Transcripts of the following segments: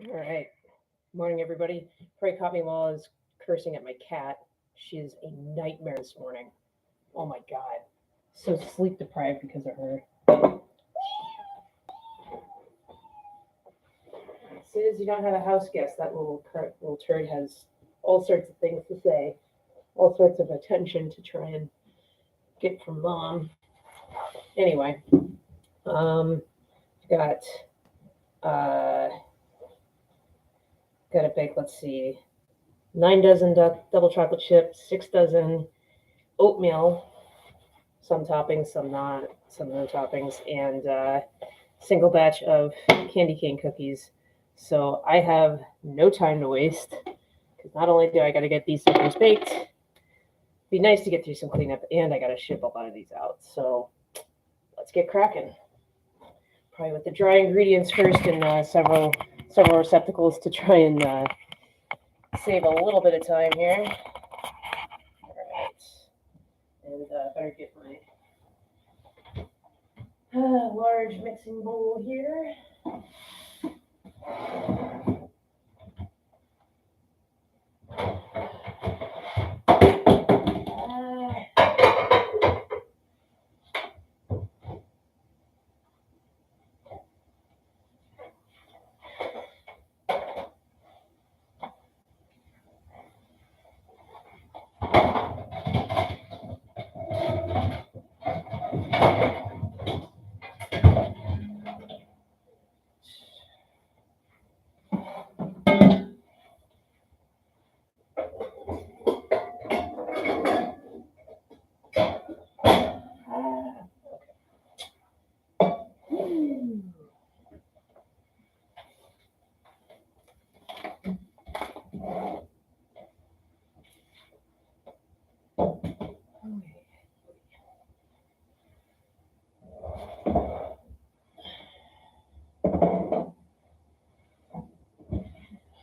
All right. Morning, everybody. Pray caught me while I was cursing at my cat. She is a nightmare this morning. Oh my God. So sleep deprived because of her. As soon as you don't have a house guest, that little turd has all sorts of things to say, all sorts of attention to try and get from mom. Anyway, um, got uh, got to bake. Let's see, 9 dozen double chocolate chips, 6 dozen oatmeal, some toppings, some not, some no toppings, and single batch of candy cane cookies. So I have no time to waste because not only do I got to get these suckers baked, be nice to get through some cleanup, and I got to ship a lot of these out. So let's get cracking. Probably with the dry ingredients first in several receptacles to try and save a little bit of time here. All right, and better get my large mixing bowl here.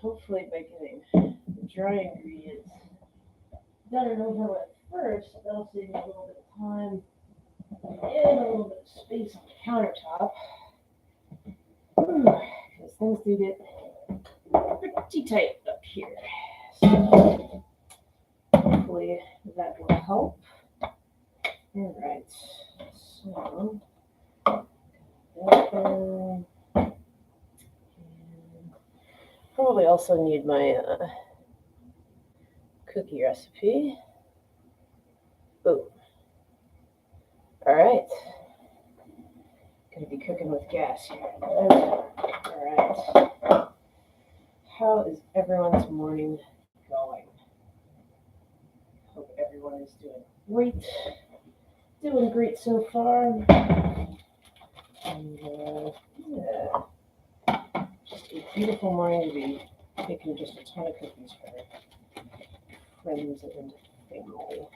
Hopefully by getting the dry ingredients done and over with first, that'll save me a little bit of time and a little bit of space on the countertop. Because things do get pretty tight up here. So hopefully that will help. All right. So probably also need my cookie recipe. Boom. All right. Gonna be cooking with gas here. All right. How is everyone's morning going? Hope everyone is doing great. Doing great so far. And yeah, just a beautiful morning to be making just a ton of cookies for friends and family.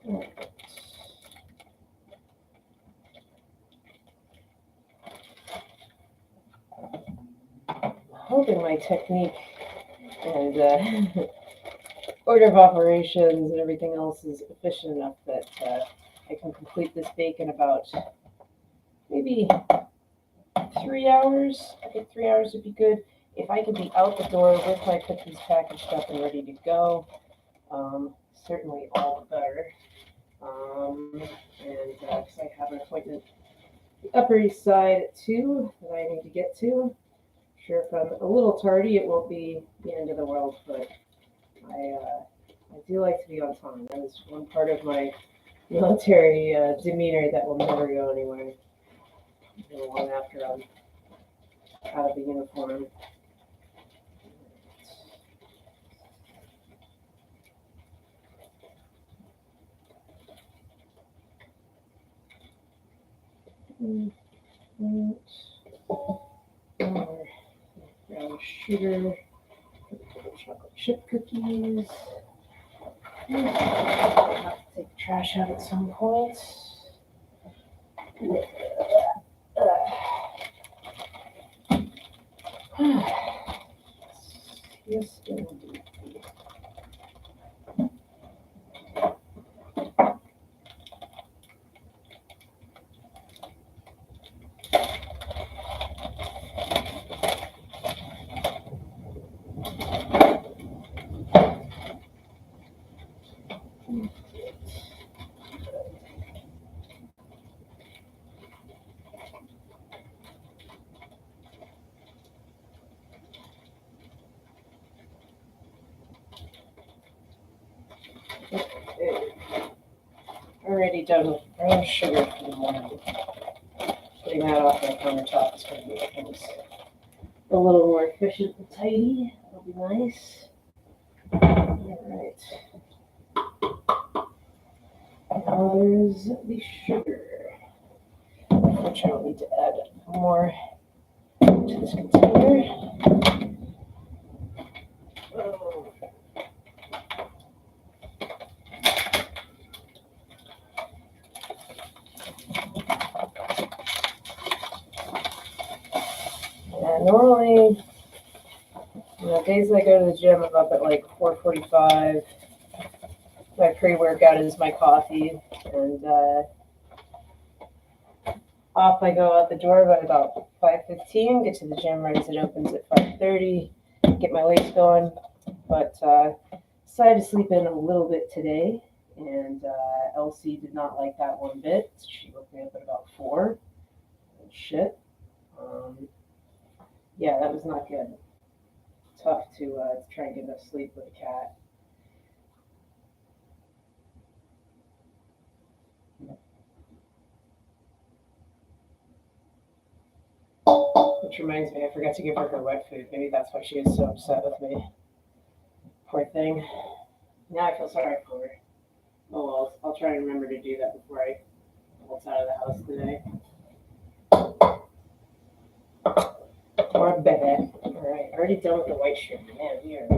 All right. Hoping my technique and order of operations and everything else is efficient enough that I can complete this bake in about maybe 3 hours. I think 3 hours would be good. If I could be out the door with my cookies packaged up and ready to go, certainly all the better. And because I have an appointment the Upper East Side at 2 that I need to get to. Sure, if I'm a little tardy, it won't be the end of the world, but I do like to be on time. That is one part of my military demeanor that will never go anywhere. Long after I'm out of the uniform. Brown sugar, chocolate chip cookies. I'll have to take the trash out at some point. Yes, indeed. Okay. Already done with brown sugar for the morning. Getting that off my countertop is going to make things a little more efficient and tidy. That'll be nice. All right. Now there's the sugar, which I'll need to add more to this container. Oh. Yeah, normally, days I go to the gym, I'm up at like 4:45. My pre-workout is my coffee, and off I go out the door by about 5:15. Get to the gym right as it opens at 5:30. Get my legs going, but decided to sleep in a little bit today, and Elsie did not like that one bit. She woke me up at about 4. And shit. Yeah, that was not good. Tough to try and get enough sleep with a cat. Which reminds me, I forgot to give her wet food. Maybe that's why she is so upset with me. Poor thing. Now I feel sorry for her. Oh well, I'll try and remember to do that before I waltz out of the house today. Poor baby. Alright, already done with the white sugar. Man, we are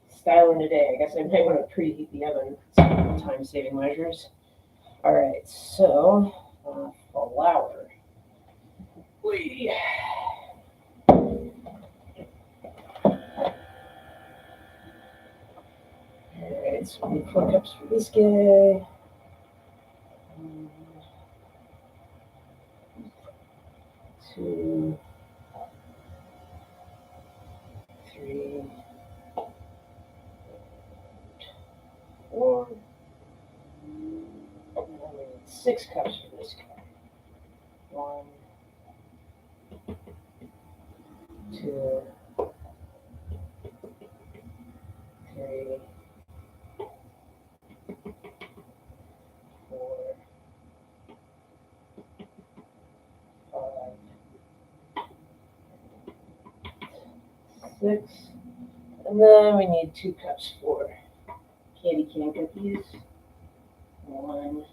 styling today. I guess I might want to preheat the oven for some time-saving measures. Alright, so flour. Whee. Alright, so we need 4 cups for this guy. 2, 3, 4. And then we need 6 cups for this guy. 1, 2, 3, 4, 5, 6. And then we need 2 cups for candy cane cookies. 1,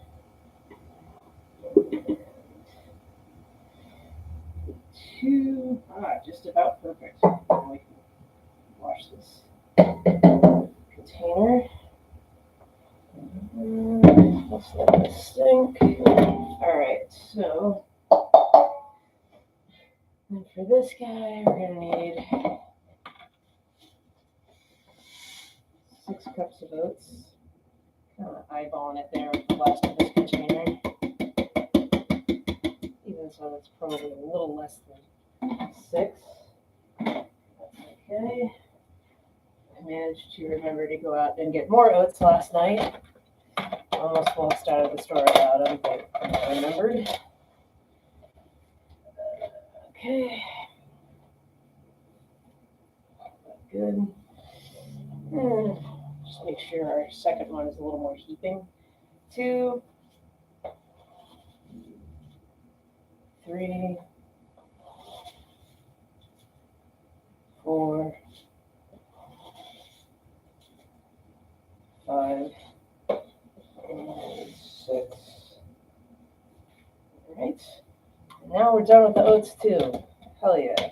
2. Just about perfect. Now we can wash this container. Let's let this sink. Alright, so and for this guy, we're going to need 6 cups of oats. Kind of eyeballing it there with the last of this container. Even so, it's probably a little less than 6. That's okay. I managed to remember to go out and get more oats last night. Almost waltzed out of the store without them, but I remembered. Okay. Good. Just make sure our second one is a little more heaping. 2, 3, 4, 5, and 6. Alright. Now we're done with the oats too. Hell yeah.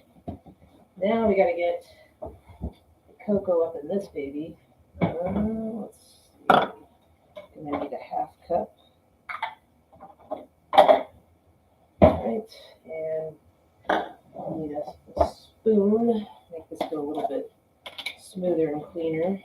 Now we gotta get the cocoa up in this baby. Let's see. Gonna need a half cup. Alright, and I'll need a spoon. Make this go a little bit smoother and cleaner.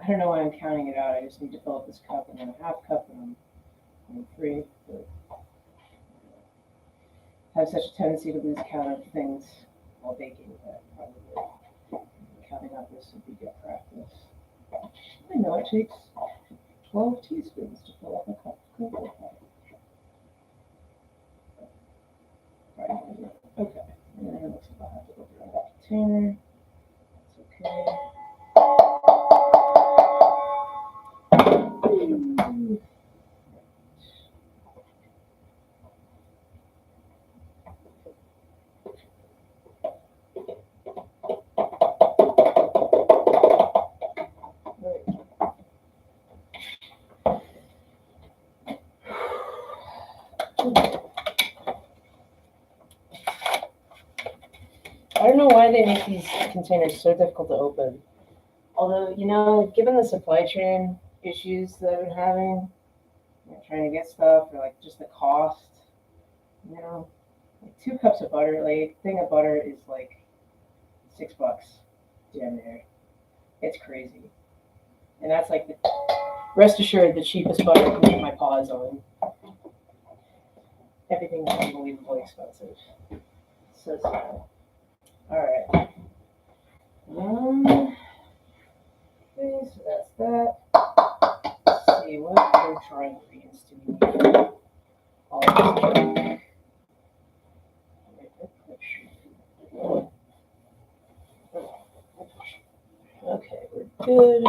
I don't know why I'm counting it out. I just need to fill up this cup and then a half cup and I'm free. But I have such a tendency to lose count of things while baking that probably counting out this would be good practice. I know it takes 12 teaspoons to fill up a cup of cocoa. probably not. Okay. And then it looks like I'll have to open that container. It's okay. I don't know why they make these containers so difficult to open. Although, given the supply chain issues that I've been having, trying to get stuff, or like just the cost, like 2 cups of butter, like a thing of butter is like $6 down there. It's crazy. And that's like, rest assured, the cheapest butter I can get my paws on. Everything's unbelievably expensive. So sad. Alright. Okay, so that's that. Let's see, what other dry ingredients do we need? All of this. Okay, we're good.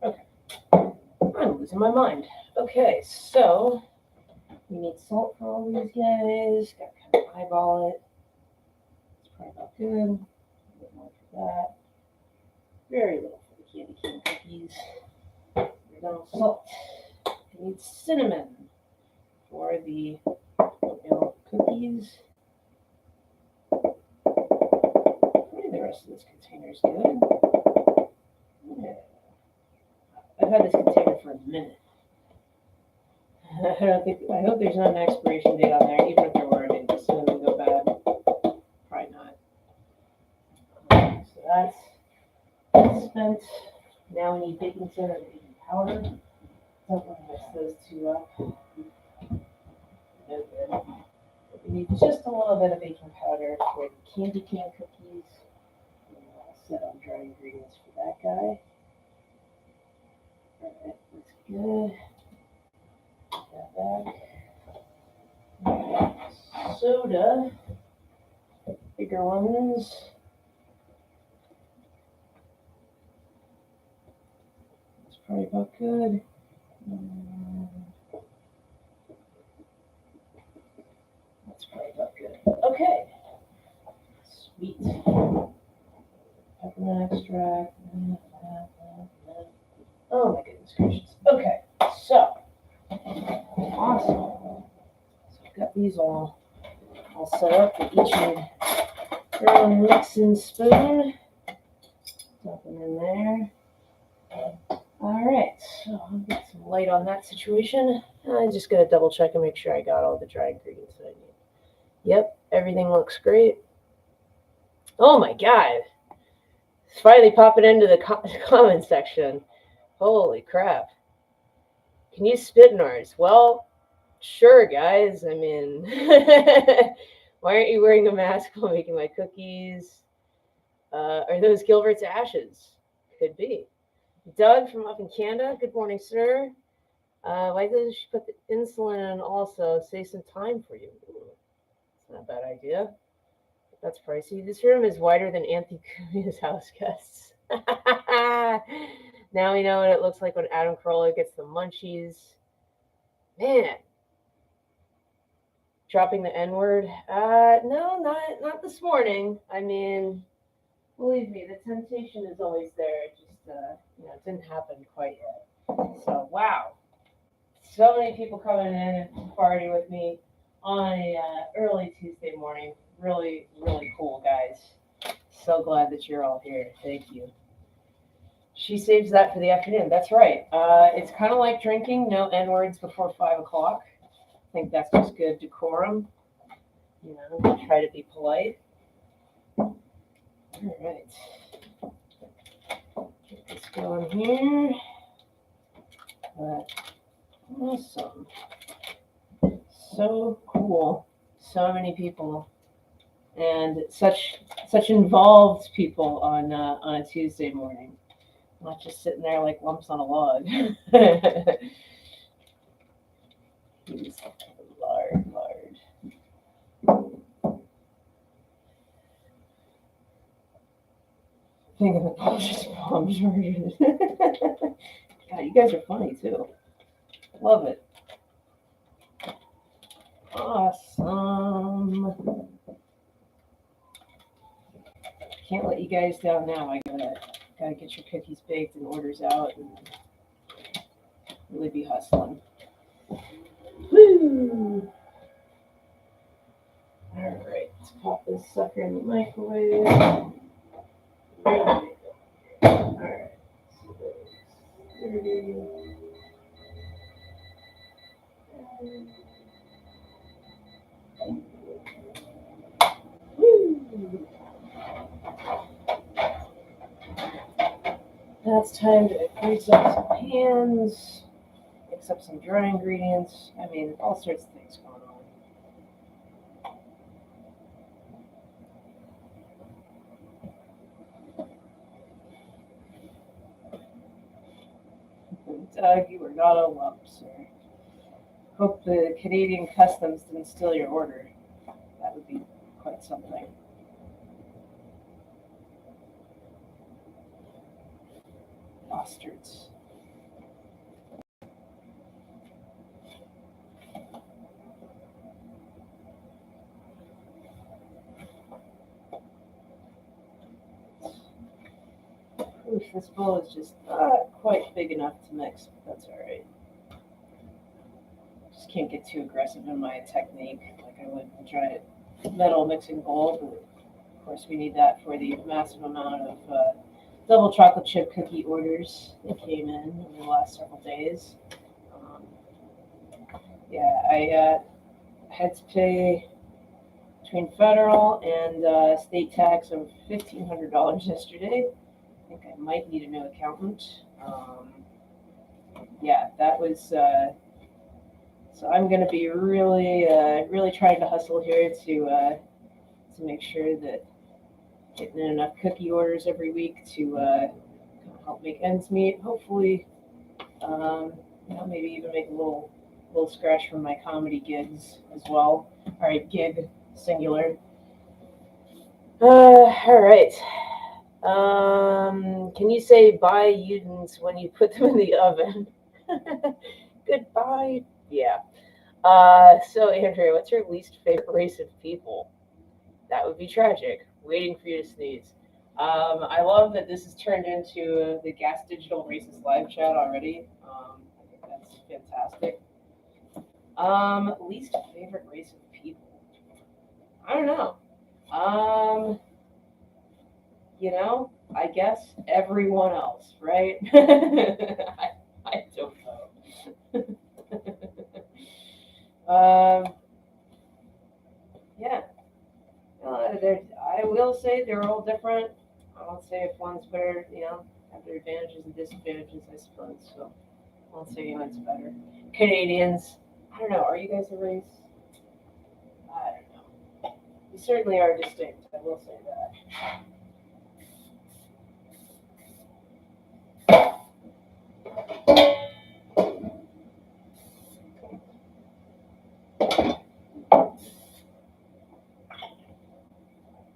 Okay. I'm losing my mind. Okay, so we need salt for all these guys. Got to kind of eyeball it. It's probably about good. A bit more for that. Very little for the candy cane cookies. We're done with salt. We need cinnamon for the oatmeal cookies. Maybe the rest of this container is good. Yeah. I've had this container for a minute. I hope there's not an expiration date on there, even if there were, it just doesn't go bad. Probably not. So that's spent. Now we need baking soda and baking powder. Don't want to mix those two up. No good. We need just a little bit of baking powder for the candy cane cookies. I'll set on dry ingredients for that guy. Alright, that's good. Put that back. Soda. Bigger ones. That's probably about good. That's probably about good. Okay. Sweet. Peppermint extract. Oh my goodness gracious. Okay, so awesome. So I've got these all set up. They each need their own mixing spoon. Dump them in there. All right, so I'll get some light on that situation. I'm just gonna double check and make sure I got all the dry ingredients that I need. Yep, everything looks great. Oh my God. It's finally popping into the comment section. Holy crap. Can you spit in ours? Well, sure, guys. I mean, why aren't you wearing a mask while making my cookies? Are those Gilbert's ashes? Could be. Doug from up in Canada. Good morning, sir. Why doesn't she put the insulin in also? Save some time for you. It's not a bad idea. That's pricey. This room is wider than Anthony Cumia's house guests. Now we know what it looks like when Adam Carolla gets the munchies. Man. Dropping the N-word? No, not this morning. I mean, believe me, the temptation is always there. It just, it didn't happen quite yet. So, wow. So many people coming in and party with me on a early Tuesday morning. Really, really cool, guys. So glad that you're all here. Thank you. She saves that for the afternoon. That's right. It's kind of like drinking. No N-words before 5 o'clock. I think that's just good decorum. Try to be polite. All right. Get this going here. Awesome. So cool. So many people. And such involved people on a Tuesday morning. not just sitting there like lumps on a log. He's lard. Think of it, palm chargers. God, you guys are funny too. Love it. Awesome. Can't let you guys down now. I gotta get your cookies baked and orders out and really be hustling. Woo! All right, let's pop this sucker in the microwave. All right. Woo! Now it's time to grease up some pans, mix up some dry ingredients. I mean, all sorts of things going on. Doug, you are not a lump, sir. Hope the Canadian Customs didn't steal your order. That would be quite something. Bastards. Oof, this bowl is just not quite big enough to mix, but that's all right. Just can't get too aggressive in my technique like I would in a giant metal mixing bowl. But of course, we need that for the massive amount of double chocolate chip cookie orders that came in over the last several days. Yeah, I had to pay between federal and state tax of $1,500 yesterday. I think I might need a new accountant. Yeah, that was. So I'm going to be really trying to hustle here to make sure that getting in enough cookie orders every week to help make ends meet. Hopefully, maybe even make a little scratch from my comedy gigs as well. All right, gig singular. All right. Can you say bye Udens when you put them in the oven? Goodbye. Yeah. So Andrea, what's your least favorite race of people? That would be tragic. Waiting for you to sneeze. I love that this has turned into the Gas Digital Racist live chat already. I think that's fantastic. Least favorite race of people? I don't know. I guess everyone else, right? I don't know. Yeah. I will say they're all different. I won't say if one's better, have their advantages and disadvantages, I suppose. So I won't say anyone's better. Canadians, I don't know. Are you guys a race? I don't know. You certainly are distinct. I will say that.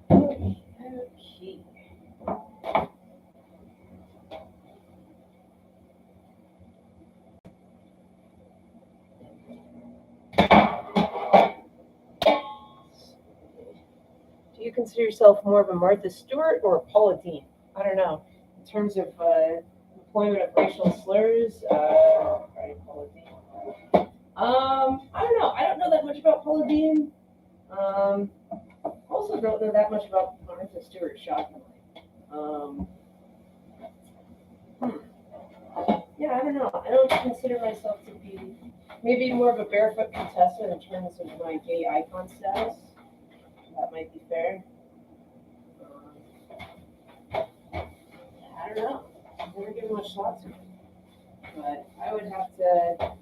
Okay. Do you consider yourself more of a Martha Stewart or a Paula Deen? I don't know. In terms of employment of racial slurs, right, Paula Deen. I don't know. I don't know that much about Paula Deen. Also don't know that much about Martha Stewart, shockingly. Yeah, I don't know. I don't consider myself to be maybe more of a barefoot contestant in terms of my gay icon status. That might be fair. I don't know. I've never given much thought to it. But I would have to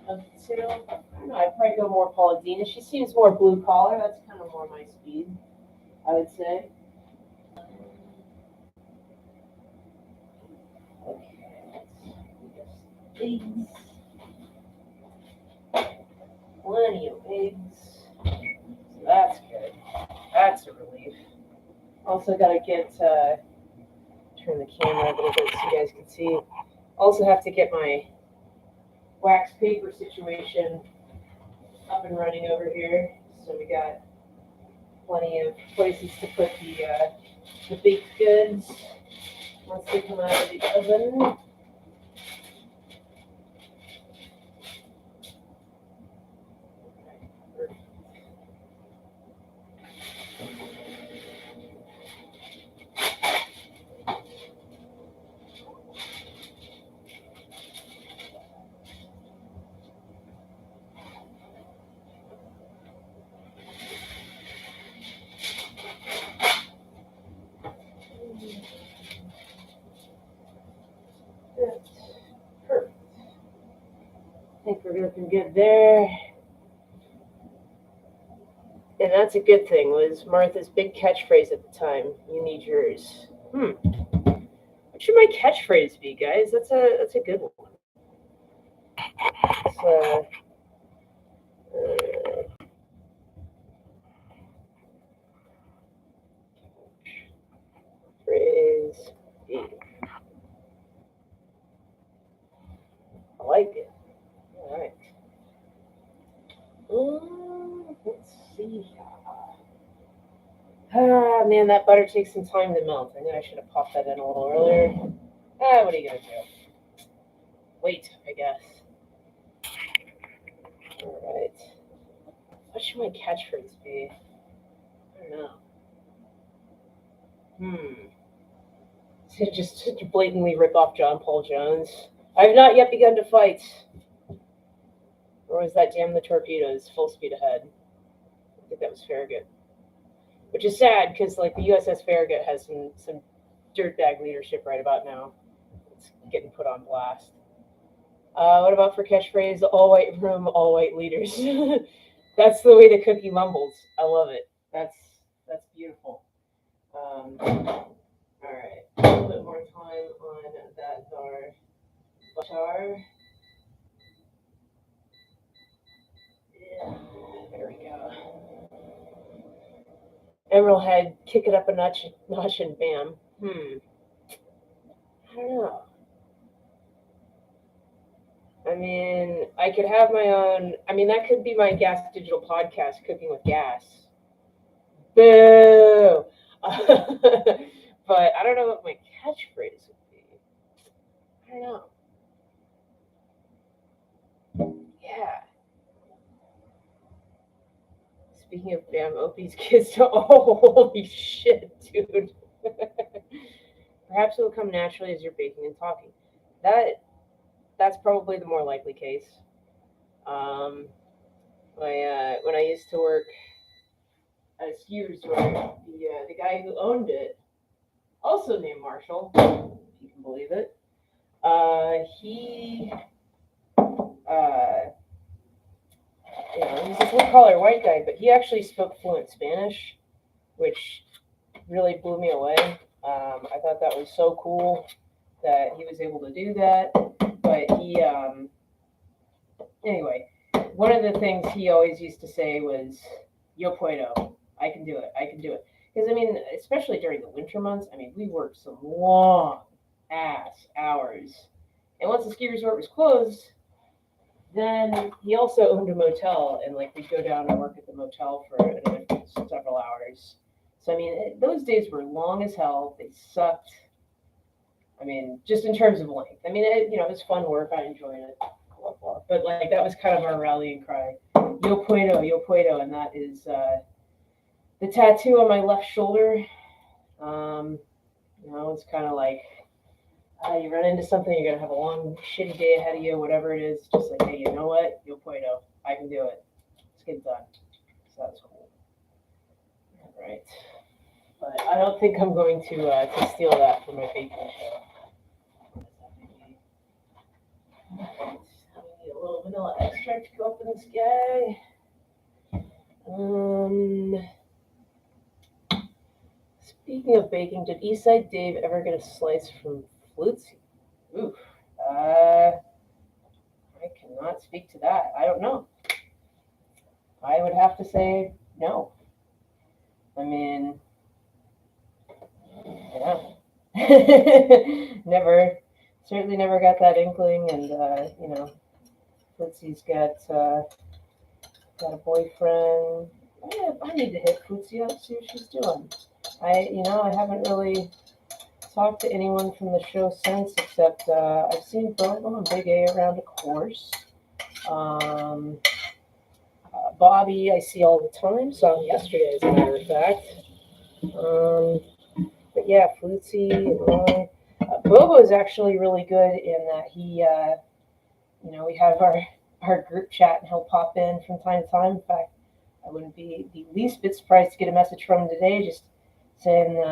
consider, I don't know, I'd probably go more Paula Deen. She seems more blue collar. That's kind of more my speed, I would say. eggs. Plenty of eggs. So that's good. That's a relief. Also got to get, turn the camera a little bit so you guys can see. Also have to get my wax paper situation up and running over here. So we got plenty of places to put the baked goods once they come out of the oven. Perfect. I think we're looking good there. And that's a good thing, was Martha's big catchphrase at the time. You need yours. What should my catchphrase be, guys? That's a good one. It's, phrase B. I like it. All right. Let's see. Ah, man, that butter takes some time to melt. I knew I should have popped that in a little earlier. What are you gonna do? Wait, I guess. All right. What should my catchphrase be? I don't know. To just blatantly rip off John Paul Jones. I have not yet begun to fight. Or was that Damn the Torpedoes, Full Speed Ahead? I think that was Farragut. Which is sad, because like the USS Farragut has some dirtbag leadership right about now. It's getting put on blast. What about for catchphrase? All white room, all white leaders. That's the way the cookie mumbles. I love it. That's beautiful. All right, a little bit more time on that Czar butter. Yeah, there we go. Emerald Head, kick it up a notch, and bam. I don't know. I mean, I could have my own. I mean, that could be my Gas Digital podcast, Cooking with Gas. Boo! But I don't know what my catchphrase would be. I don't know. Yeah. Speaking of damn Opie's kids, oh, holy shit, dude. Perhaps it will come naturally as you're baking and talking. That's probably the more likely case. When I used to work at a ski resort, the guy who owned it, also named Marshall, if you can believe it, he he's a blue collar white guy, but he actually spoke fluent Spanish, which really blew me away. I thought that was so cool that he was able to do that. But he, anyway, one of the things he always used to say was, "Yo puedo, I can do it, I can do it." Because I mean, especially during the winter months, I mean, we worked some long ass hours, and once the ski resort was closed, then he also owned a motel, and like we'd go down and work at the motel for another several hours. So I mean, those days were long as hell. They sucked. I mean, just in terms of length. I mean, it was fun work. I enjoyed it. But like that was kind of our rallying cry. Yo puedo, and that is the tattoo on my left shoulder. It's kind of like you run into something, you're gonna have a long, shitty day ahead of you, whatever it is. Just like, hey, you know what? Yo puedo, I can do it. Let's get it done. So that's cool. All right, but I don't think I'm going to steal that for my baking show. I need a little vanilla extract to go up in this guy. Speaking of baking, did Eastside Dave ever get a slice from Flutzy? Oof. cannot speak to that. I don't know. I would have to say no. I mean, yeah. Certainly never got that inkling, and Footsy's got a boyfriend. I need to hit Footsy up, see what she's doing. I haven't really talked to anyone from the show since, except I've seen Bobo and Big A around, of course. Bobby, I see all the time. Saw him yesterday, as a matter of fact. But yeah, Footsy. Bobo is actually really good in that we have our group chat, and he'll pop in from time to time. In fact, I wouldn't be the least bit surprised to get a message from him today, just saying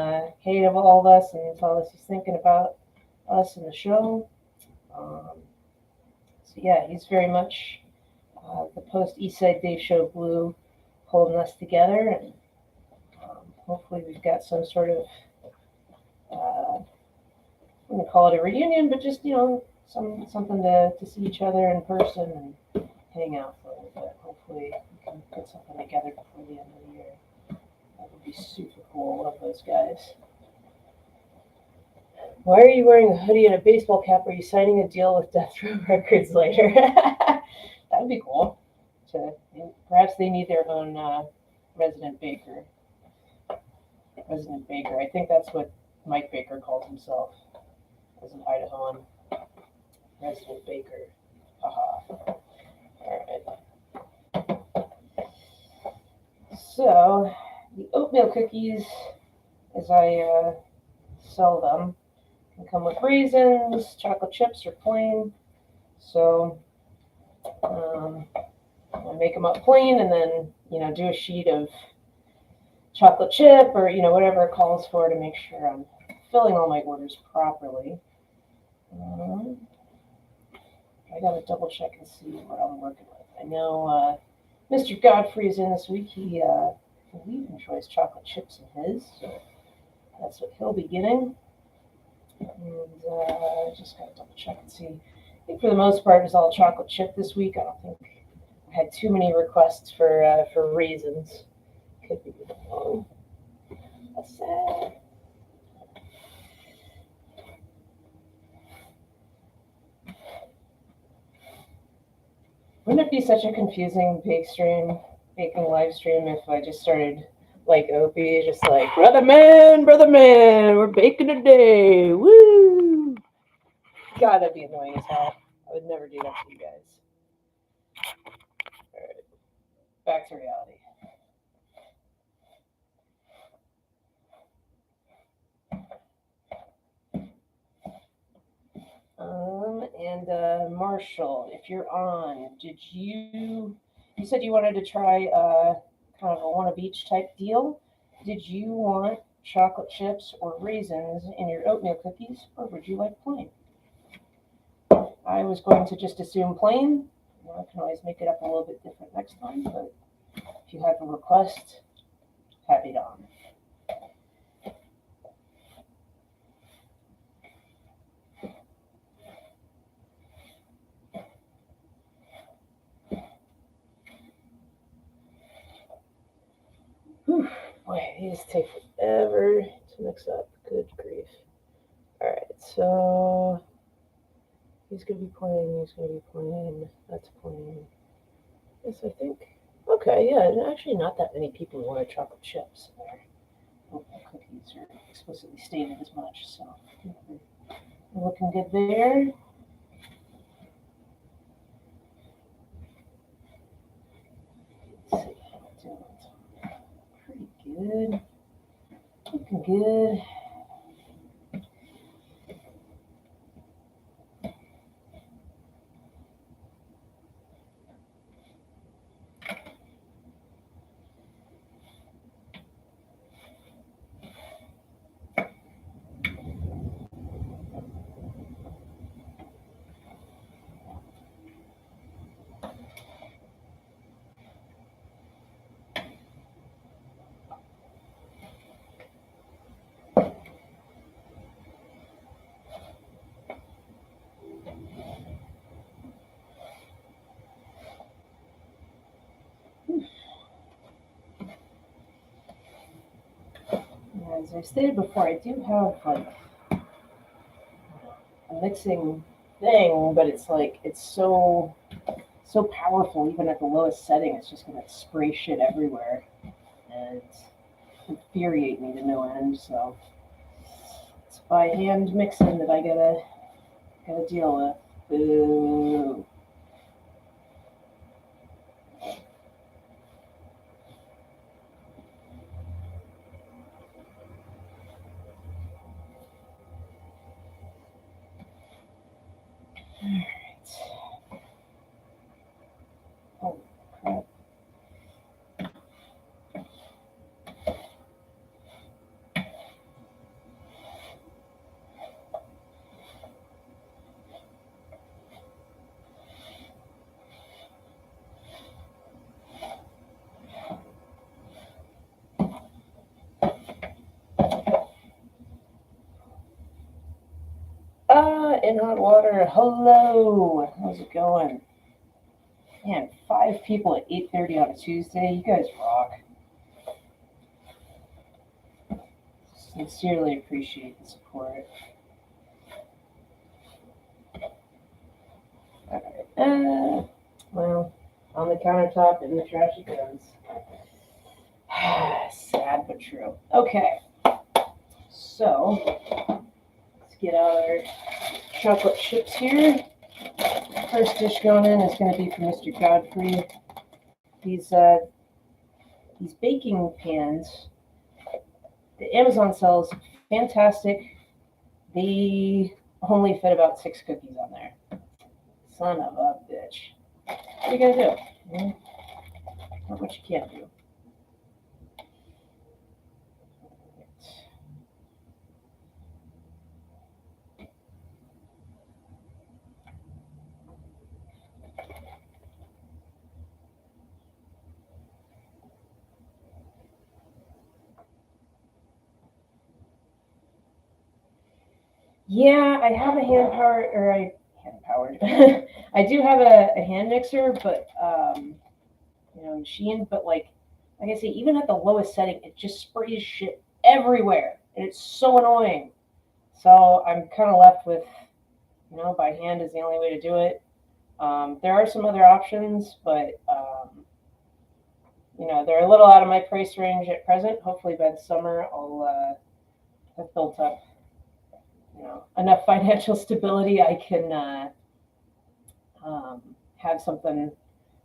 hey to all of us and tell us he's thinking about us and the show. So yeah, he's very much the post Eastside Dave Show glue holding us together, and hopefully we've got some sort of I'm gonna call it a reunion, but just something to see each other in person and hang out for a little bit. Hopefully we can put something together before the end of the year. That would be super cool. Love those guys. Why are you wearing a hoodie and a baseball cap? Are you signing a deal with Death Row Records later? That would be cool. Perhaps they need their own resident baker. Resident baker. I think that's what Mike Baker calls himself as an Idahoan. Resident baker. Haha. Alright. So, the oatmeal cookies, as I sell them, can come with raisins, chocolate chips, or plain. So, I make them up plain and then, do a sheet of chocolate chip or, whatever it calls for to make sure I'm filling all my orders properly. I gotta double check and see what I'm working with. I know Mr. Godfrey's in this week. He enjoys chocolate chips in his, so that's what he'll be getting. And I just gotta double check and see. I think for the most part it was all chocolate chip this week. I don't think I had too many requests for raisins. Could be wrong. That's sad. Wouldn't it be such a confusing baking live stream if I just started like Opie, just like, brother man, we're baking today, woo! God, that'd be annoying as hell. I would never do that to you guys. All right, back to reality. And Marshall, if you're on, you said you wanted to try kind of a one of each type deal? Did you want chocolate chips or raisins in your oatmeal cookies, or would you like plain? I was going to just assume plain. I can always make it up a little bit different next time, but if you have a request, happy to on. Whew, boy, these take forever to mix up. Good grief. All right, so he's gonna be plain. He's gonna be plain. That's plain. Yes, I think. Okay, yeah, actually, not that many people wanted chocolate chips. Their oatmeal cookies are explicitly stated as much, so we're looking good there. Let's see, pretty good. Looking good. as I stated before, I do have like a mixing thing, but it's like it's so powerful. Even at the lowest setting, it's just gonna spray shit everywhere and infuriate me to no end. So it's by hand mixing that I gotta deal with. Boo. Oh crap. In hot water. Hello. How's it going? Man, 5 people at 8:30 on a Tuesday. You guys rock. Sincerely appreciate the support. Alright. Well, on the countertop in the trash it goes. Sad but true. Okay. So, let's get our chocolate chips here. First dish going in is going to be for Mr. Godfrey. These baking pans, the Amazon sells, fantastic. They only fit about 6 cookies on there. Son of a bitch. What are you gonna do? Not what you can't do. Yeah, I have a hand powered, or hand powered. I do have a hand mixer, but machine. But like I say, even at the lowest setting, it just sprays shit everywhere, and it's so annoying. So I'm kind of left with, by hand is the only way to do it. There are some other options, but they're a little out of my price range at present. Hopefully by the summer I'll have built up, enough financial stability. I can have something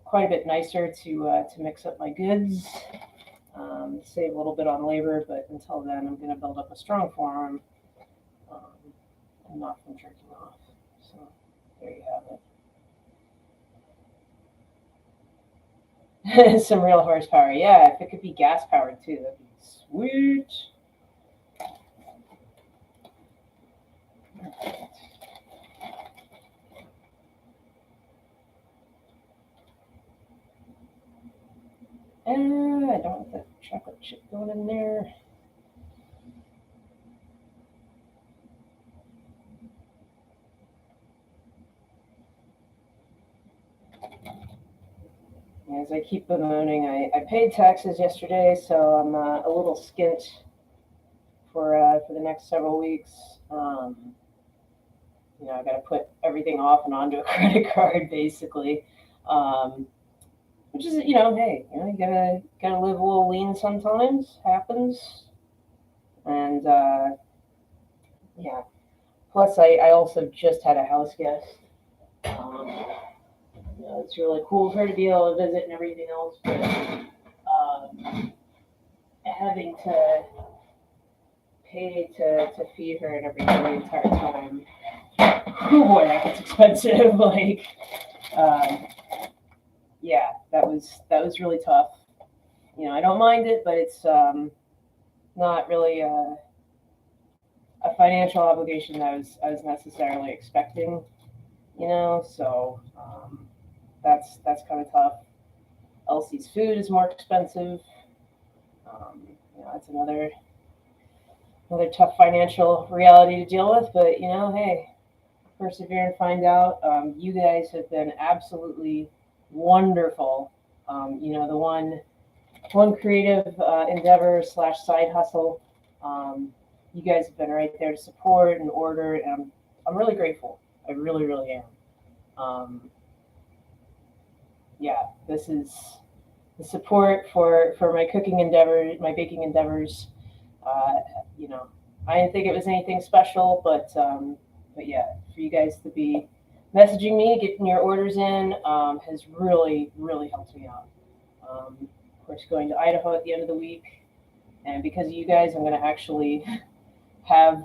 quite a bit nicer to mix up my goods. Save a little bit on labor, but until then, I'm going to build up a strong forearm and not from jerking off. So there you have it. Some real horsepower. Yeah, if it could be gas powered too, that'd be sweet. And I don't want that chocolate chip going in there. As I keep bemoaning, I paid taxes yesterday, so I'm a little skint for the next several weeks. I got to put everything off and onto a credit card, basically. Which is, hey, you gotta live a little lean sometimes. Happens, and yeah. Plus, I also just had a house guest. It's really cool for her to be able to visit and everything else, but having to pay to feed her and everything the entire time. Oh boy, that gets expensive. Like, yeah, that was really tough. I don't mind it, but it's not really a financial obligation that I was necessarily expecting. So that's kind of tough. Elsie's food is more expensive. That's another tough financial reality to deal with. But hey, persevere and find out. You guys have been absolutely wonderful. The one creative endeavor / side hustle You guys have been right there to support and order, and I'm really grateful. I really, really am. Yeah, this is the support for my cooking endeavor, my baking endeavors. Uh, you know, I didn't think it was anything special, but yeah, for you guys to be messaging me, getting your orders in, has really, really helped me out. Of course, going to Idaho at the end of the week, and because of you guys, I'm going to actually have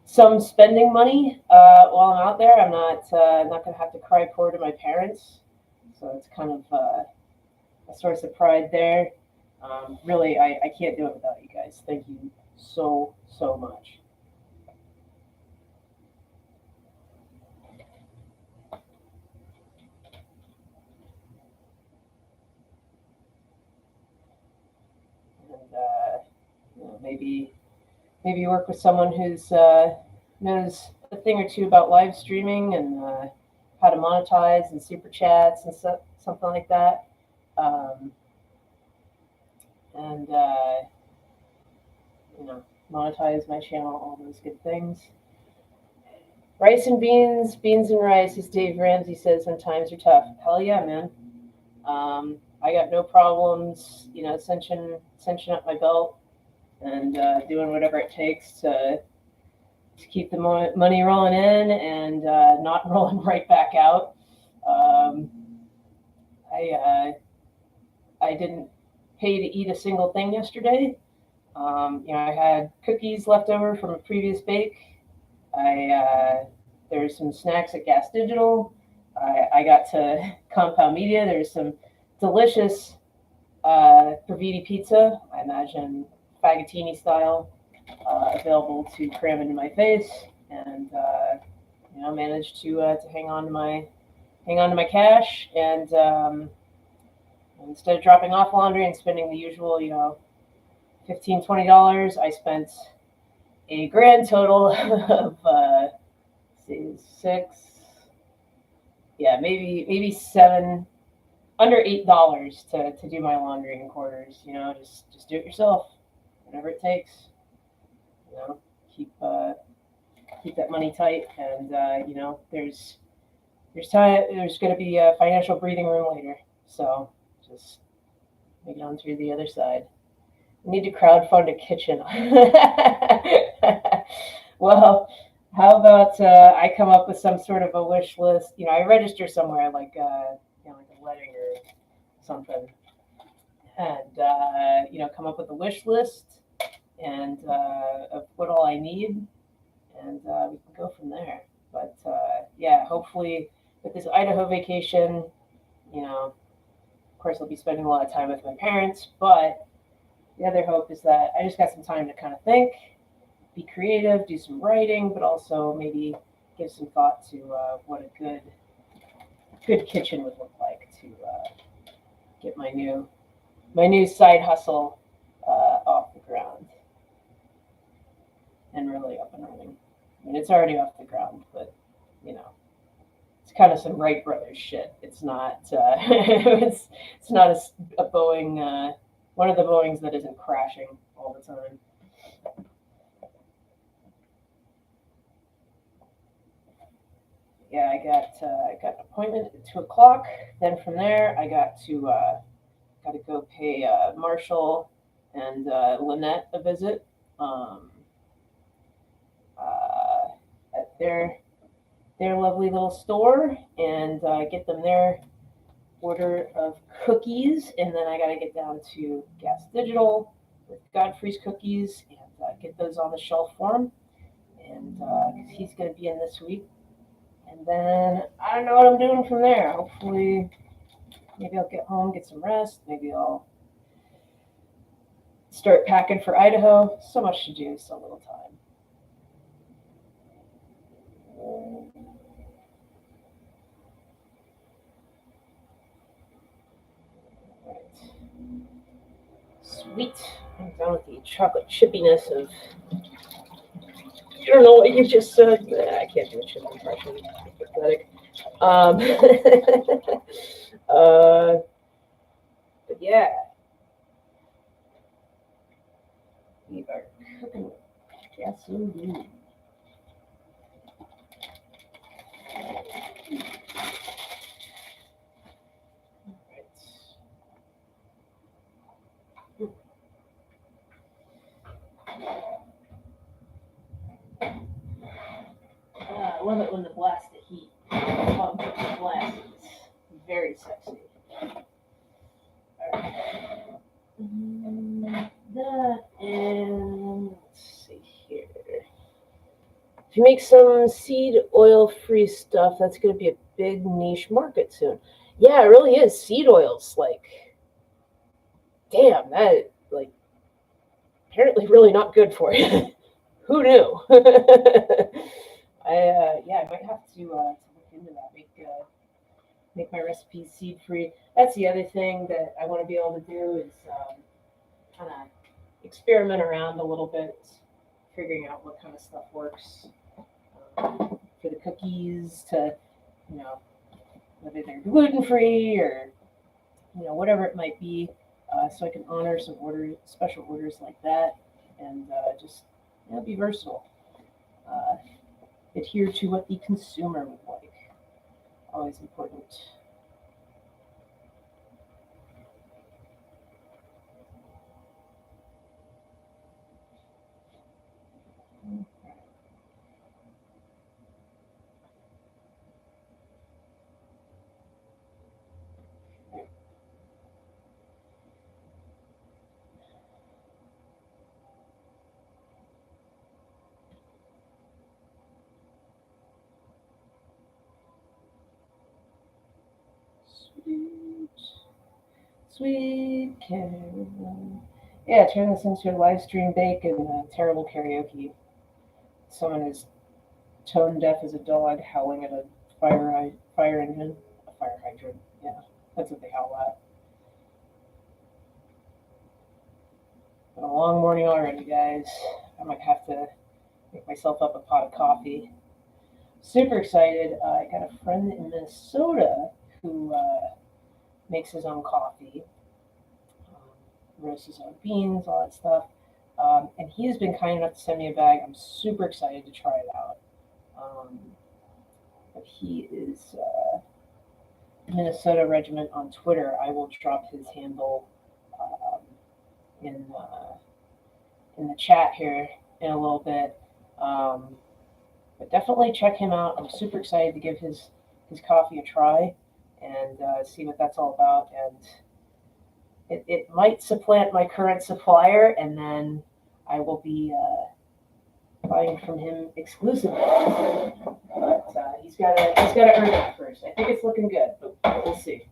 some spending money while I'm out there. I'm not going to have to cry poor to my parents, so it's kind of a source of pride there. Really, I can't do it without you guys. Thank you so, so much. And maybe work with someone who's knows a thing or two about live streaming and how to monetize and super chats and something like that. Um, and monetize my channel, all those good things. Rice and beans, beans and rice, as Dave Ramsey says when times are tough. Hell yeah, man. I got no problems, cinching up my belt and doing whatever it takes to keep the money rolling in and not rolling right back out. Um, I didn't pay to eat a single thing yesterday. I had cookies left over from a previous bake. There's some snacks at Gas Digital. I got to Compound Media. There's some delicious Praviti pizza. I imagine Fagottini style, available to cram into my face, and managed to hang on to my cash. And instead of dropping off laundry and spending the usual, $15-$20, I spent a grand total of maybe seven, under $8 to do my laundry in quarters. Just do it yourself, whatever it takes. Keep that money tight, and there's going to be a financial breathing room later. So just make it on through the other side. We need to crowdfund a kitchen. Well, how about I come up with some sort of a wish list? I register somewhere like a wedding or something, and come up with a wish list and of what all I need, and we can go from there. But hopefully with this Idaho vacation, of course I'll be spending a lot of time with my parents, but the other hope is that I just got some time to kind of think, be creative, do some writing, but also maybe give some thought to what a good kitchen would look like to get my new side hustle off the ground and really up and running. I mean, it's already off the ground, but it's kind of some Wright Brothers shit. It's not it's not a Boeing. One of the Boeings that isn't crashing all the time. Yeah, I got an appointment at 2:00. Then from there, I got to go pay Marshall and Lynette a visit at their lovely little store, and get them their order of cookies, and then I got to get down to Gas Digital with Godfrey's cookies and get those on the shelf for him, and because he's going to be in this week. And then I don't know what I'm doing from there. Hopefully, maybe I'll get home, get some rest. Maybe I'll start packing for Idaho. So much to do, so little time. Sweet. I'm done with the chocolate chippiness of. I don't know what you just said. I can't do a chip impression. It's pathetic. But yeah. We are cooking with gasoline. I love it when the blast of heat comes with the blast. It's very sexy. Alright. That and let's see here. If you make some seed oil free stuff, that's going to be a big niche market soon. Yeah, it really is. Seed oils, like, damn, that, like, apparently really not good for you. Who knew? I might have to look into that. Make my recipes seed free. That's the other thing that I want to be able to do is kind of experiment around a little bit, figuring out what kind of stuff works for the cookies to, whether they're gluten free or whatever it might be, so I can honor some special orders like that, and just be versatile. Adhere to what the consumer would like. Always important. Sweet caramel. Yeah, turn this into a live stream bake and terrible karaoke. Someone is tone deaf as a dog howling at a fire engine, a fire hydrant. Yeah, that's what they howl at. Been a long morning already, guys. I might have to make myself up a pot of coffee. Super excited. I got a friend in Minnesota who makes his own coffee, roasts his own beans, all that stuff. And he has been kind enough to send me a bag. I'm super excited to try it out. But he is Minnesota Regiment on Twitter. I will drop his handle in the chat here in a little bit. But definitely check him out. I'm super excited to give his coffee a try and see what that's all about. And it might supplant my current supplier, and then I will be buying from him exclusively. But he's got to earn it first. I think it's looking good, but we'll see.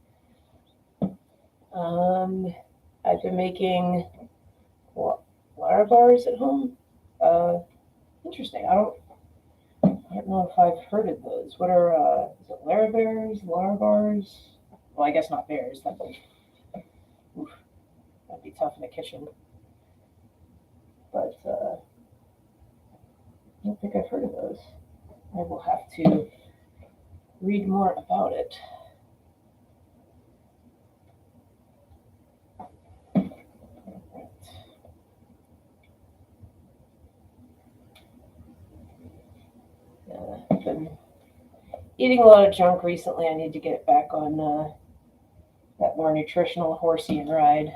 I've been making Larabars at home. Interesting. I don't know if I've heard of those. What are is it Larabars? Well, I guess not bears. That'd be tough in the kitchen. But I don't think I've heard of those. I will have to read more about it. I've been eating a lot of junk recently. I need to get back on that more nutritional horsey and ride.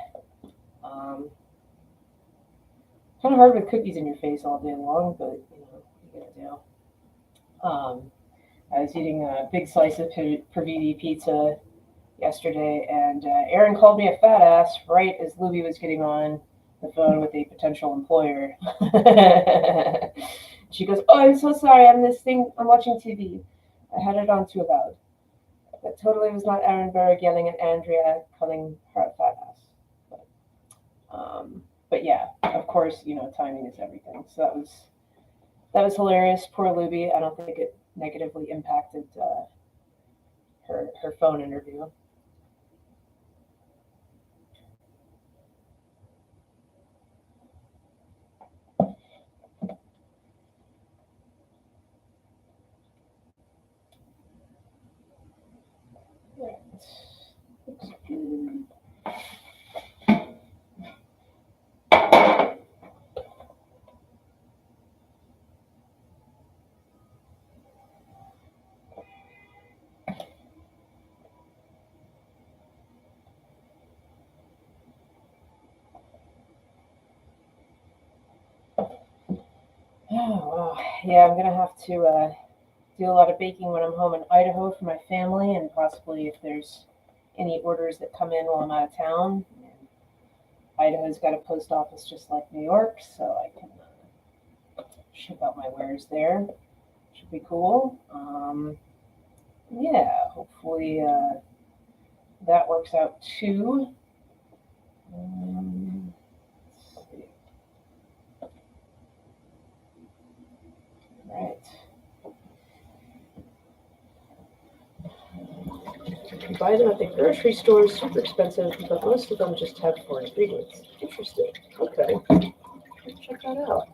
Kind of hard with cookies in your face all day long, but what you gotta do. I was eating a big slice of Praviti pizza yesterday, and Erin called me a fat ass right as Luby was getting on the phone with a potential employer. She goes, "Oh, I'm so sorry. I'm watching TV. I had it on too loud." That totally was not Aaron Berg yelling at Andrea, calling her a fat ass. But yeah, of course, timing is everything. So that was hilarious. Poor Luby. I don't think it negatively impacted her phone interview. Looks good. Oh, well, yeah, I'm gonna have to do a lot of baking when I'm home in Idaho for my family, and possibly if there's any orders that come in while I'm out of town. Idaho's got a post office just like New York, so I can ship out my wares there. Should be cool. Yeah, hopefully that works out too. Let's see. Right. You buy them at the grocery store, super expensive, but most of them just have 4 ingredients. Interesting. Okay. Check that out.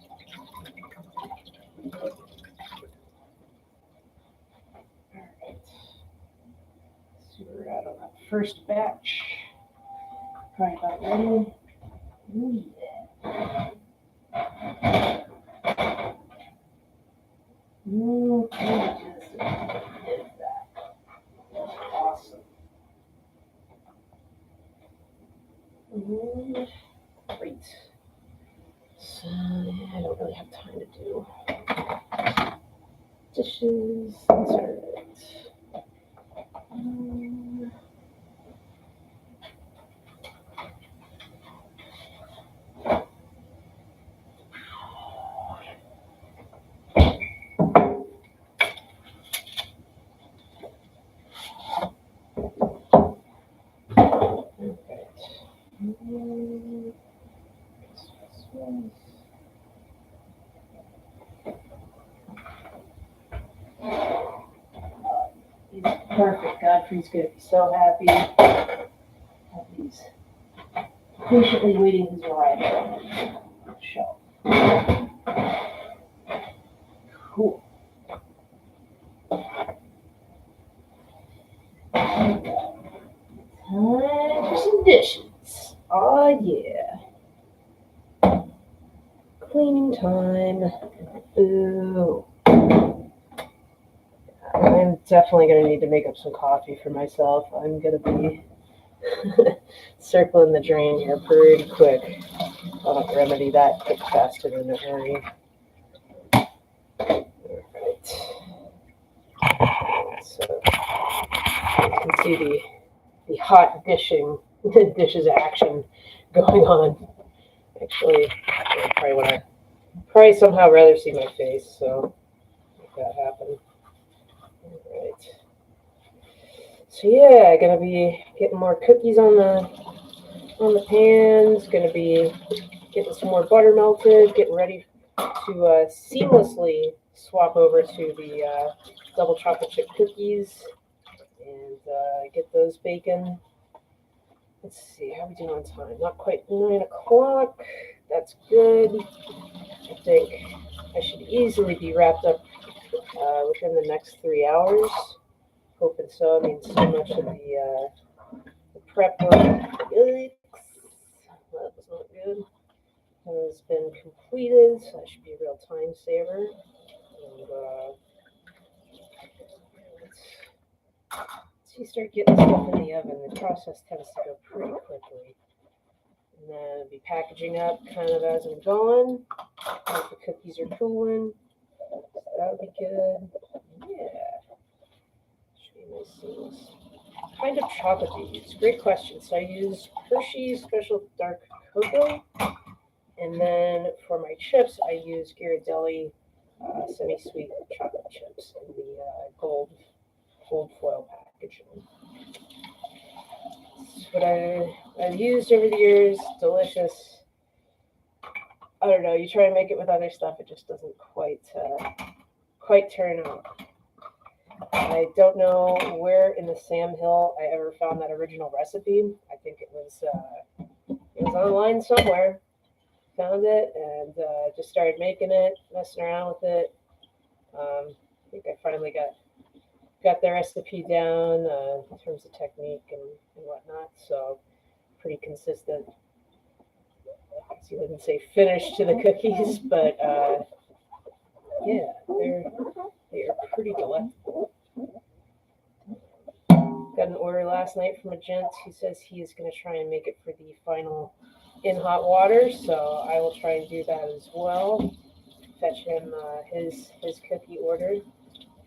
Alright. See where we're at on that first batch. Probably about ready. Ooh, yeah. Just did that. Awesome. Great. So I don't really have time to do dishes. That's all right. Perfect. Godfrey's going to be so happy. He's patiently waiting his arrival on the shelf. Cool. Time for some dishes. Oh yeah. Cleaning time. Ooh. I'm definitely going to need to make up some coffee for myself. I'm going to be circling the drain here pretty quick. I'll remedy that quick, fast, and in a hurry. Alright. So you can see the hot dishes action going on. Actually, I probably somehow rather see my face, so make that happen. Alright. So yeah, gonna be getting more cookies on the pans, gonna be getting some more butter melted, getting ready to seamlessly swap over to the double chocolate chip cookies and get those baking. Let's see, how are we doing on time? Not quite 9 o'clock. That's good. I think I should easily be wrapped up within the next 3 hours. Hoping so. I mean, so much of the prep work, that was not good, has been completed, so that should be a real time saver. And once you start getting stuff in the oven, the process tends to go pretty quickly. And then I'll be packaging up kind of as I'm going. Once the cookies are cooling, so that would be good. Yeah. Should be nice seamless. What kind of chocolate do you use? Great question. So I use Hershey's Special Dark Cocoa. And then for my chips, I use Ghirardelli semi-sweet chocolate chips in the gold foil packaging. It's what I've used over the years. Delicious. I don't know. You try and make it with other stuff, it just doesn't quite turn out. I don't know where in the Sam Hill I ever found that original recipe. I think it was online somewhere. Found it and just started making it, messing around with it. I think I finally got the recipe down in terms of technique and whatnot. So pretty consistent. You wouldn't say finished to the cookies, but yeah, they are pretty delectable. Got an order last night from a gent who says he is going to try and make it for the final in hot water, so I will try and do that as well. fetch him his cookie order.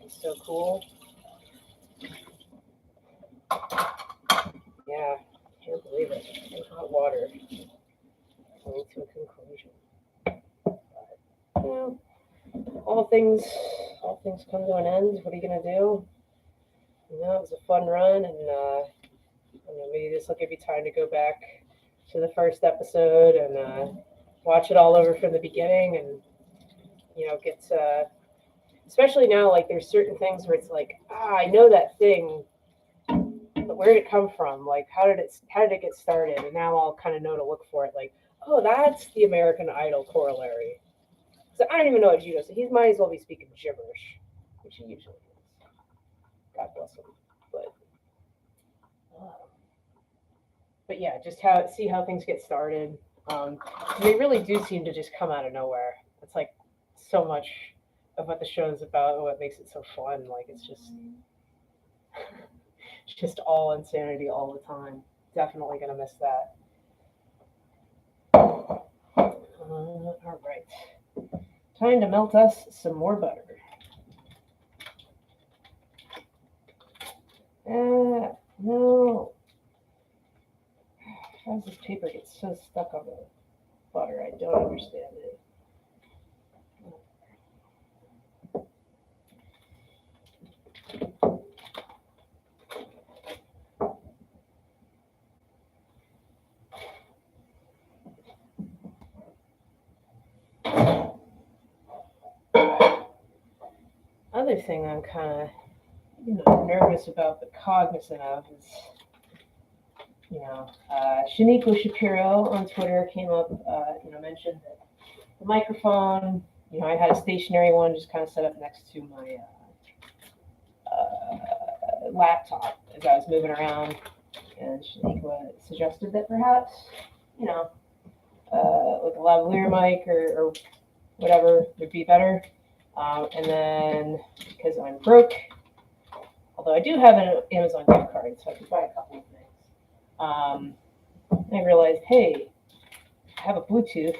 It's so cool. Yeah, can't believe it. And hot water. Coming to a conclusion. Yeah, all things come to an end. What are you gonna do? You know, it was a fun run, and I don't know, maybe this will give you time to go back to the first episode and watch it all over from the beginning, and get especially now, like there's certain things where it's like, I know that thing, but where did it come from? Like how did it get started? And now I'll kind of know to look for it. Like, oh, that's the American Idol corollary. So I don't even know what Judo. So he might as well be speaking gibberish, which he usually is. God bless him. But yeah, just see how things get started. They really do seem to just come out of nowhere. It's like so much of what the show is about, what makes it so fun. Like it's just all insanity all the time. Definitely gonna miss that. All right, time to melt us some more butter. No. How does this paper get so stuck on the butter? I don't understand it. Other thing I'm kind of nervous about but cognizant of is, Shaniqua Shapiro on Twitter came up, mentioned that the microphone, I had a stationary one just kind of set up next to my laptop as I was moving around, and Shaniqua suggested that perhaps, with a lavalier mic or whatever would be better. And then because I'm broke, although I do have an Amazon gift card, so I can buy a couple of things. I realized, hey, I have a Bluetooth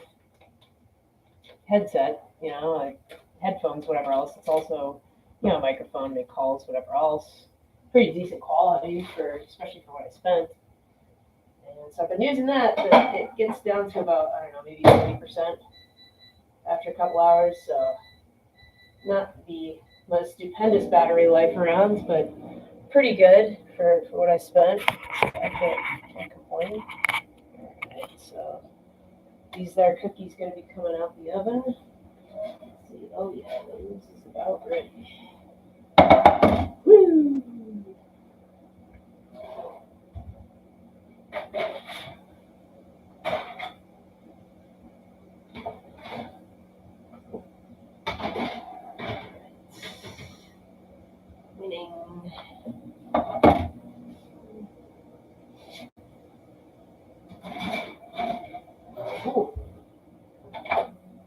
headset, like headphones, whatever else. It's also, a microphone, make calls, whatever else. Pretty decent quality especially for what I spent. And so I've been using that, but it gets down to about, I don't know, maybe 30% after a couple hours. So not the most stupendous battery life around, but pretty good for what I spent. I can't complain. Alright, so these there cookies gonna be coming out the oven. Let's see, oh yeah, this is about ready. Woo! Winning. Ooh.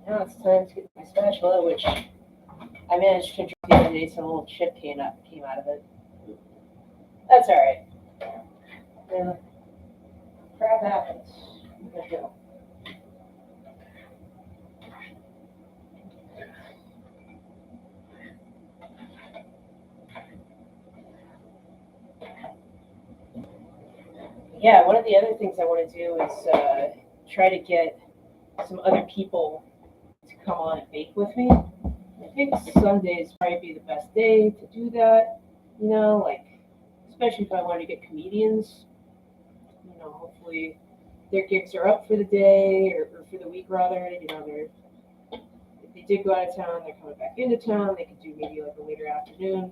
Now it's time to get my spatula, which I managed to drink the other day. Some little chip came out of it. That's all right. Yeah. Crap happens. Good deal. Yeah, one of the other things I want to do is try to get some other people to come on and bake with me. I think Sundays probably be the best day to do that. Like especially if I want to get comedians. Hopefully their gigs are up for the day or for the week rather. If they did go out of town, they're coming back into town. They could do maybe like a later afternoon.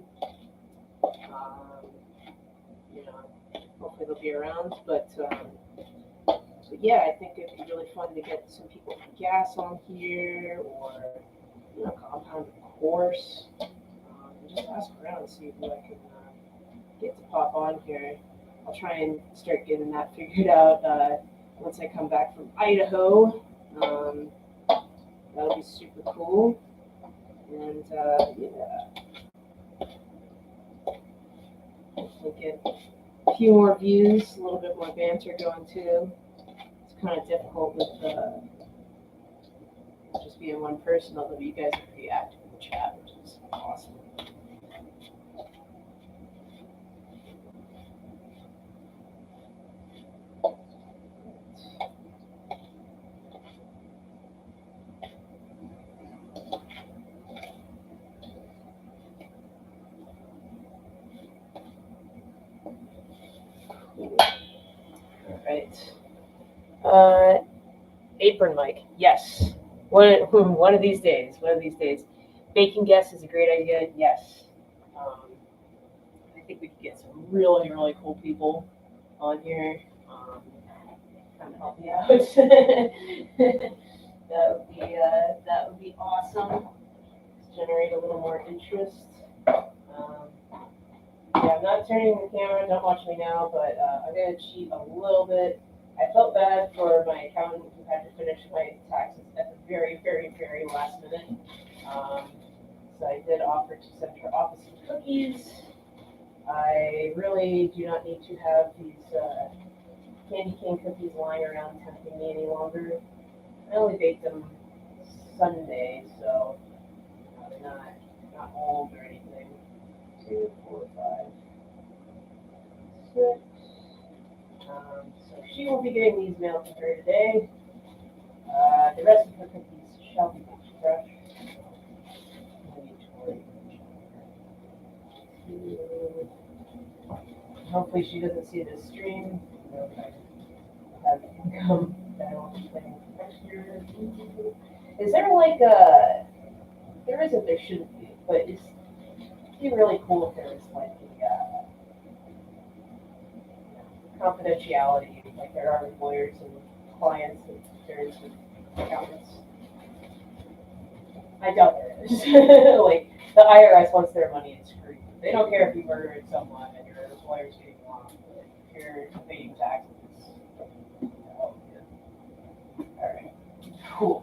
Hopefully they'll be around. But yeah, I think it'd be really fun to get some people from Gas on here or Compound, of course. And just ask around and see who I can get to pop on here. I'll try and start getting that figured out once I come back from Idaho. That'll be super cool. And hopefully get a few more views, a little bit more banter going too. It's kind of difficult with Just being one person, although you guys are pretty active in the chat, which is awesome. All right. Apron mic. Yes. One of these days. One of these days. Baking guests is a great idea. Yes. I think we could get some really, really cool people on here. Kind of help me out. That would be awesome. Generate a little more interest. Yeah, I'm not turning the camera. Don't watch me now, but I'm gonna cheat a little bit. I felt bad for my accountant who had to finish my taxes at the very, very, very last minute. So I did offer to send her office some cookies. I really do not need to have these candy cane cookies lying around tempting me any longer. I only baked them Sunday, so they're not old or anything. 2, 4, 5, 6. So she will be getting these mailed to her today. The rest of her cookies shall be baked fresh. Hopefully she doesn't see this stream. I have income that I won't be paying next year. Is there like a? There isn't. There shouldn't be, but it'd be really cool if there was like a confidentiality, like there are with lawyers and clients, and there is with accountants. I doubt there is. Like the IRS wants their money, it's free. They don't care if you murdered someone and your lawyer's getting off. If you're paying taxes. Oh, yeah. All right. Cool.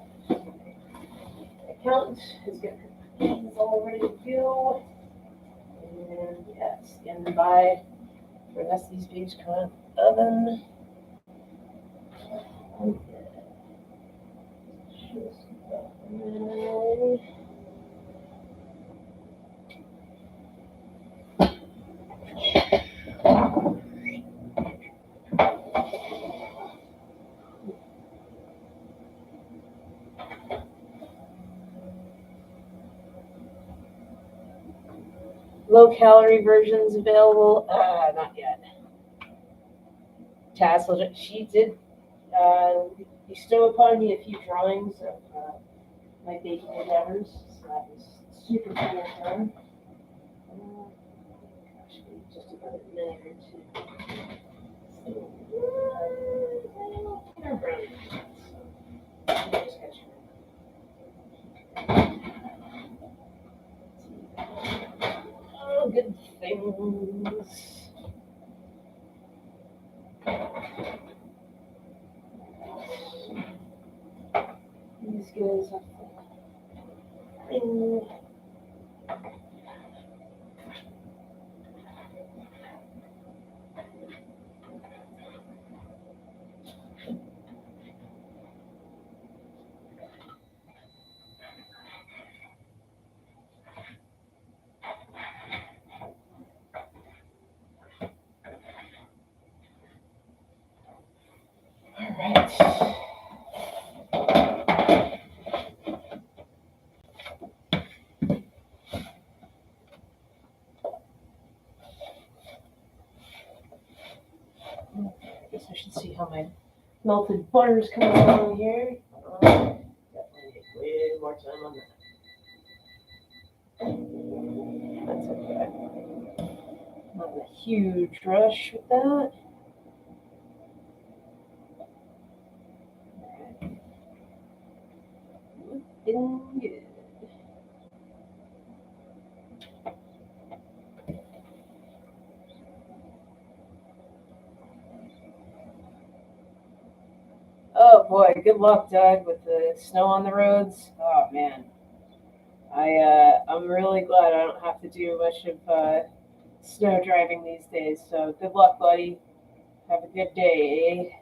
Accountant is getting her keys all ready to go. And yeah, standing by for the rest of these babies come out of the oven. Low calorie versions available? Not yet. Tassel, she did bestow upon me a few drawings of my baking endeavors, so that was super cool of her. Gosh, just another minute or two. Oh, good things. These guys have thing. All right. I guess I should see how my melted butter is coming along here. Definitely need way more time on that. That's okay. Not in a huge rush with that. Looking good. Oh boy, good luck, Doug, with the snow on the roads. Oh man, I'm really glad I don't have to do much of snow driving these days. So good luck, buddy. Have a good day.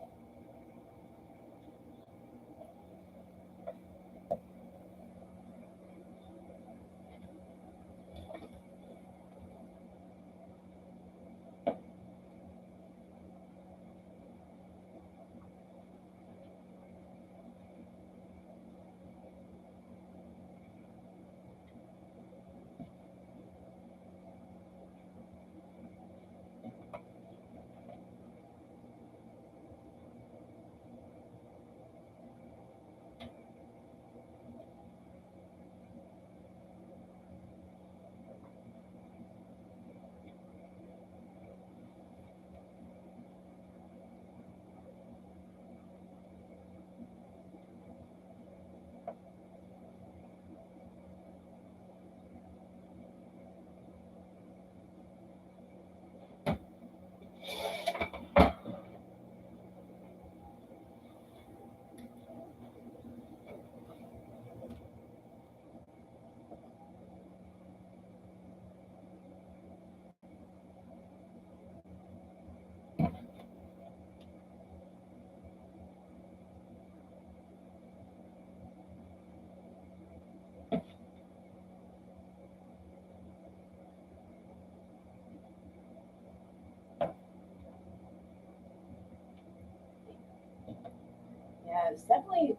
it's definitely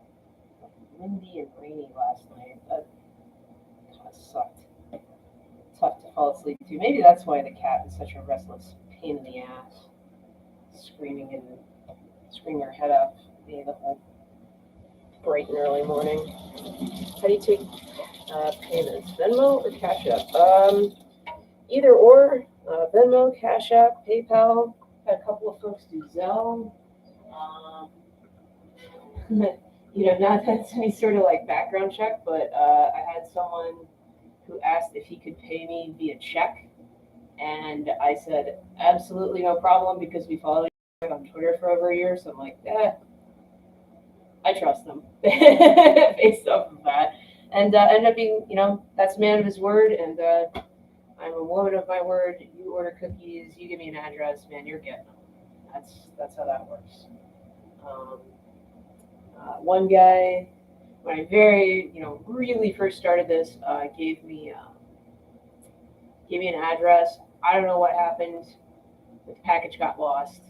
windy and rainy last night. That kind of sucked. Tough to fall asleep to. Maybe that's why the cat is such a restless pain in the ass, screaming her head up the whole bright and early morning. How do you take payments? Venmo or Cash App? Either or. Venmo, Cash App, PayPal. Had a couple of folks do Zelle. Not that's any sort of like background check, but I had someone who asked if he could pay me via check, and I said absolutely no problem because we follow each other on Twitter for over a year. So I'm like, I trust them based off of that, and ended up being, that's a man of his word, and I'm a woman of my word. You order cookies, you give me an address, man, you're getting them. That's how that works. One guy, when I really first started this, gave me an address. I don't know what happened. The package got lost.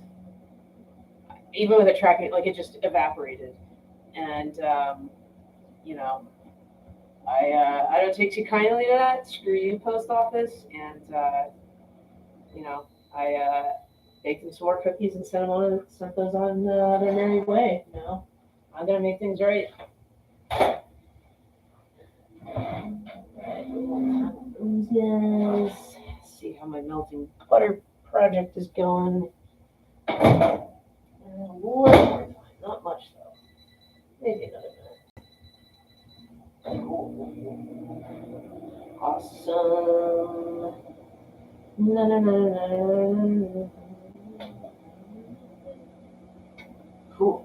Even with a tracking, like it just evaporated. And I don't take too kindly to that. Screw you, post office. And I baked them some more cookies and sent those on their merry way. I'm gonna make things right. Those guys. See how my melting butter project is going. Not much though. Maybe another minute. Awesome. No. Cool.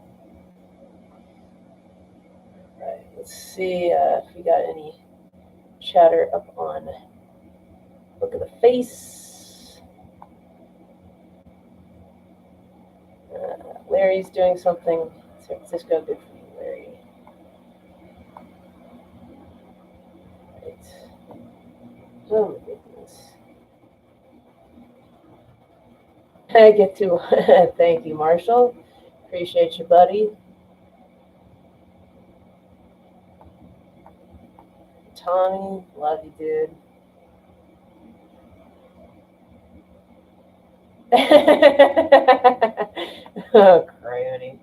Right. Let's see if we got any chatter up on Look at the Face. Larry's doing something. San Francisco, good for you, Larry. Right. Oh my goodness. I get to thank you, Marshall. Appreciate you, buddy. Tommy, love you, dude. Oh, crazy.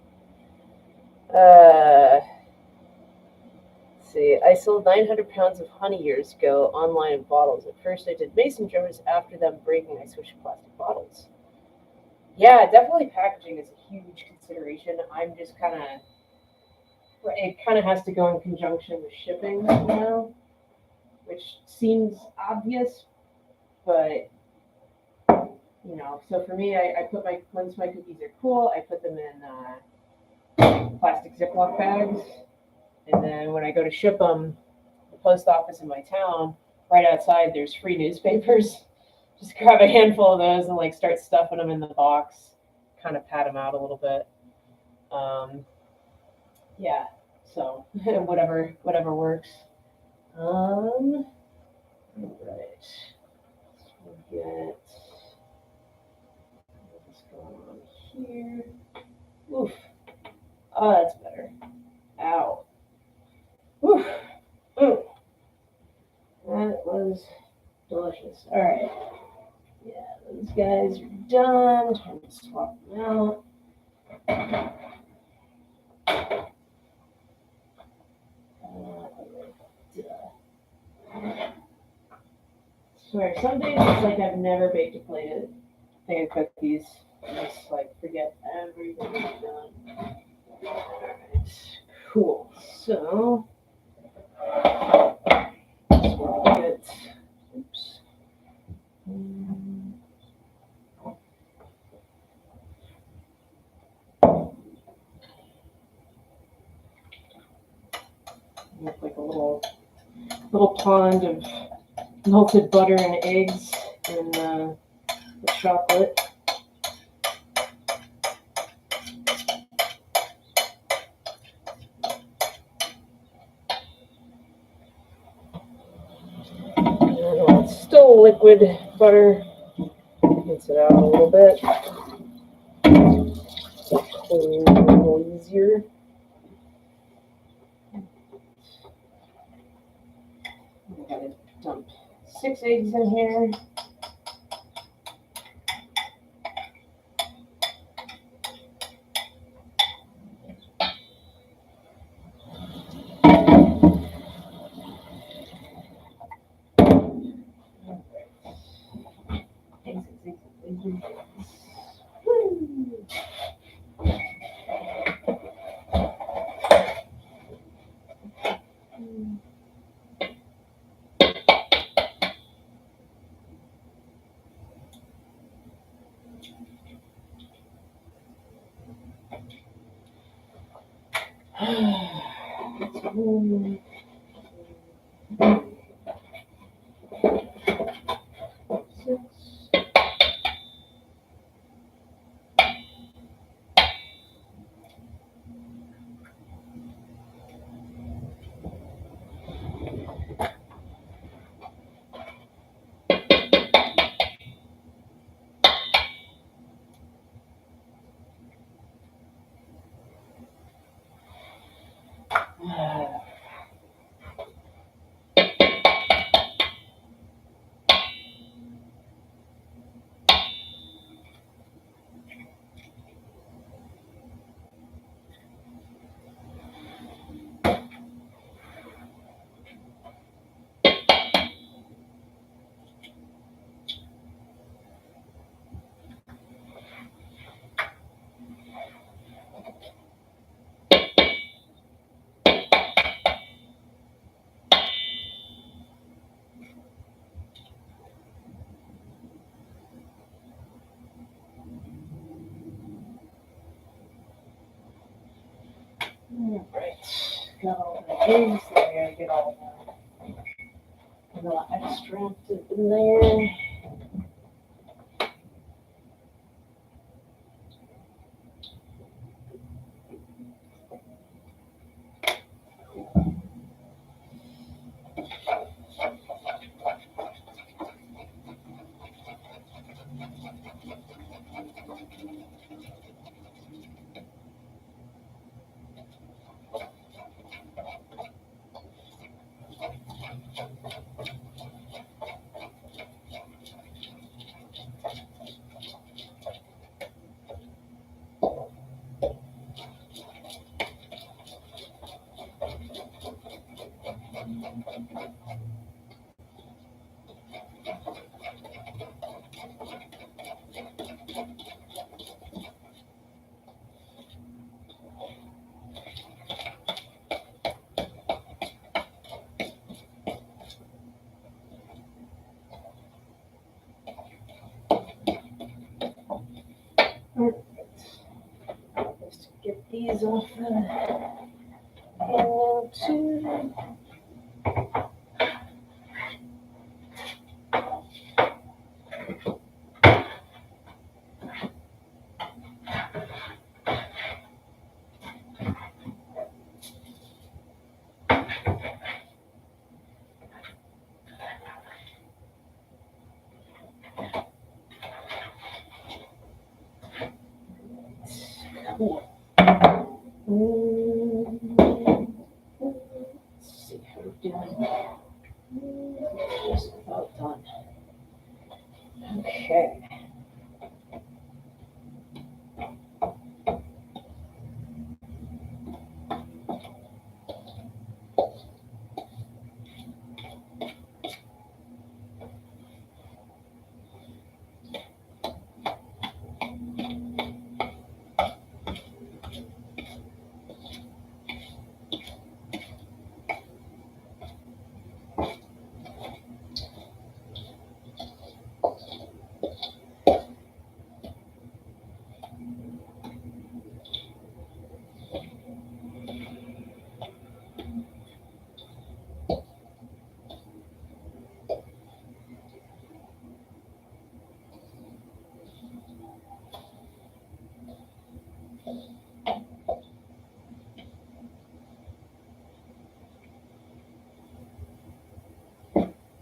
See, I sold 900 pounds of honey years ago online in bottles. At first, I did mason jars. After them breaking, I switched to plastic bottles. Yeah, definitely packaging is a huge consideration. I'm just it kind of has to go in conjunction with shipping, which seems obvious, but so for me, once my cookies are cool, I put them in plastic Ziploc bags, and then when I go to ship them, the post office in my town, right outside, there's free newspapers. Just grab a handful of those and start stuffing them in the box, kind of pat them out a little bit. Yeah, so whatever works. All right. So we'll get what's going on here. Oof. Oh, that's better. Ow. Oof. Ooh. That was delicious. All right. Yeah, those guys are done. Time to swap them out. Swear, some days it's like I've never baked a thing of cookies. I just forget everything I've done. Alright, cool. So we'll get, oops. Look like a little pond of melted butter and eggs and the chocolate. And it's still liquid butter. Rinse it out a little bit. A little easier. gotta dump 6 eggs in here. Eggs. Woo! Alright, got all the eggs. Now I gotta get all the vanilla extract in there. Let's get these off the panel too. Cool. Let's see how we're doing. Just about done. Okay.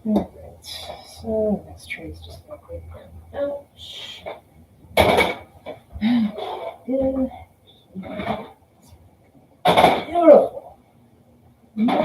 Alright, so next tray is just a quick ouch. Good. Beautiful. No.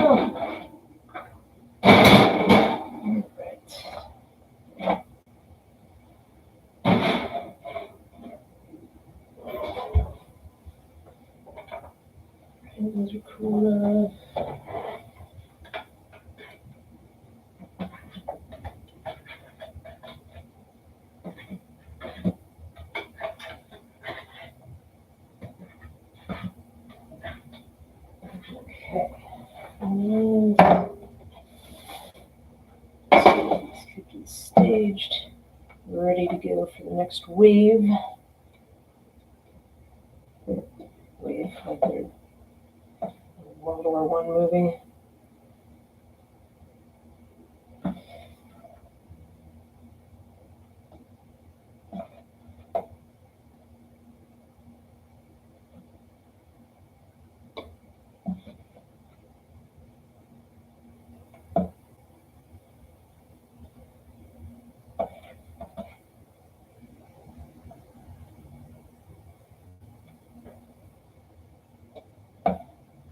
aged, ready to go for the next wave. Wave, like there's World War I movie.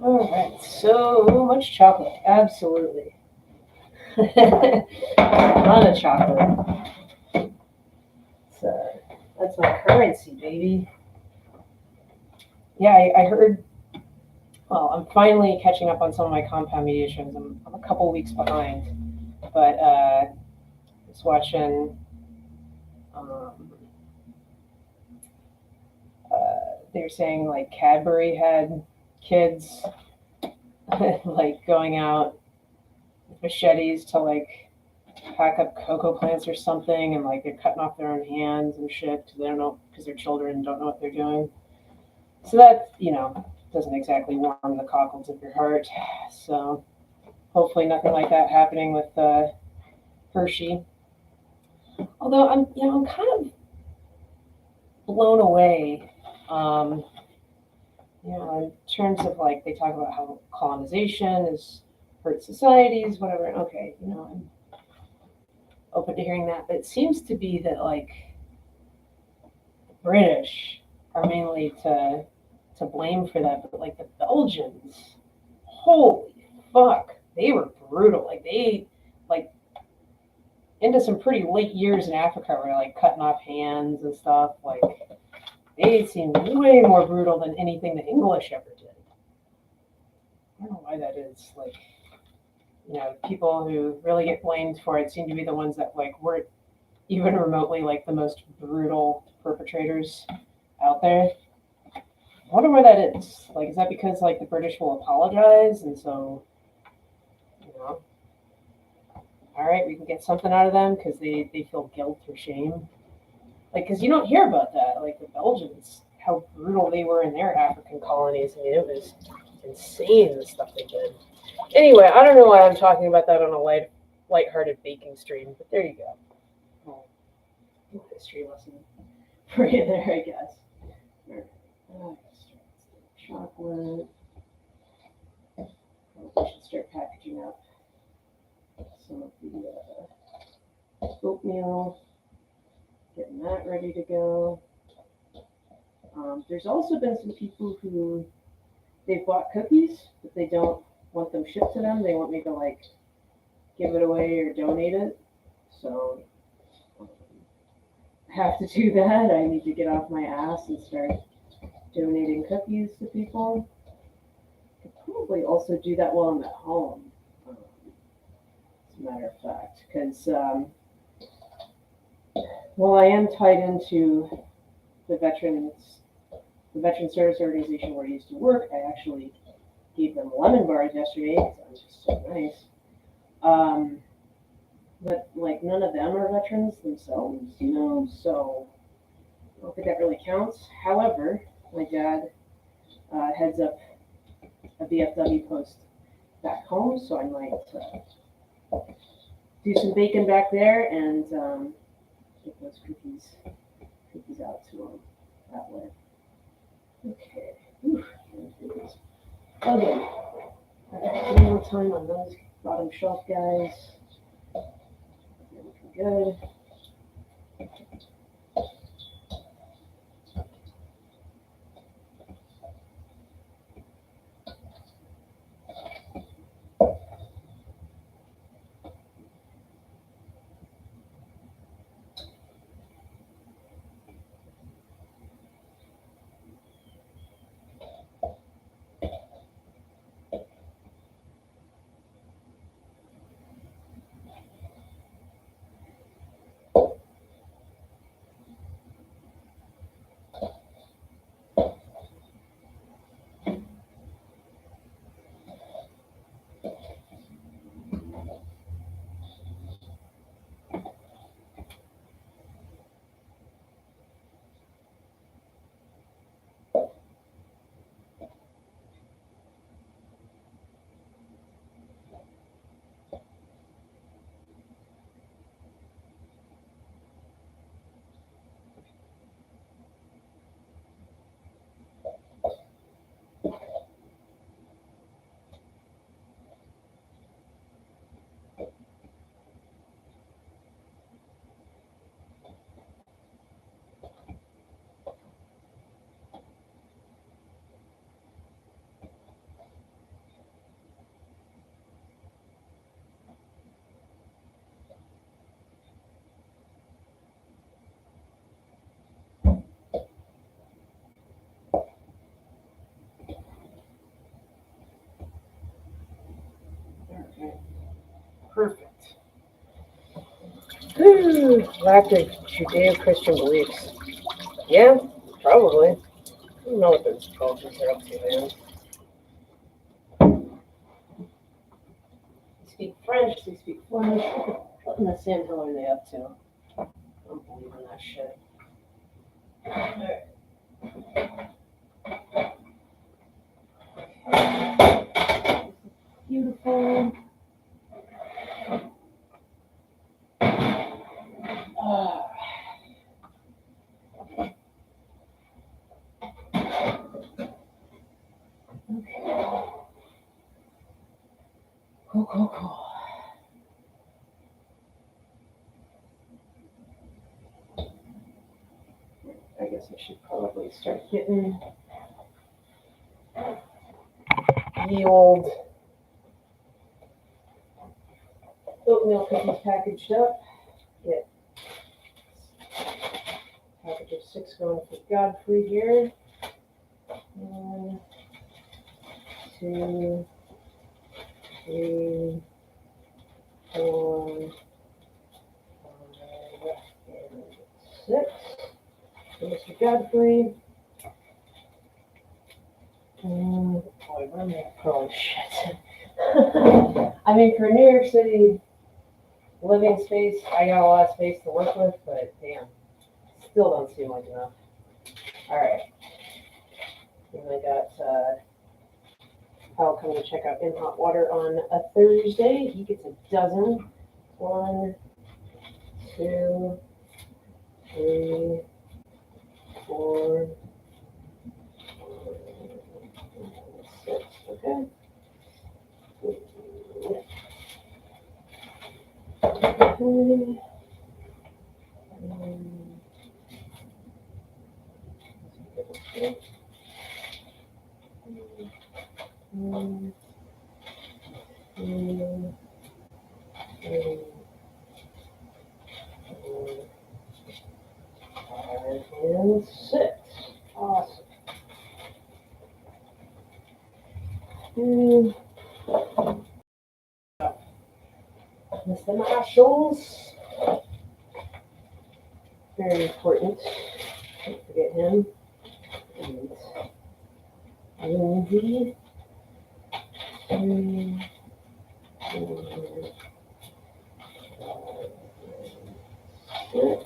All right, so much chocolate, absolutely. A lot of chocolate. So that's my currency, baby. Yeah, I heard. Well, I'm finally catching up on some of my compound media shows. I'm a couple weeks behind, but I was watching. Um, they were saying like Cadbury had kids like going out with machetes to like pack up cocoa plants or something, and like they're cutting off their own hands and shit because they don't know because their children don't know what they're doing. So that doesn't exactly warm the cockles of your heart. So hopefully nothing like that happening with Hershey. Although I'm kind of blown away. In terms of like they talk about how colonization has hurt societies, whatever. Okay, I'm open to hearing that, but it seems to be that like the British are mainly to blame for that, but like the Belgians, holy fuck, they were brutal. Like they like into some pretty late years in Africa were like cutting off hands and stuff. Like they seemed way more brutal than anything the English ever did. I don't know why that is. Like, people who really get blamed for it seem to be the ones that like weren't even remotely like the most brutal perpetrators out there. I wonder why that is. Like, is that because like the British will apologize and so, all right, we can get something out of them because they feel guilt or shame. Like, because you don't hear about that. Like the Belgians, how brutal they were in their African colonies. I mean, it was insane the stuff they did. Anyway, I don't know why I'm talking about that on a lighthearted baking stream, but there you go. History lesson for you there, I guess. Chocolate. Probably should start packaging up some of the oatmeal. Getting that ready to go. There's also been some people who they've bought cookies, but they don't want them shipped to them. They want me to like give it away or donate it. So I have to do that. I need to get off my ass and start donating cookies to people. I could probably also do that while I'm at home, as a matter of fact, because while I am tied into the Veteran Service Organization where I used to work, I actually gave them lemon bars yesterday. That was just so nice. But like none of them are veterans themselves, so I don't think that really counts. However, my dad heads up a VFW post back home, so I might do some bacon back there and get those cookies out to him that way. Okay. Okay. I got one more time on those bottom shelf guys. Good. Perfect. Lack of Judeo-Christian beliefs. Yeah, probably. I don't know what those cultures are up to, man. They speak French, they speak Flemish. What in the Sand Hill are they up to? I don't believe in that shit. Beautiful. Cool. I guess I should probably start getting the old oatmeal cookies packaged up. Get a package of 6 going for Godfrey here. 1, 2, 3, 4, 5, and 6. For Mr. Godfrey. Boy, where am I? Oh, shit. I mean, for New York City living space, I got a lot of space to work with, but damn, still don't seem like enough. All right. And I got Kyle coming to check out In Hot Water on a Thursday. He gets a dozen. 1, 2, 3, 4, 6. Okay. And 6. Awesome. Mr. Marshalls. Very important. Don't forget him. And Lindsay. 3, 4, 6.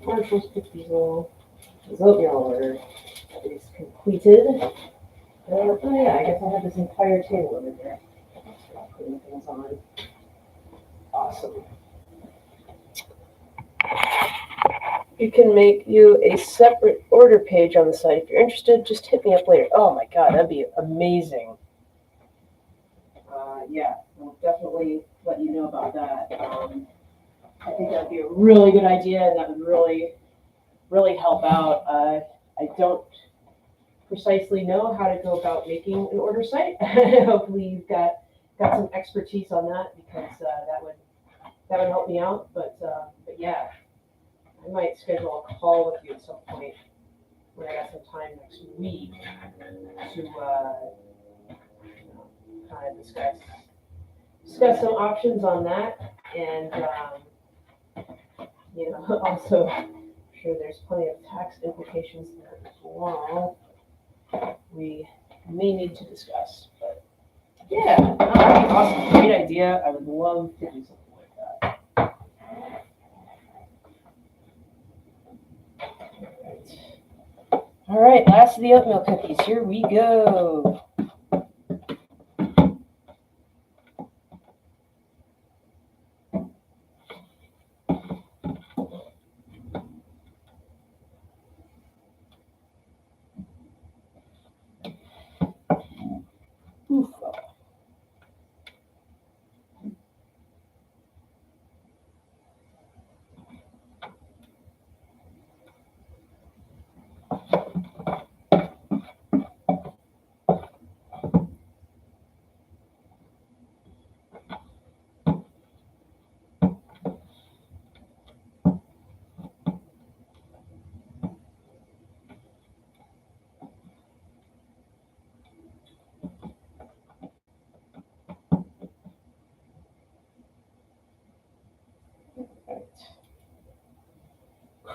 Marshall's cookies all. His oatmeal order is completed. Oh yeah, I guess I have this entire table over there. Start putting things on. Awesome. You can make you a separate order page on the site. If you're interested, just hit me up later. Oh my god, that'd be amazing. Yeah, we'll definitely let you know about that. I think that'd be a really good idea, and that would really help out. I don't precisely know how to go about making an order site. Hopefully you've got some expertise on that, because that would help me out. But yeah, I might schedule a call with you at some point when I got some time next week to kind of discuss some options on that, and also I'm sure there's plenty of tax implications there as well. We may need to discuss, but yeah, no, that'd be awesome. Great idea. I would love to do something like that. All right, last of the oatmeal cookies. Here we go. Oof.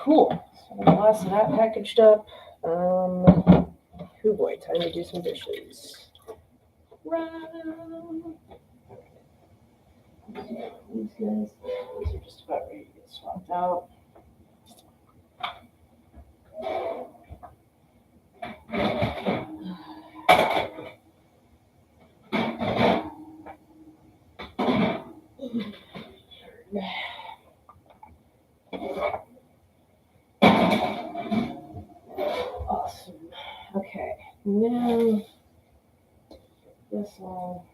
Cool. So the last of that packaged up. Oh boy, time to do some dishes. Run. These guys, these are just about ready to get swapped out. Awesome. Okay, now this all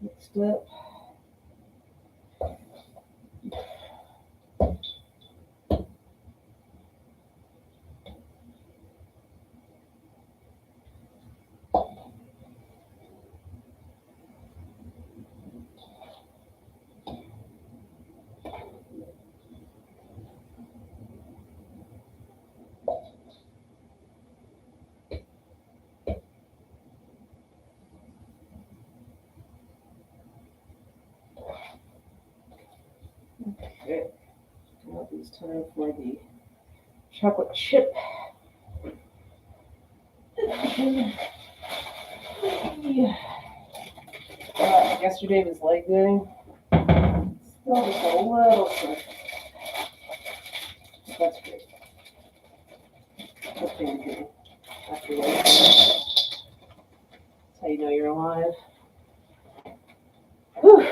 mixed up. Okay, now it's time for the chocolate chip. Yesterday was leg day. Still just a little sick. That's great. That's pretty good. After leg day. That's how you know you're alive. Whew.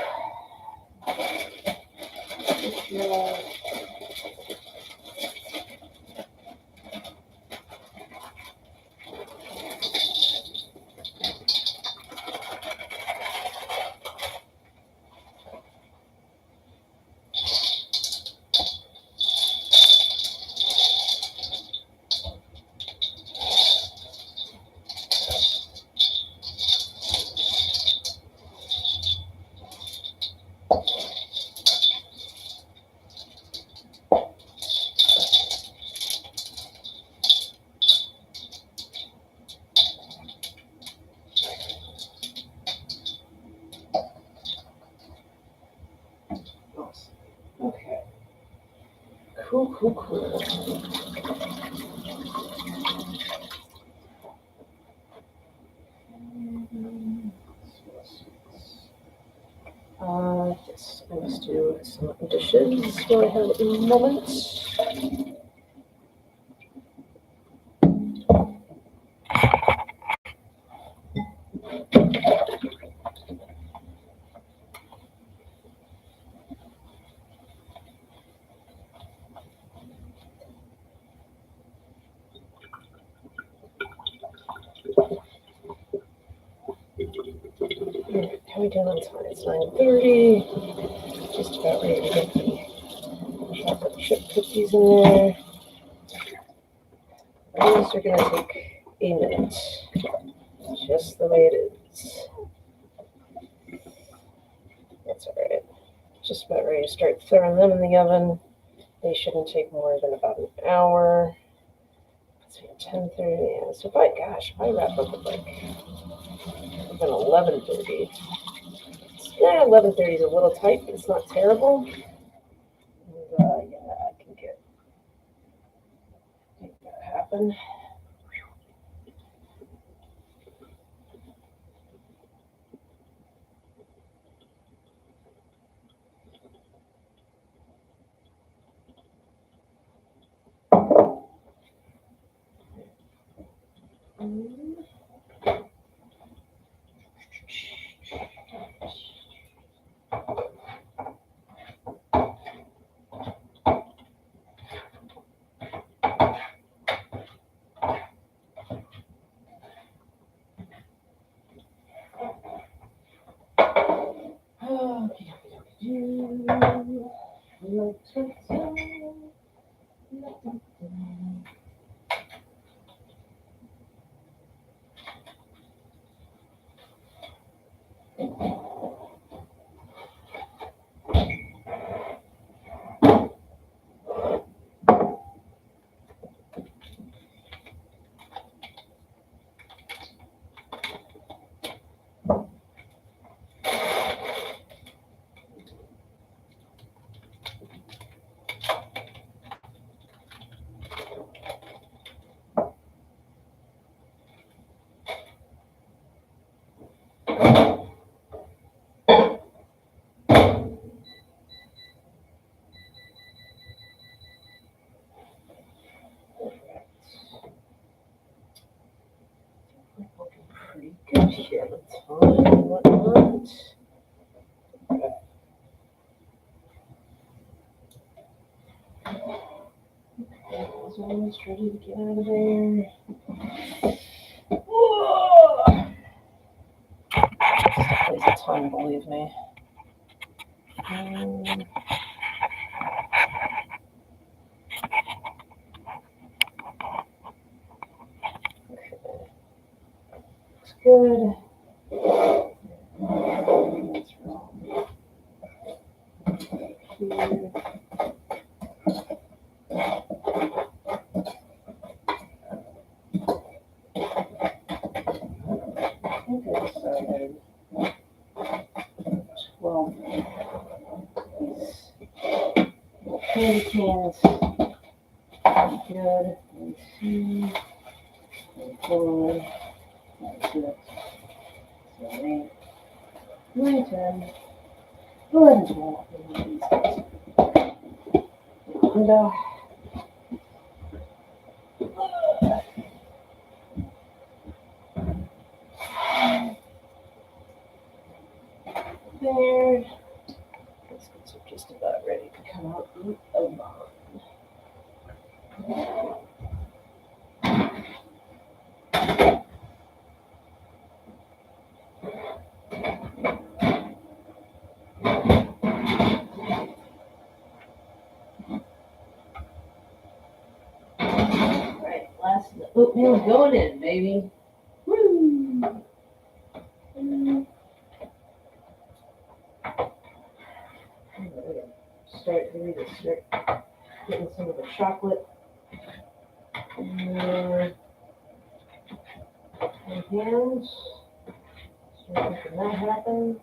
Okay. Cool. Yes, I must do some dishes. Do I have a moment? How are we doing on time? It's 9:30. Just about ready to get the chocolate chip cookies in there. These are going to take a minute. Just the way it is. That's all right. Just about ready to start throwing them in the oven. They shouldn't take more than about an hour. Let's see, 10:30. Yeah. So if I wrap up at like even 11:30. Yeah, 11:30 is a little tight, but it's not terrible. And yeah, I can make that happen. whatnot. It's almost ready to get out of there. Whoa! This takes a ton, believe me. Okay. Looks good. What's wrong? Here. I think I decided 12 these little candy cans. Good. Let's see. 4, 5, 6, 7, 8, 9, 10, 11, 12. These guys. And, there. These guys are just about ready to come out with a bomb. Alright, last of the oatmeal going in, baby. Woo! Start here to start getting some of the chocolate in my hands. Start making that happen.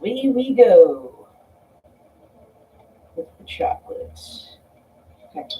Away we go with the chocolates. Heck yeah.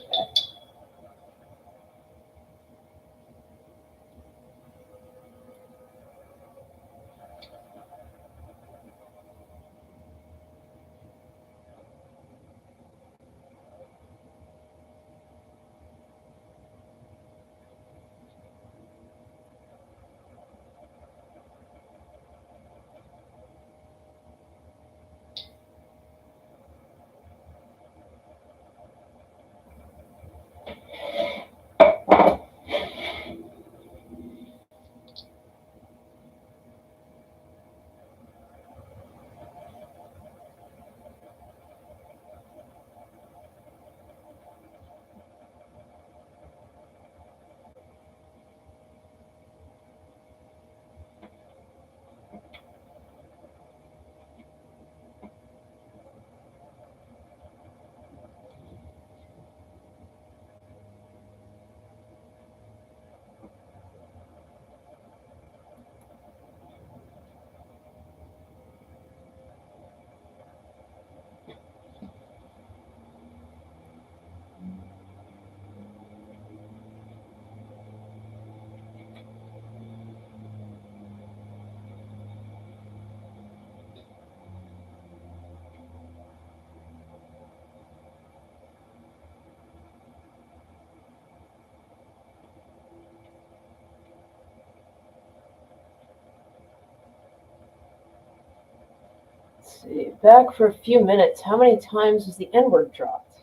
Let's see, back for a few minutes. How many times was the N-word dropped?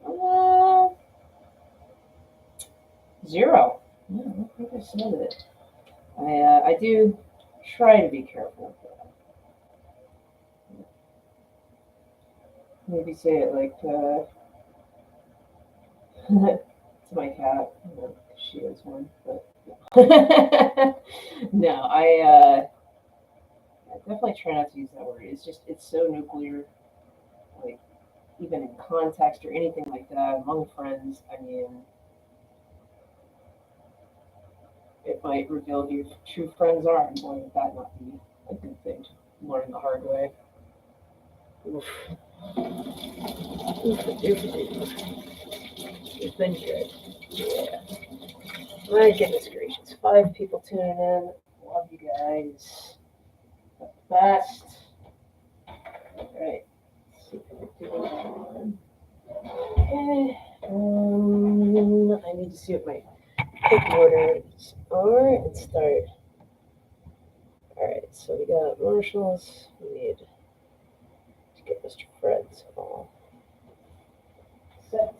0. Yeah, I don't think I said it. I do try to be careful with that. Maybe say it like to my cat. She is one, but no, I definitely try not to use that word. It's so nuclear, like even in context or anything like that among friends. I mean, it might reveal who your true friends are, and boy, would that not be a good thing to learn the hard way. Oof. Oof, it's been good. Yeah. My goodness gracious. 5 people tuning in. Love you guys. The best. All right. Let's see if we're doing okay. I need to see what my pick orders are and start. All right. So we got marshals. We need to get Mr. Fred's all set.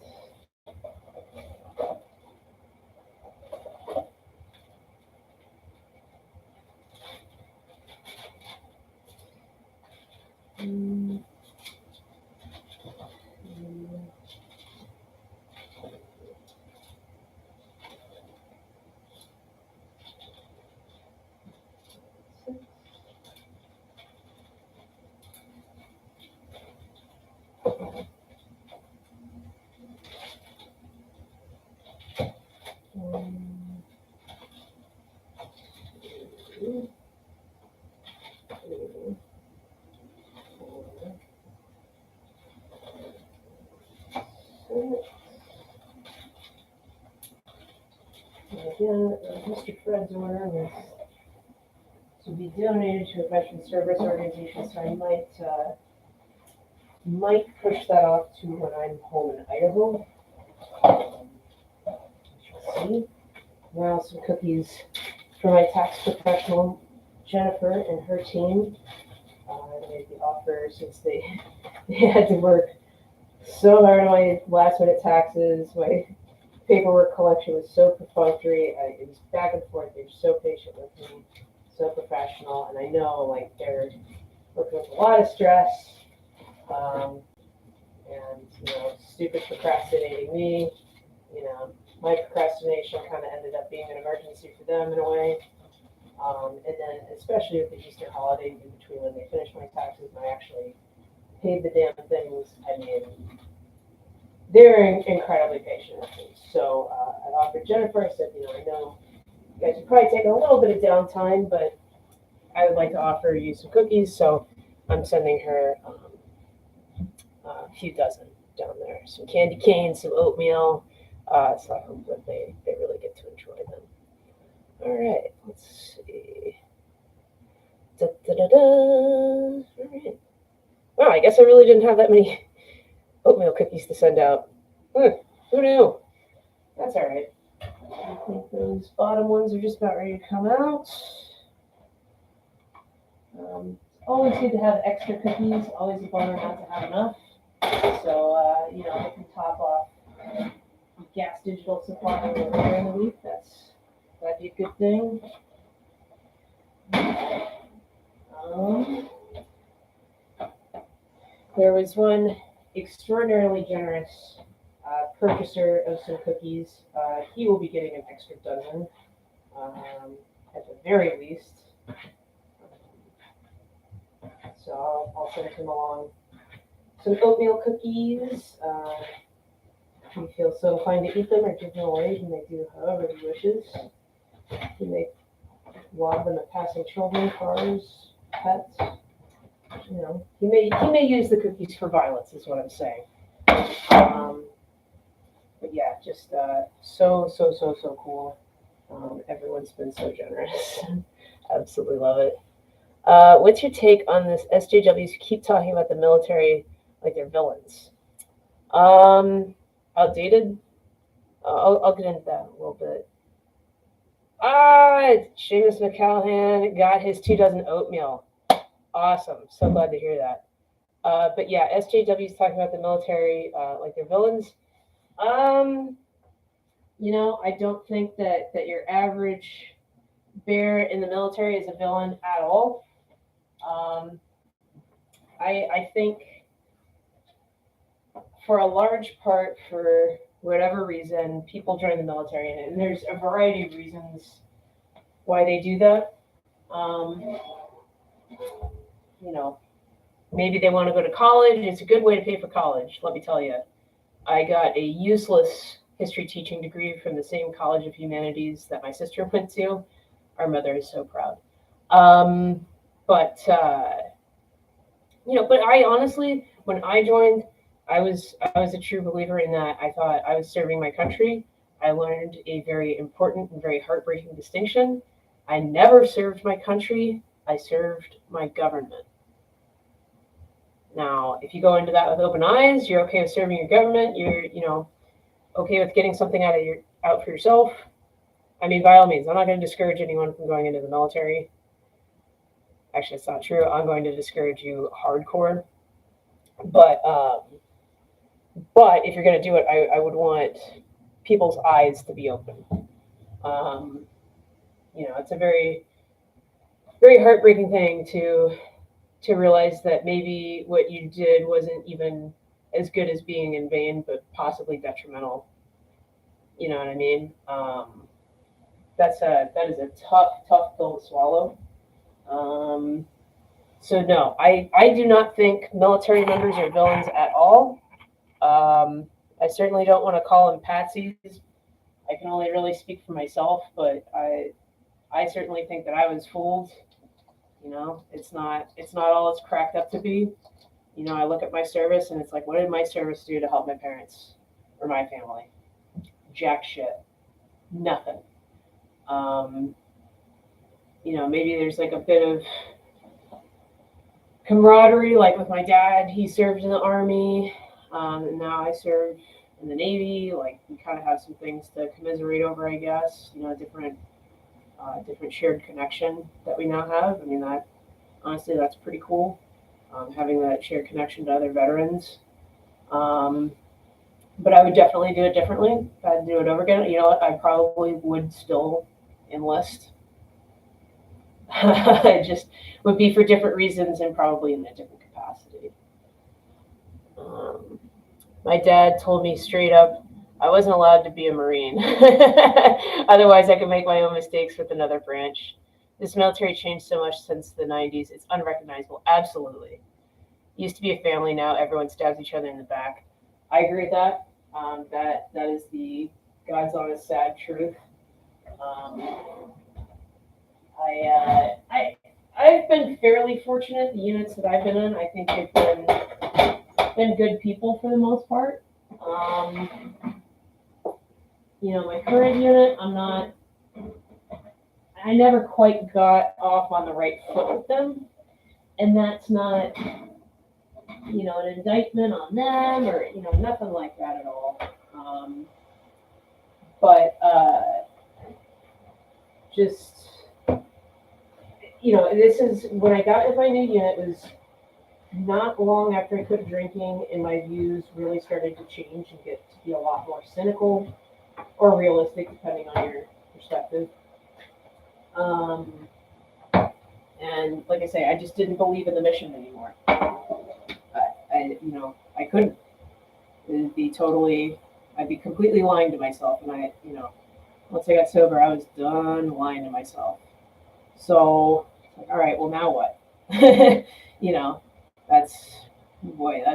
Again, Mr. Fred's order was to be donated to a veteran service organization, so I might push that off to when I'm home in Idaho. See, now some cookies for my tax professional Jennifer and her team. They made the offer since they had to work so hard on my last minute taxes. My paperwork collection was so perfunctory. It was back and forth. They were so patient with me, so professional, and I know like they're working with a lot of stress, and stupid procrastinating me. My procrastination kind of ended up being an emergency for them in a way. And then especially with the Easter holiday in between when they finished my taxes and I actually paid the damn things, I mean, they're incredibly patient with me. So I offered Jennifer, I said, I know you guys are probably taking a little bit of downtime, but I would like to offer you some cookies. So I'm sending her a few dozen down there, some candy canes, some oatmeal. So I hope that they really get to enjoy them. All right, let's see. Da, da, da, da. All right. Wow, I guess I really didn't have that many oatmeal cookies to send out. Who knew? That's all right. I think those bottom ones are just about ready to come out. Always good to have extra cookies. Always a bummer not to have enough. So, I can top off gas digital supply later in the week. That'd be a good thing. There was one extraordinarily generous purchaser of some cookies. He will be getting an extra dozen, at the very least. So I'll send him along some oatmeal cookies. If he feels so inclined to eat them or give them away, he may do however he wishes. He may lob them at passing children, cars, pets. He may use the cookies for violence, is what I'm saying. But yeah, just so cool. Everyone's been so generous. Absolutely love it. What's your take on this? SJWs keep talking about the military like they're villains. Outdated. I'll get into that a little bit. Seamus McCallahan got his 2 dozen oatmeal. Awesome. So glad to hear that. But yeah, SJWs talking about the military like they're villains. I don't think that your average bear in the military is a villain at all. I think for a large part, for whatever reason, people join the military, and there's a variety of reasons why they do that. Maybe they want to go to college. It's a good way to pay for college, let me tell you. I got a useless history teaching degree from the same College of Humanities that my sister went to. Our mother is so proud. But I honestly, when I joined, I was a true believer in that. I thought I was serving my country. I learned a very important and very heartbreaking distinction. I never served my country, I served my government. Now, if you go into that with open eyes, you're okay with serving your government, you're, okay with getting something out for yourself. I mean, by all means, I'm not going to discourage anyone from going into the military. Actually, it's not true. I'm going to discourage you hardcore. But if you're going to do it, I would want people's eyes to be open. It's a very, very heartbreaking thing to realize that maybe what you did wasn't even as good as being in vain, but possibly detrimental. You know what I mean? That is a tough pill to swallow. So no, I do not think military members are villains at all. I certainly don't want to call them patsies. I can only really speak for myself, but I certainly think that I was fooled. It's not all it's cracked up to be. I look at my service and it's like, what did my service do to help my parents or my family? Jack shit. Nothing. Maybe there's like a bit of camaraderie, like with my dad. He served in the Army, and now I serve in the Navy. Like, we kind of have some things to commiserate over, I guess. Different shared connection that we now have. I mean, that's pretty cool. Having that shared connection to other veterans. But I would definitely do it differently. If I had to do it over again, I probably would still enlist. It just would be for different reasons and probably in a different capacity. My dad told me straight up I wasn't allowed to be a Marine. Otherwise, I could make my own mistakes with another branch. This military changed so much since the 90s. It's unrecognizable. Absolutely. Used to be a family. Now everyone stabs each other in the back. I agree with that. That is the God's honest, sad truth. I've been fairly fortunate. The units that I've been in, I think they've been good people for the most part. My current unit, I never quite got off on the right foot with them, and that's not, an indictment on them or, nothing like that at all. But just, this is when I got in my new unit. It was not long after I quit drinking, and my views really started to change and get to be a lot more cynical or realistic, depending on your perspective. And like I say, I just didn't believe in the mission anymore. I couldn't. I'd be completely lying to myself. And once I got sober, I was done lying to myself. So, all right, well, now what? That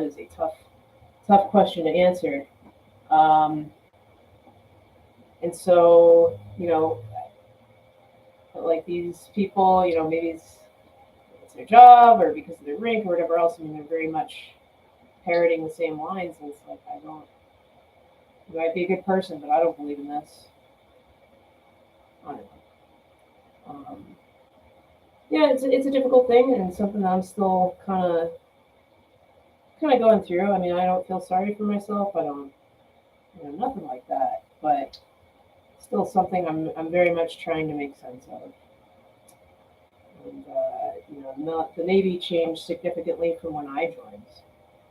is a tough question to answer. And so, like these people, maybe it's their job or because of their rank or whatever else. I mean, they're very much parroting the same lines, and it's like, you might be a good person, but I don't believe in this. I don't know. Yeah, it's a difficult thing and something that I'm still kind of going through. I mean, I don't feel sorry for myself. I don't, nothing like that. But still something I'm very much trying to make sense of. And the Navy changed significantly from when I joined.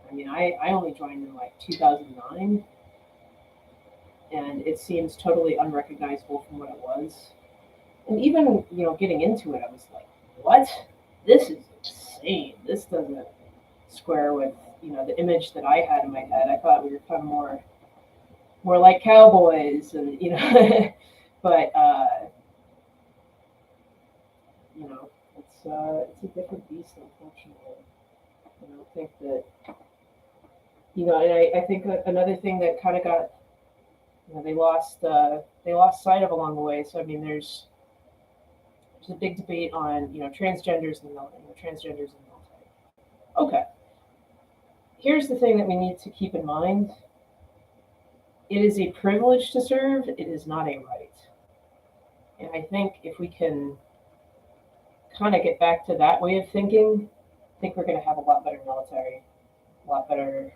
I mean, I only joined in like 2009, and it seems totally unrecognizable from what it was. And even getting into it, I was like, what? This is insane. This doesn't square with the image that I had in my head. I thought we were kind of more like cowboys, and but it's a different beast, unfortunately. I don't think that and I think another thing that kind of got they lost sight of along the way. So I mean, there's a big debate on transgenders in the military. Okay, here's the thing that we need to keep in mind. it is a privilege to serve. It is not a right. And I think if we can kind of get back to that way of thinking, I think we're going to have a lot better military, a lot better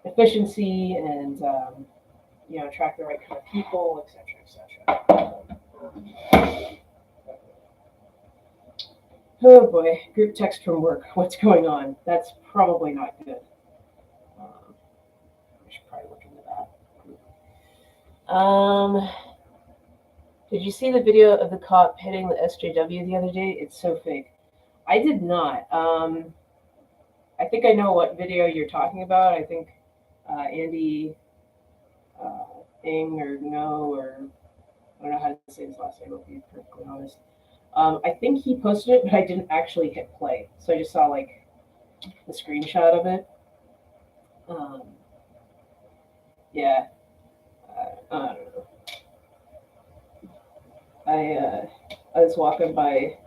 efficiency, and attract the right kind of people, etc., etc. Oh boy, group text from work. What's going on? That's probably not good. I should probably look into that. Did you see the video of the cop hitting the SJW the other day? It's so fake. I did not. I think I know what video you're talking about. I think Andy Ing or No, or I don't know how to say his last name, to be perfectly honest. I think he posted it, but I didn't actually hit play. So I just saw like the screenshot of it. Yeah. I don't know. I was walking by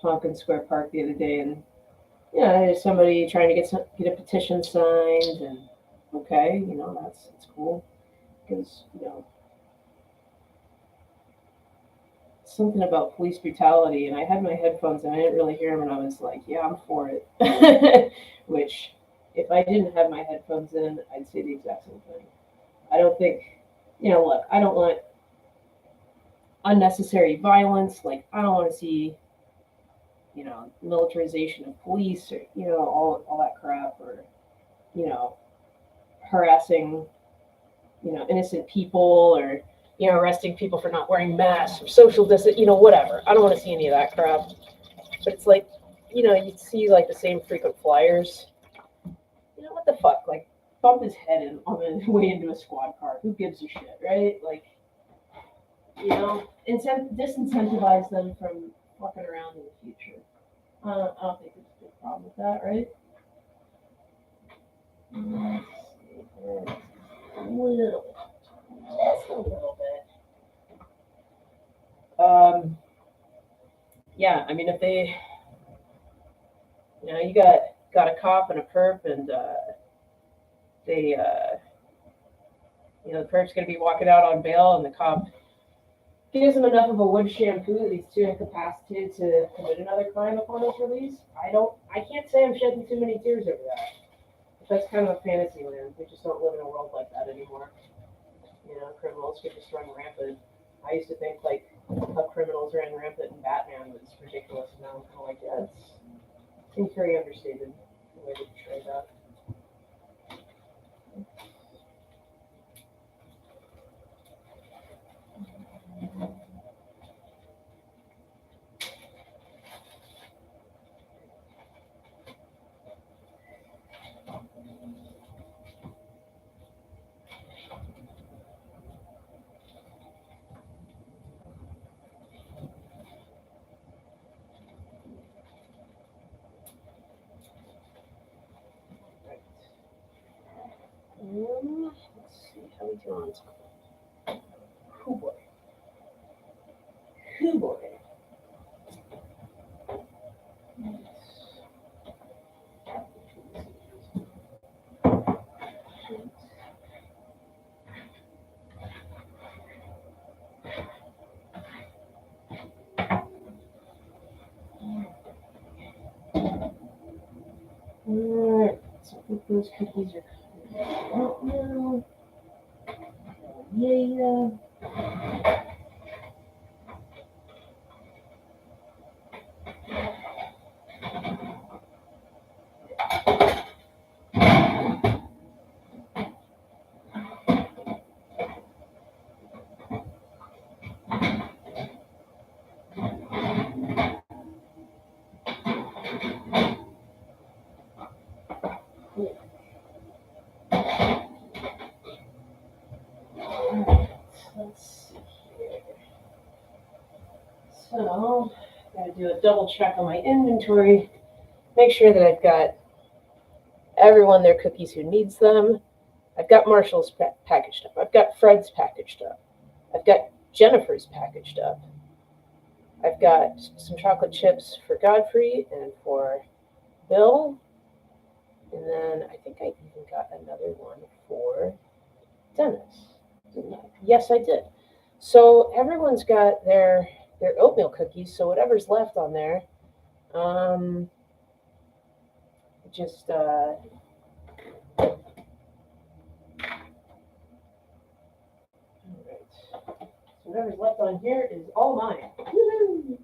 Tompkins Square Park the other day, and there's somebody trying to get a petition signed, and okay, that's cool because something about police brutality, and I had my headphones and I didn't really hear them, and I was like, yeah, I'm for it. Which, if I didn't have my headphones in, I'd say the exact same thing. I don't think, look, I don't want unnecessary violence. Like, I don't want to see, militarization of police or, all that crap, or, harassing, innocent people, or, arresting people for not wearing masks or social distance, whatever. I don't want to see any of that crap. But it's like, you'd see like the same frequent flyers. What the fuck? Like, bump his head in on the way into a squad car. Who gives a shit, right? Like, disincentivize them from fucking around in the future. I don't think there's a big problem with that, right? A little bit. Just a little bit. Yeah, I mean, if they, you got a cop and a perp, and they, the perp's gonna be walking out on bail, and the cop gives him enough of a wood shampoo that he's too incapacitated to commit another crime upon his release. I can't say I'm shedding too many tears over that. But that's kind of a fantasy land. We just don't live in a world like that anymore. Criminals could just run rampant. I used to think like how criminals ran rampant in Batman was ridiculous, and now I'm kind of like, yeah, it seems very understated the way they portray that. Let's see how we do on time. Oh boy. Oh boy. Alright, so I think those cookies are coming out now. Yeah. Let's see here. So, gotta do a double check on my inventory. Make sure that I've got everyone their cookies who needs them. I've got Marshall's packaged up. I've got Fred's packaged up. I've got Jennifer's packaged up. I've got some chocolate chips for Godfrey and for Bill. And then I think I even got another one for Dennis. Yes, I did. So everyone's got their oatmeal cookies. So whatever's left on there, um, just all right. So whatever's left on here is all mine. Woo-hoo!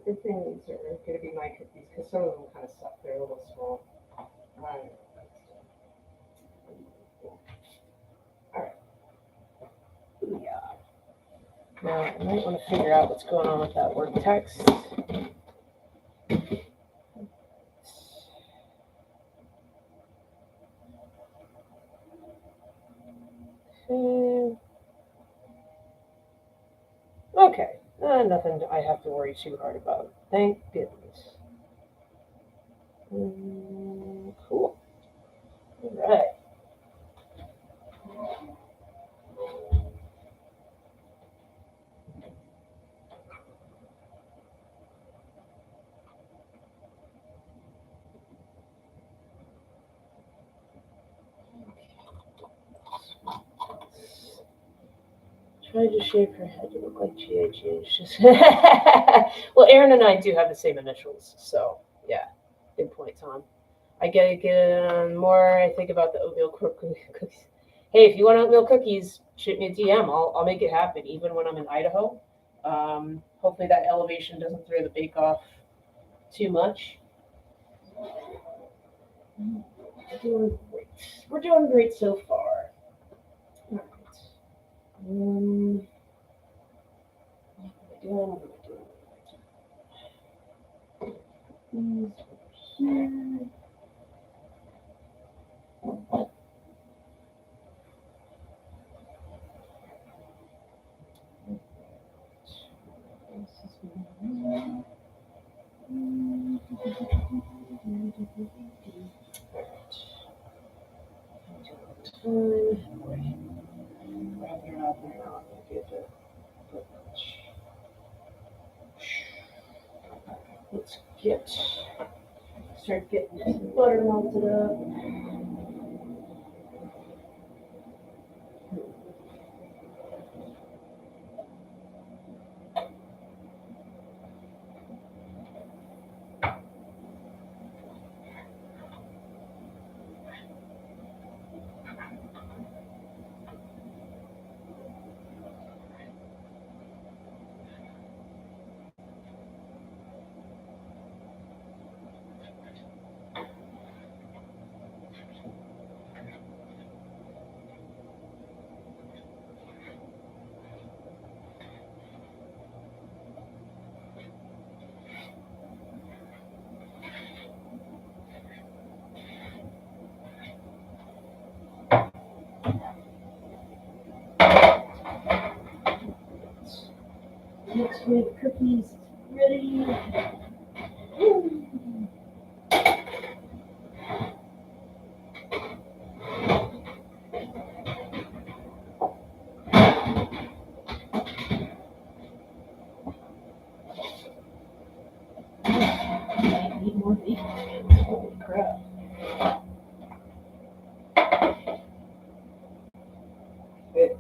Good thing these are going to be my cookies because some of them kind of suck. They're a little small. All right. All right. Yeah. Now I might want to figure out what's going on with that word text. Okay. Nothing I have to worry too hard about. Thank goodness. Cool. All right. Tried to shape her head to look like G.I. Just well, Aaron and I do have the same initials, so yeah. Good point, Tom. I get more. I think about the oatmeal cookies. Hey, if you want oatmeal cookies, shoot me a DM. I'll make it happen, even when I'm in Idaho. Hopefully that elevation doesn't throw the bake off too much. We're doing great. We're doing great so far. All right. What am I doing? What am I doing? These here. Let's start getting this butter melted up. Next wave of cookies ready. I need more bacon. Holy crap. Good.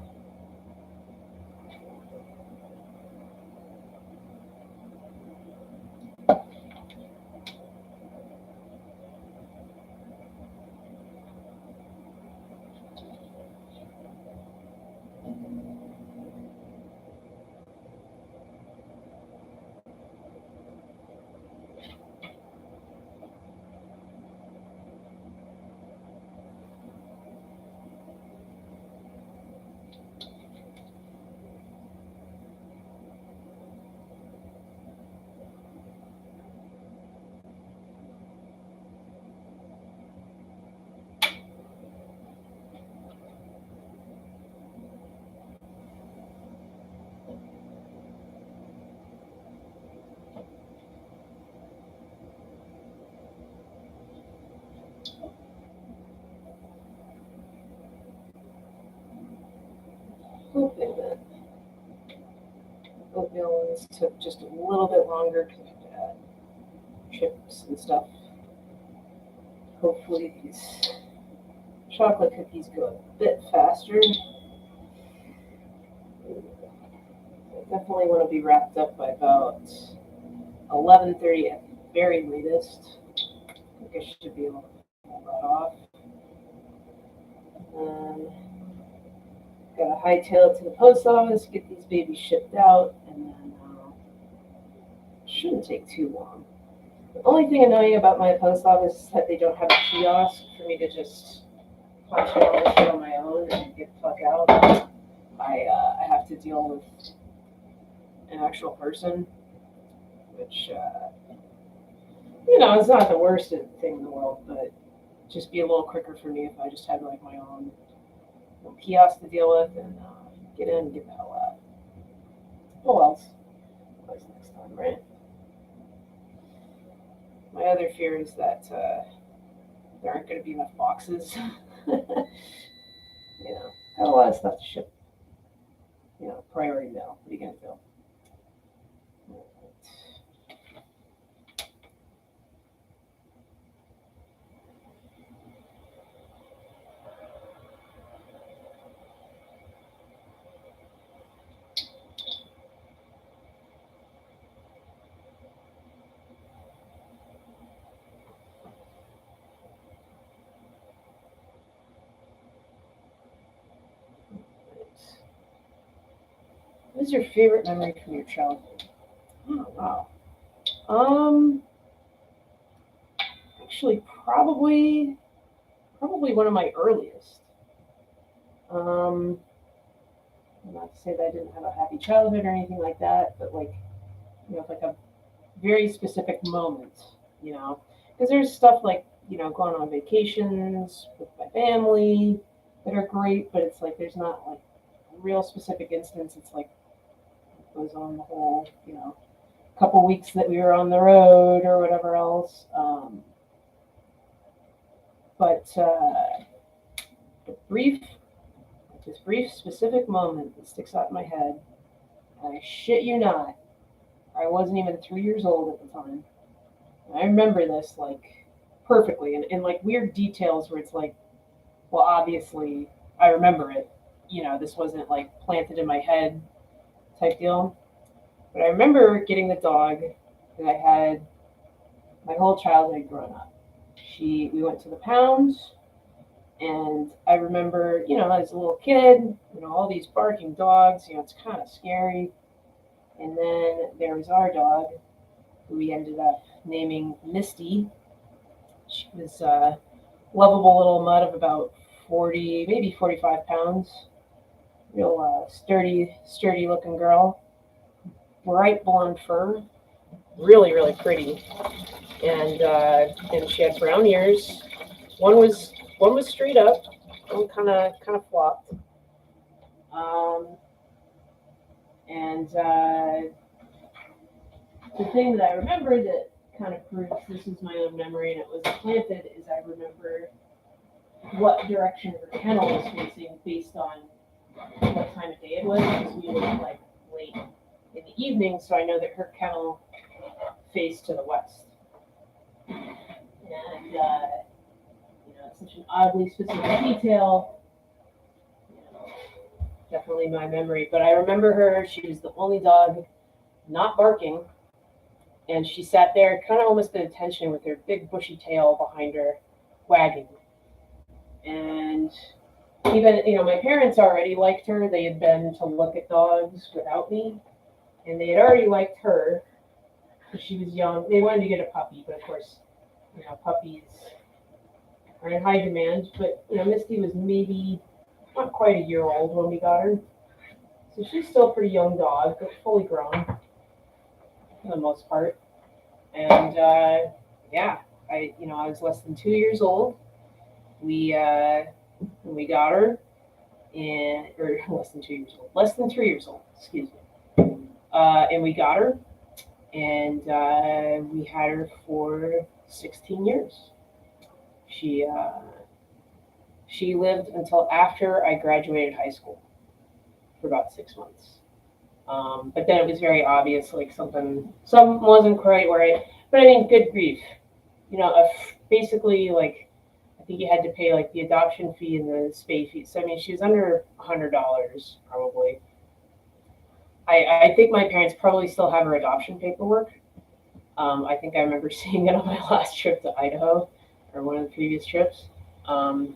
oatmeal ones took just a little bit longer because I had to add chips and stuff. Hopefully these chocolate cookies go a bit faster. I definitely want to be wrapped up by about 11:30 at the very latest. I think I should be able to pull that off. Gotta hightail it to the post office, get these babies shipped out, and then it shouldn't take too long. The only thing annoying about my post office is that they don't have a kiosk for me to just punch in all this shit on my own and get the fuck out. I have to deal with an actual person, which it's not the worst thing in the world, but just be a little quicker for me if I just had like my own kiosk to deal with and get in and get the hell out. Oh well, always next time, right? My other fear is that there aren't going to be enough boxes. Got a lot of stuff to ship. Priority mail. What are you going to do? What is your favorite memory from your childhood? Oh wow. Actually, probably one of my earliest. Um, Not to say that I didn't have a happy childhood or anything like that, but like a very specific moment. Because there's stuff like going on vacations with my family that are great, but it's like there's not like a real specific instance. It's like it goes on the whole couple weeks that we were on the road or whatever else. But this brief specific moment that sticks out in my head, and I shit you not, I wasn't even 3 years old at the time. And I remember this like perfectly, and in like weird details where it's like, well, obviously I remember it. This wasn't like planted in my head type deal. But I remember getting the dog that I had my whole childhood growing up. We went to the pound, and I remember, as a little kid, all these barking dogs, it's kind of scary. And then there was our dog, who we ended up naming Misty. She was a lovable little mutt of about 40, maybe 45 pounds. Real sturdy looking girl. Bright blonde fur. Really, really pretty. And she had brown ears. One was straight up, one kind of flopped. And the thing that I remember that kind of proves this is my own memory and it was planted is I remember what direction her kennel was facing based on what time of day it was, because we were like late in the evening, so I know that her kennel faced to the west. And it's such an oddly specific detail. Definitely my memory. But I remember her. She was the only dog not barking, and she sat there, kind of almost at attention, with her big bushy tail behind her, wagging. And even my parents already liked her. They had been to look at dogs without me, and they had already liked her because she was young. They wanted to get a puppy, but of course, puppies are in high demand. But Misty was maybe not quite a year old when we got her, so she's still a pretty young dog, but fully grown for the most part. And I was less than 2 years old. We got her, or less than 2 years old, less than 3 years old, excuse me. And we got her, and we had her for 16 years. She lived until after I graduated high school for about 6 months. But then it was very obvious, like some wasn't quite right. But I mean, good grief, basically like I think you had to pay like the adoption fee and the spay fee. So I mean, she was under $100 probably. I think my parents probably still have her adoption paperwork. I think I remember seeing it on my last trip to Idaho, or one of the previous trips. Um,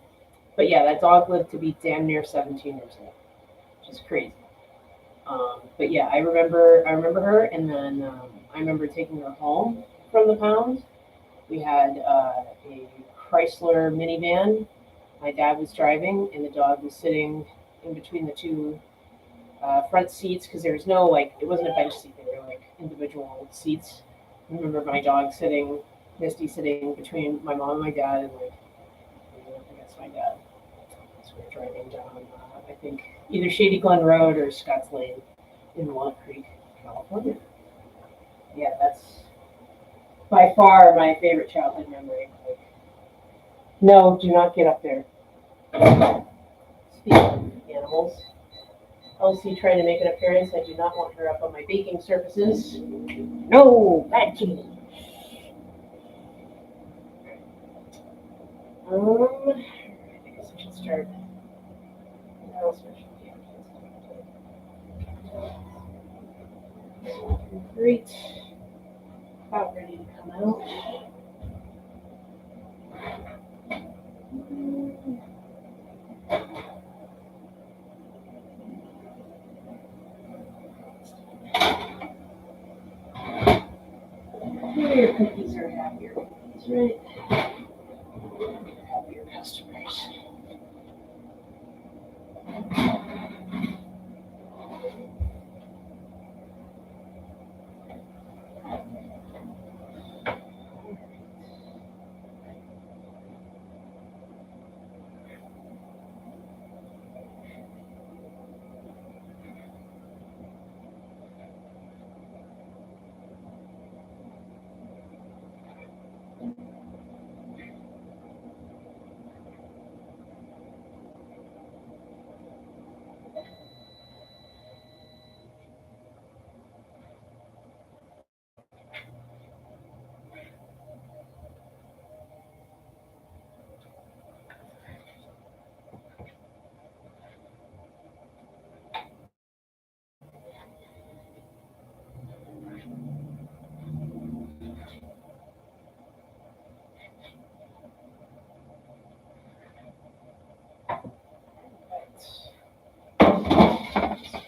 but yeah, that dog lived to be damn near 17 years old, which is crazy. But yeah, I remember her, and then I remember taking her home from the pound. We had a Chrysler minivan. My dad was driving, and the dog was sitting in between the two front seats because there was no like it wasn't a bench seat; they were like individual seats. I remember my dog sitting, Misty sitting between my mom and my dad, and like I guess my dad. So we were driving down, I think either Shady Glen Road or Scotts Lane in Walnut Creek, California. Yeah, that's by far my favorite childhood memory. Like, no, do not get up there. Speaking of animals, Elsie trying to make an appearance. I do not want her up on my baking surfaces. No, bad kitty. I guess I should start. What else I should do? Great. About ready to come out. Your cookies are happier cookies, right? Happier customers.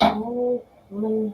All one right.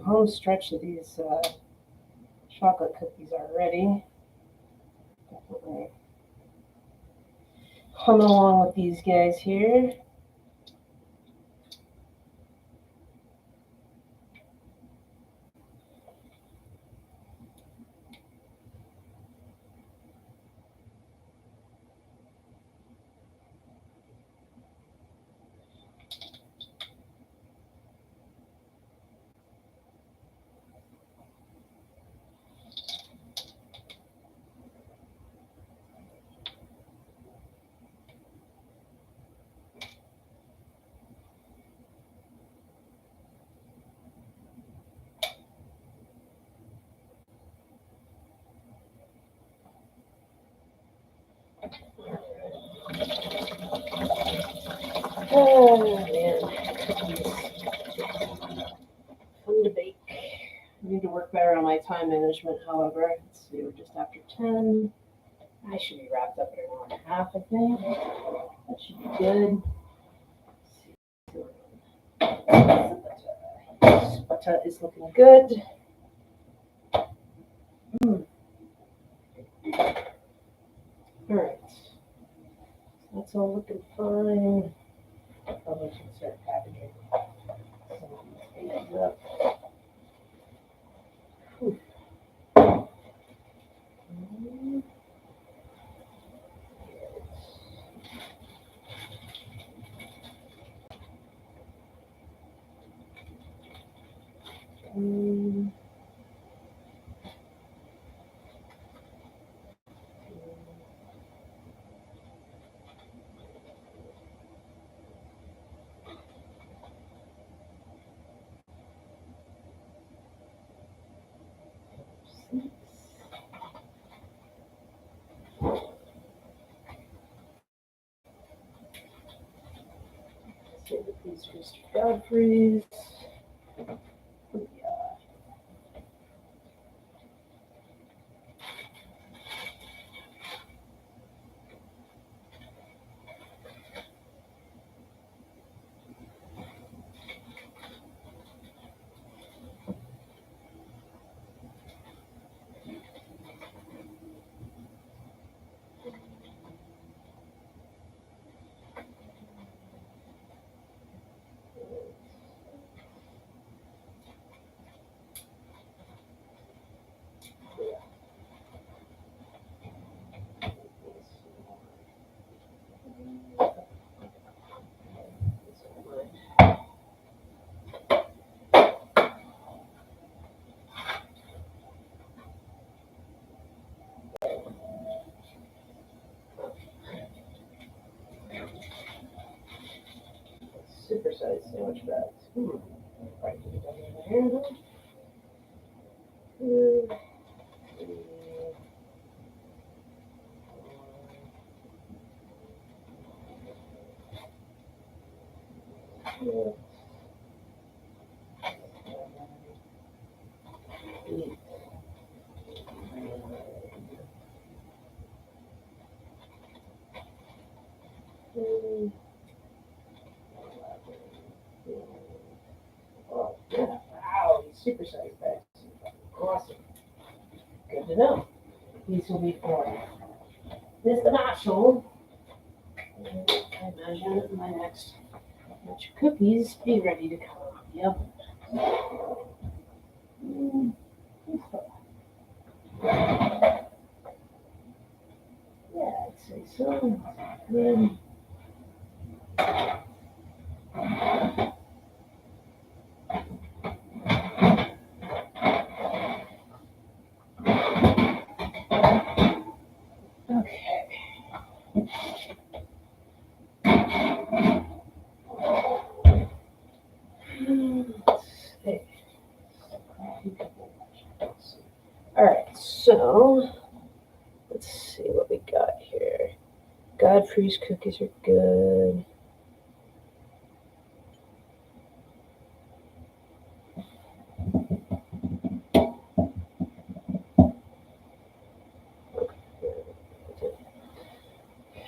Home stretch of these chocolate cookies already. Definitely humming along with these guys here. Oh man, fun to bake. I need to work better on my time management, however. Let's see, we're just after 10. I should be wrapped up in an hour and a half, I think. That should be good. Butter is looking good. All right. That's all looking fine. Probably should start packaging. Some of these things up. Whew. Save a piece for Mr. Godfrey's. Super size sandwich bags. Right, put it down in there. 2, 3, 4, 8. Oh, yeah. Wow, these super size bags. Awesome. Good to know. These will be for Mr. Marshall. And I imagine my next batch of cookies be ready to come out of the oven. Yeah, I'd say so. Good. Okay. All right, so let's see what we got here. Godfrey's cookies are good.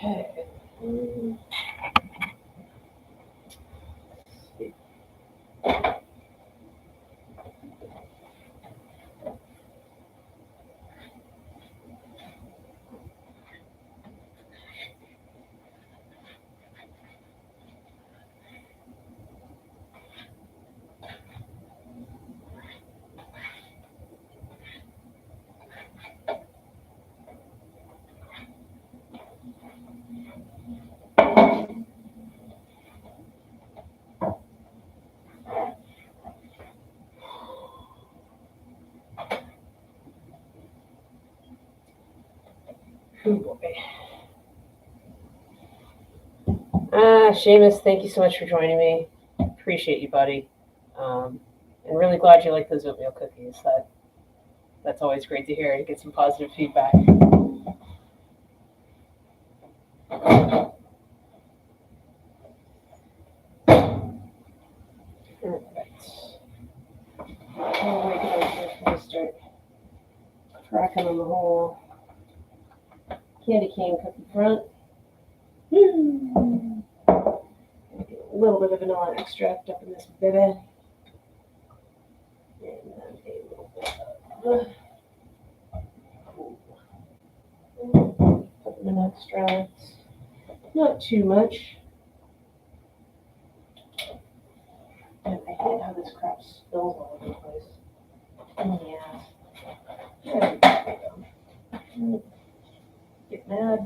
Okay. Oh boy. Seamus, thank you so much for joining me. Appreciate you, buddy. And really glad you like those oatmeal cookies. That's always great to hear and get some positive feedback. napkin on the whole candy cane cookie front. Get a little bit of vanilla extract up in this baby. And then a little bit of peppermint extract. Not too much. And I hate how this crap spills all over the place. Yeah. Get mad.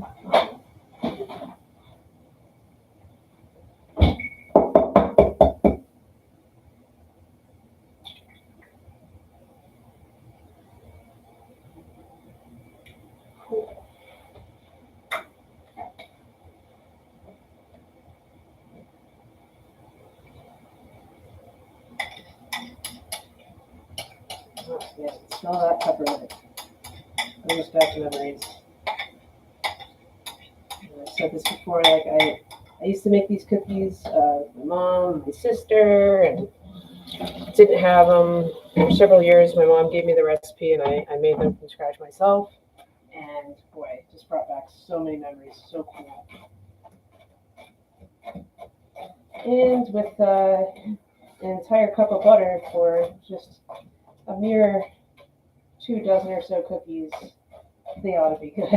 Oh, yeah, smell that peppermint. Brings back memories. I've said this before, like I used to make these cookies, my mom, my sister, and didn't have them for several years. My mom gave me the recipe, and I made them from scratch myself. And boy, it just brought back so many memories. So cool. And with an entire cup of butter for just a mere 2 dozen or so cookies, they ought to be good.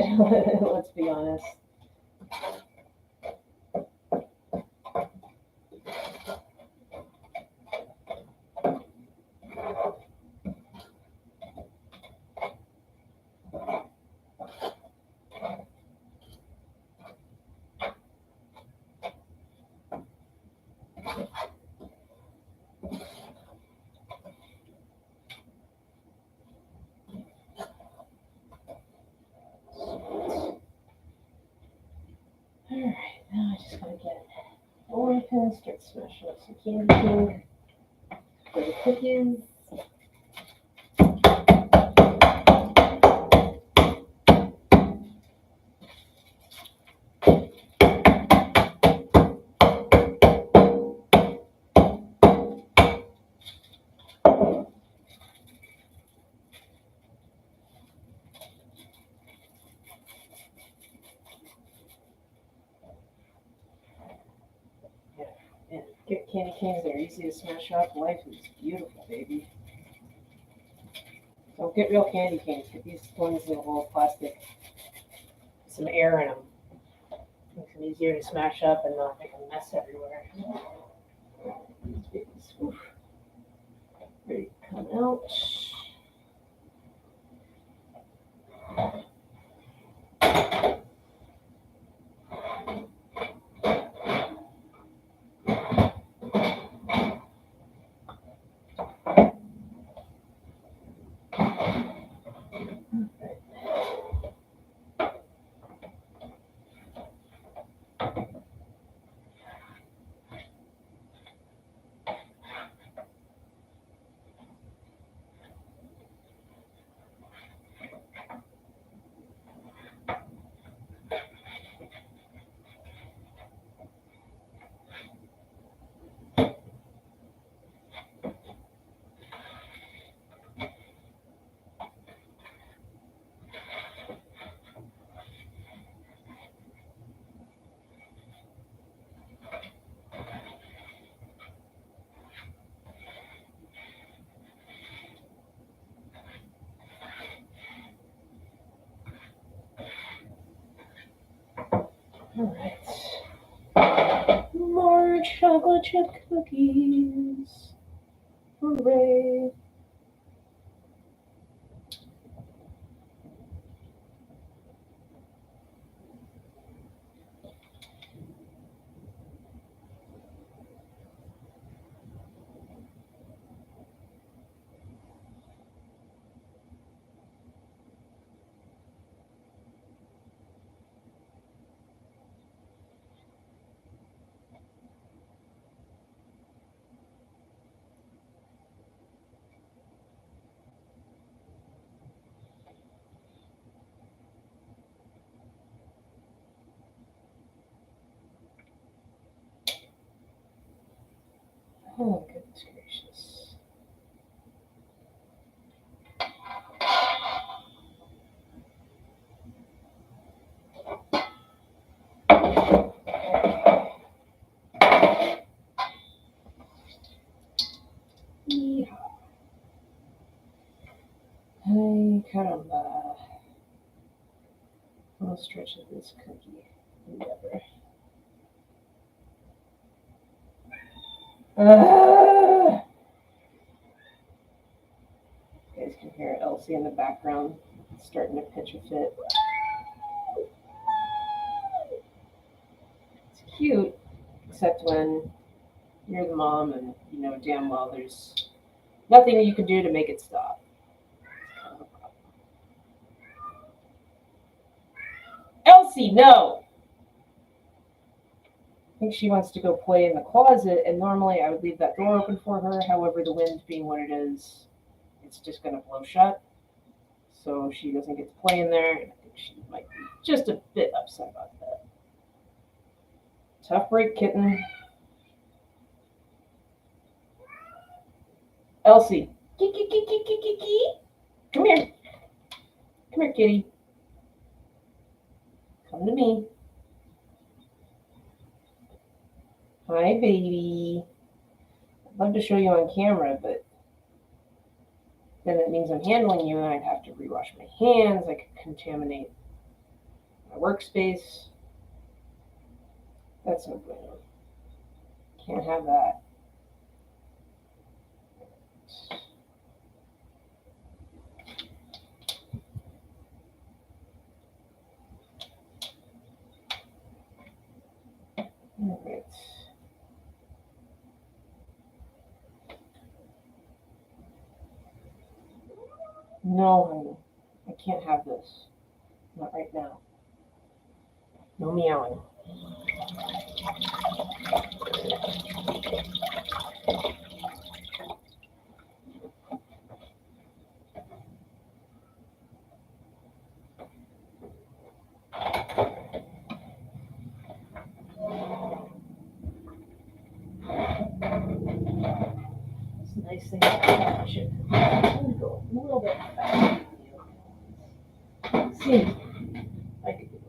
Let's be honest. Alright, now I just gotta get a rolling pin, start smashing up some candy cane for the cookies. And get candy canes, they're easy to smash up. Life is beautiful, baby. Don't get real candy canes. Get these ones that hold plastic, some air in them. Makes them easier to smash up and not make a mess everywhere. These babies, oof. Ready to come out. Alright. More chocolate chip cookies. Hooray. Oh, goodness gracious. stretch of this cookie endeavor. You guys can hear Elsie in the background starting to pitch a fit. It's cute, except when you're the mom and you know damn well there's nothing you can do to make it stop. Elsie, no! I think she wants to go play in the closet, and normally I would leave that door open for her. However, the wind being what it is, it's just going to blow shut. So she doesn't get to play in there, and I think she might be just a bit upset about that. Tough break, kitten. Elsie, come here. Come here, kitty. Come to me. Hi, baby. I'd love to show you on camera, but then it means I'm handling you, and I'd have to rewash my hands. I could contaminate my workspace. That's no bueno. Can't have that. All right. No, honey. I can't have this. Not right now. No meowing. It's a nice thing to catch it. I'm going to go a little bit back. See, I could do it.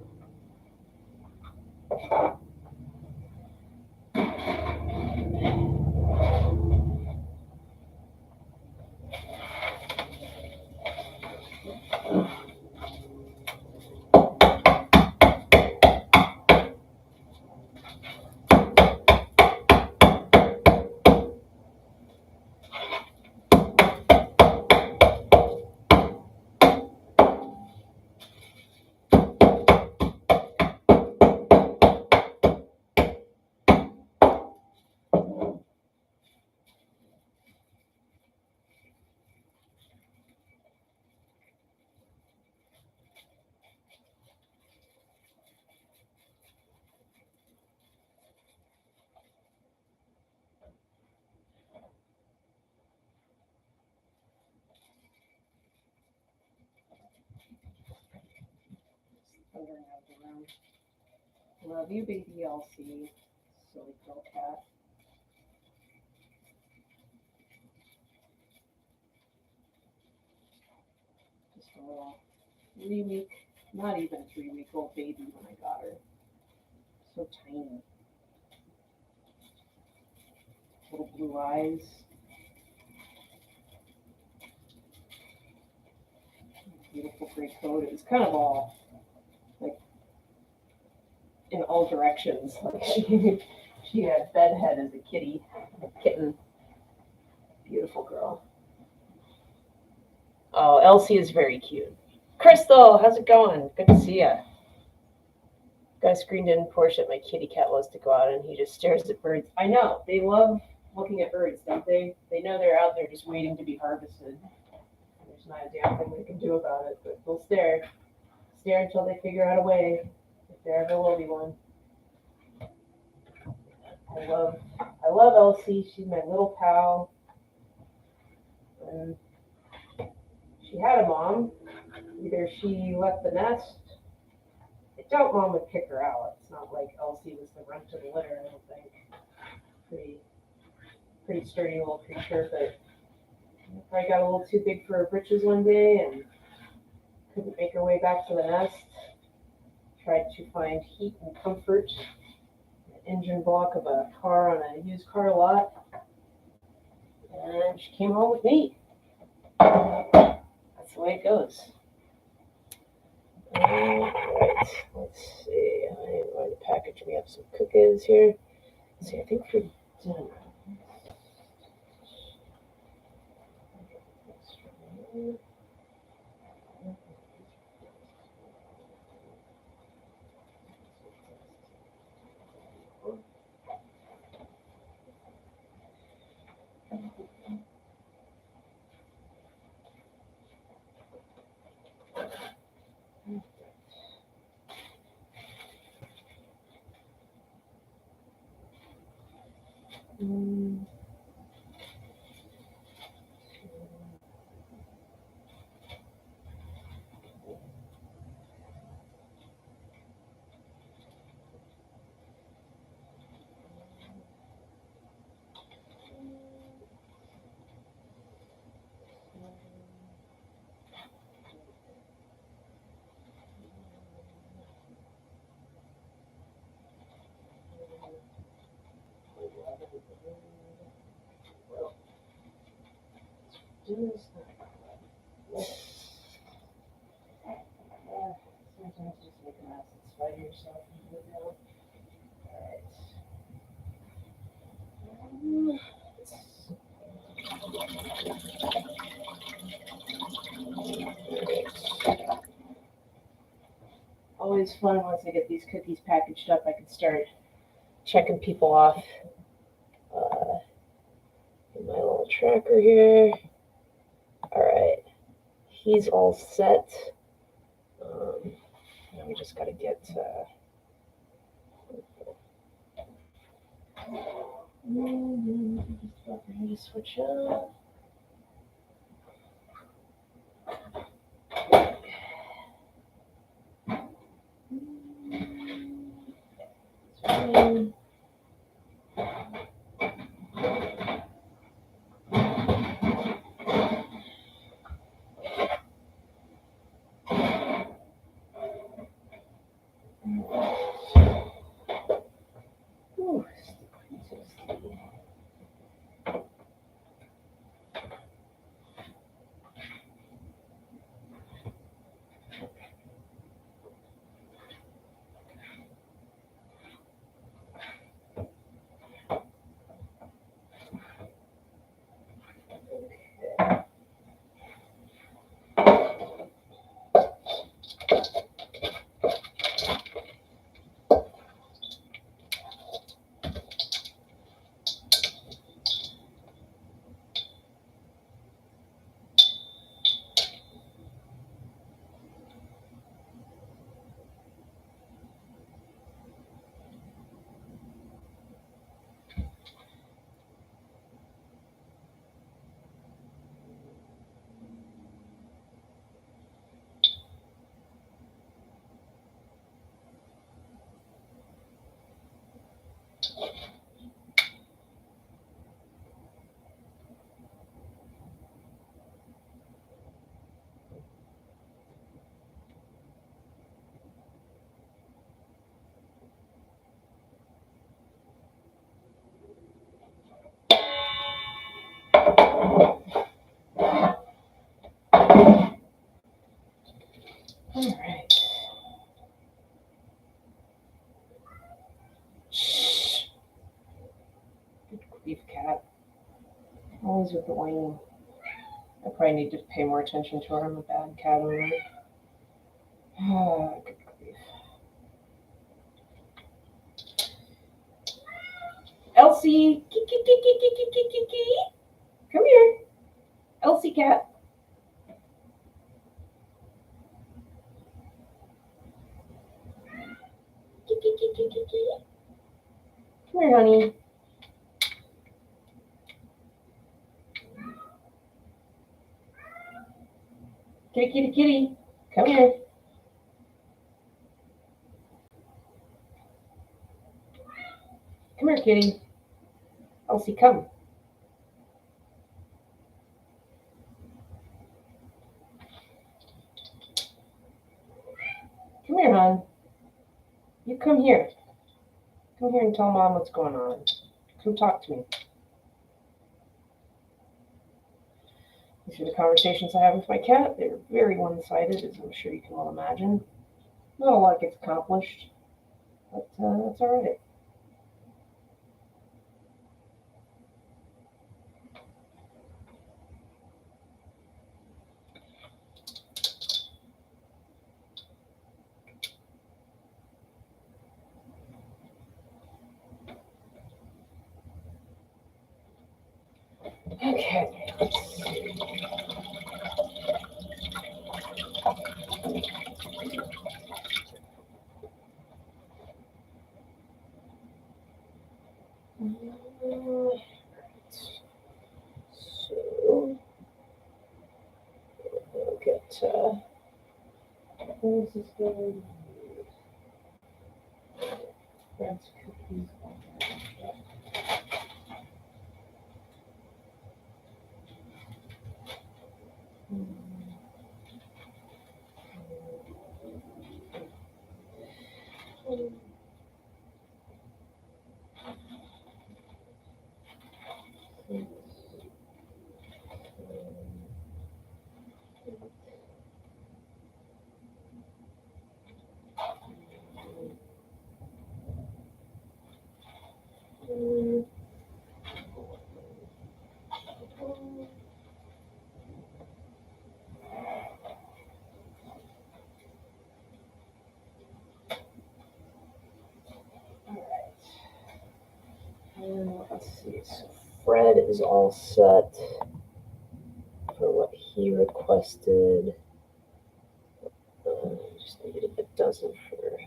Thundering out of the room. Love you, baby Elsie. Silly little cat. Just a little 3-week, not even 3-week-old baby when I got her. So tiny. Little blue eyes. Beautiful gray coat. It was kind of all like in all directions. Like she had bedhead as a kitten. Beautiful girl. Oh, Elsie is very cute. Crystal, how's it going? Good to see ya. Guy screened in porch that my kitty cat loves to go out and he just stares at birds. I know, they love looking at birds, don't they? They know they're out there just waiting to be harvested. There's not a damn thing they can do about it, but they'll stare until they figure out a way, if there ever will be one. I love Elsie. She's my little pal. And she had a mom. Either she left the nest. I doubt mom would kick her out. It's not like Elsie was the runt of the litter, I don't think. Pretty sturdy little creature, but probably got a little too big for her britches one day and couldn't make her way back to the nest. Tried to find heat and comfort in the engine block of a car on a used car lot. And she came home with me. That's the way it goes. Alright, let's see. I'm going to package me up some cookies here. Let's see, I think for dinner. Sometimes just make an ass and spite yourself and do it now. Always fun once I get these cookies packaged up. I can start checking people off in my little tracker here. All right, he's all set. Now we just got to get. Just switch up. All right. Shh. Good grief, cat. Always with the whining. I probably need to pay more attention to her. I'm a bad cat owner. Good grief. Elsie, come here. Elsie cat. Come here, honey. Kitty, kitty, kitty. Come here. Come here, kitty. Elsie, come. Come here, hon. You come here. Come here and tell Mom what's going on. Come talk to me. These are the conversations I have with my cat. They're very one-sided, as I'm sure you can well imagine. Not a lot gets accomplished, but that's all right. Okay. Let's see. So we'll get where is this going? Bread's cookies. Let's see. So Fred is all set for what he requested. Just needed a dozen for.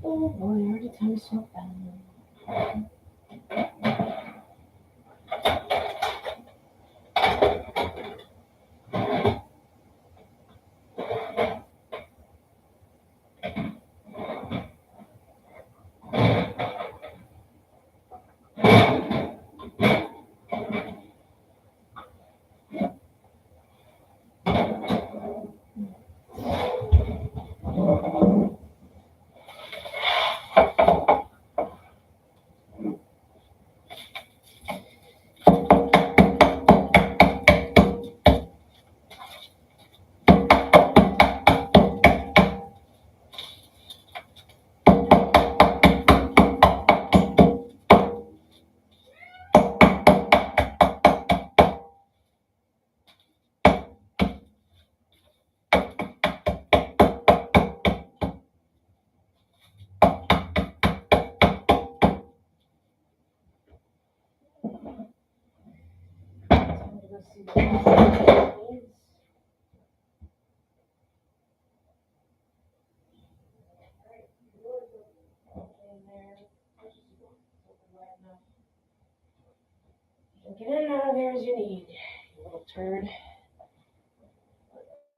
Oh boy, already time's so bad. Get in and out of there as you need, you little turd.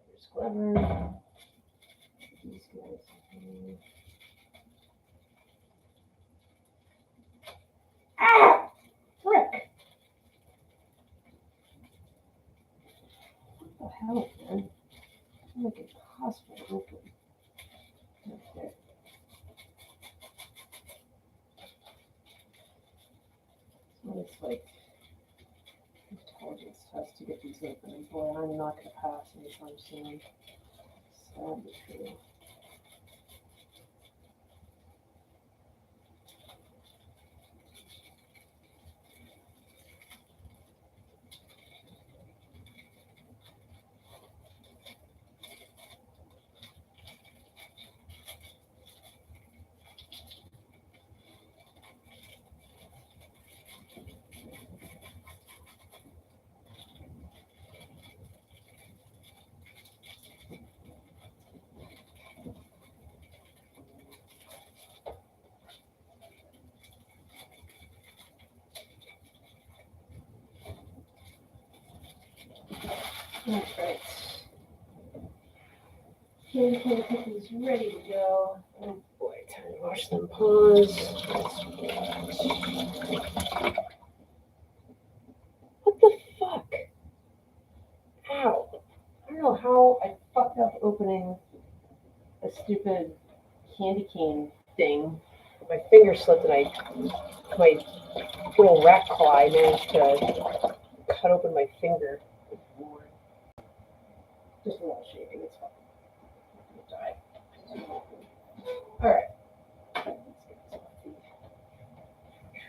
There's Clever. These guys. Ah! Frick! What the hell, man? I'm like a hospital open. Okay. So it's like intelligence test to get these open, and boy, I'm not gonna pass anytime soon. Sad but true. Alright. Candy cookies ready to go. Oh boy, time to wash them paws. What the fuck? Ow. I don't know how I fucked up opening a stupid candy cane thing. My finger slipped and my little rat claw, I managed to cut open my finger. Good Lord. Just a little shaving, it's fine. die. All right.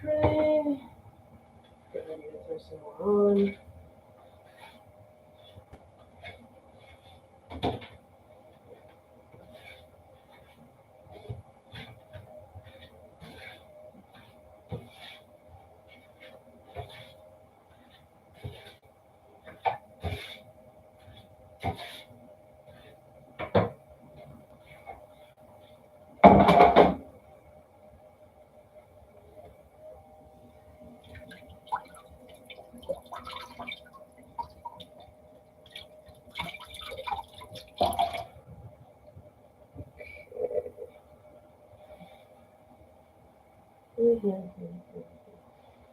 Tray. Get ready to throw some more on.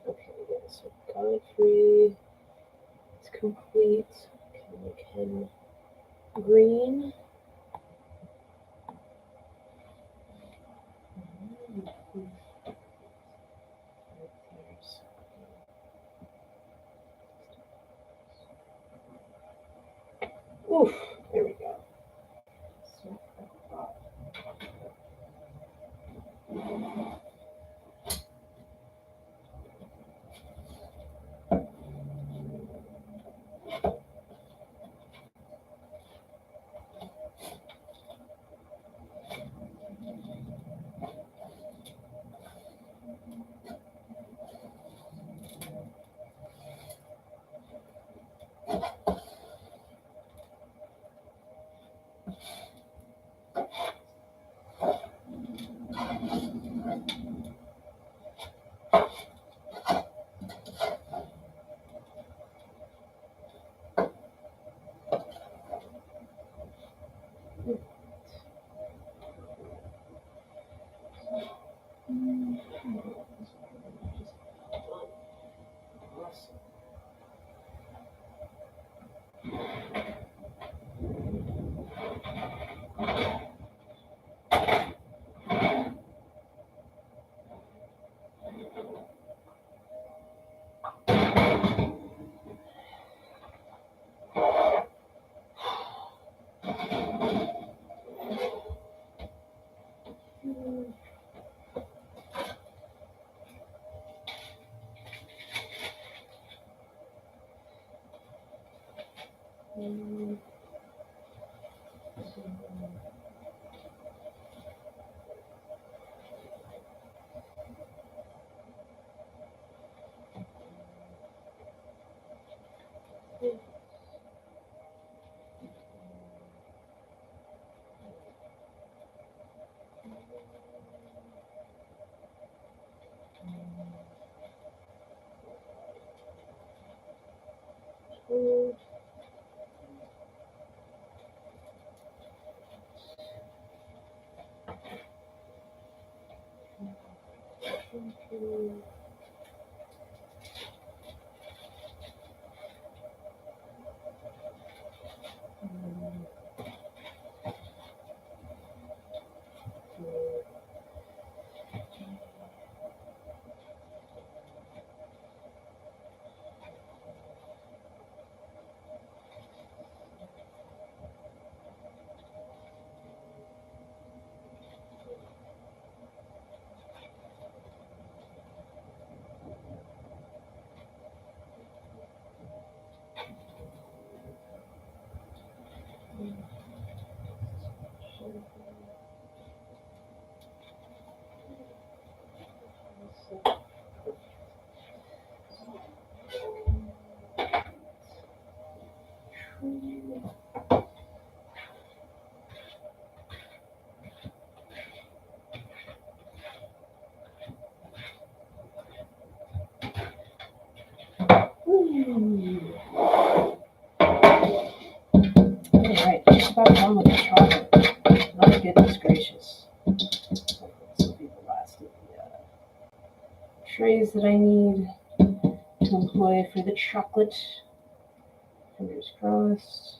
Okay, yeah, so Godfrey is complete. Can make him green. Oof, there we go. Alright, just about done with the chocolate. My goodness gracious. This will be the last of the trays that I need to employ for the chocolate. Fingers crossed.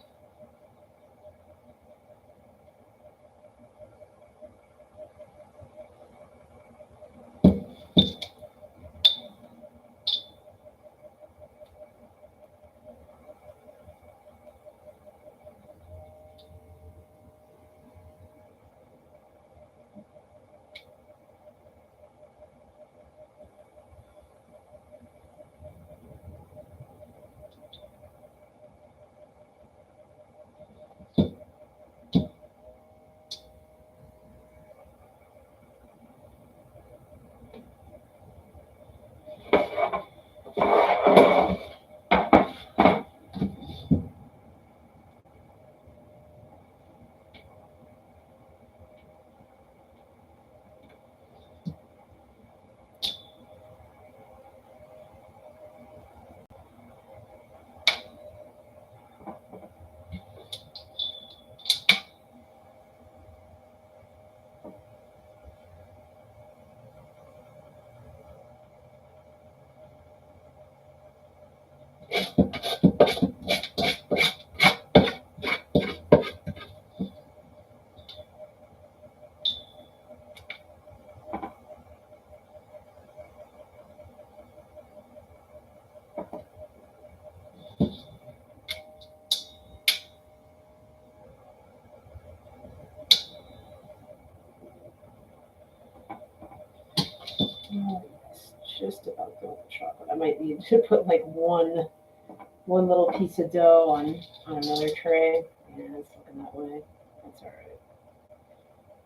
It's just about done with the chocolate. I might need to put like one little piece of dough on another tray. Yeah, it's looking that way. That's all right.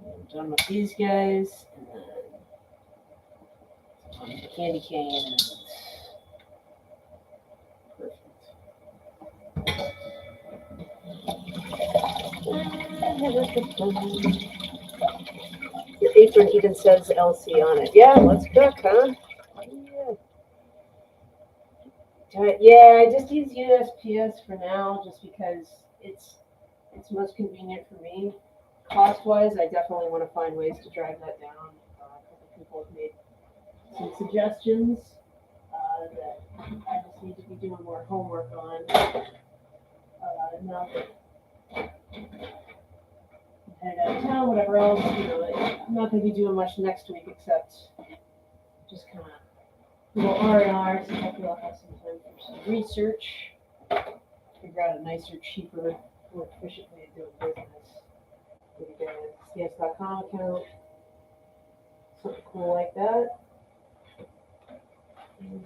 I'm done with these guys, and then on the candy cane. Perfect. Your apron even says LC on it. Yeah, let's cook, huh? Yeah, I just use USPS for now, just because it's most convenient for me. Cost wise, I definitely want to find ways to drive that down. A couple people have made some suggestions that I just need to be doing more homework on. Now that I'm headed out of town, whatever else, I'm not going to be doing much next week except just kind of little R&R, so hopefully I'll have some time for some research, figure out a nicer, cheaper, more efficient way of doing business. Maybe get a CS.com account, something cool like that. And,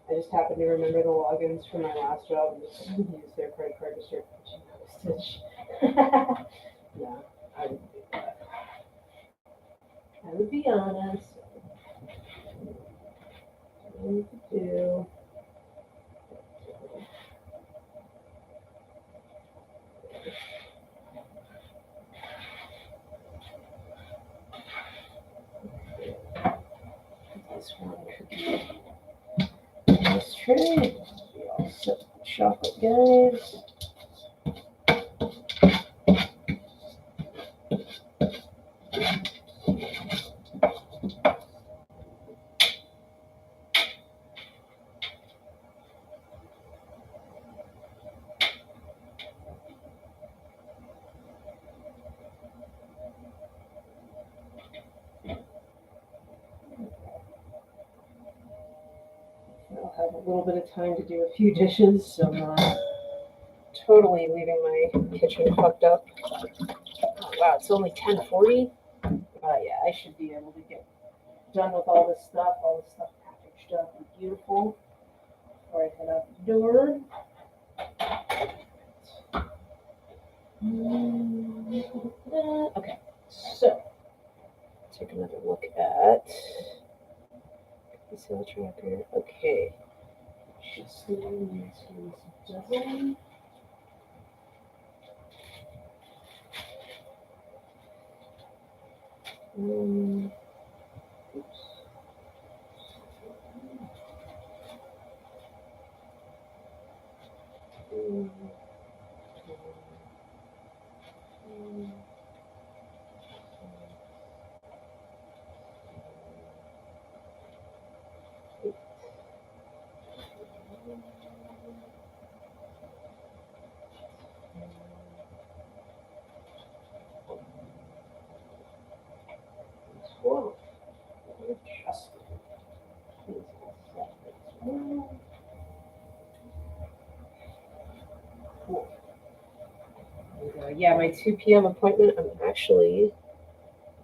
I just happened to remember the logins for my last job and just used their credit card to start pitching postage. No, I wouldn't do that. I would be honest. What I need to do. This one could be this tray. We all set the chocolate guys. I'll have a little bit of time to do a few dishes, so I'm not totally leaving my kitchen fucked up. Oh, wow, it's only 10:40. Yeah, I should be able to get done with all this stuff packaged up and beautiful before I head out the door. Okay, so take another look at the sale tracker. Okay, just need to dozen. Oops. Whoa. Cool. Yeah, my 2 p.m. appointment, I'm actually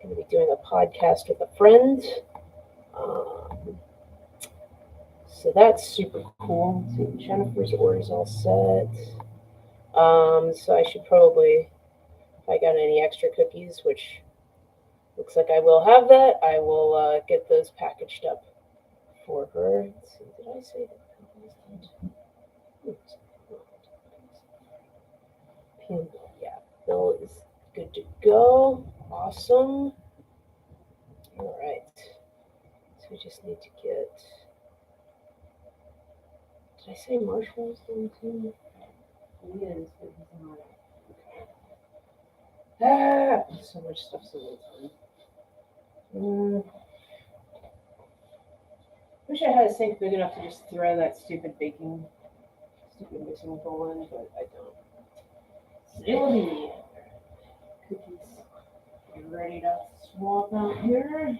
going to be doing a podcast with a friend. So that's super cool. See, Jennifer's order's all set. So I should probably, if I got any extra cookies, which looks like I will have that, I will get those packaged up for her. Let's see, did I say that? Yeah, Bill is good to go. Awesome. All right. So we just need to get. Did I say Marshall's done too? He is, but he's not. Okay. So much stuff so many times. Wish I had a sink big enough to just throw that stupid mixing bowl in, but I don't. Still need cookies. You ready to swap out here?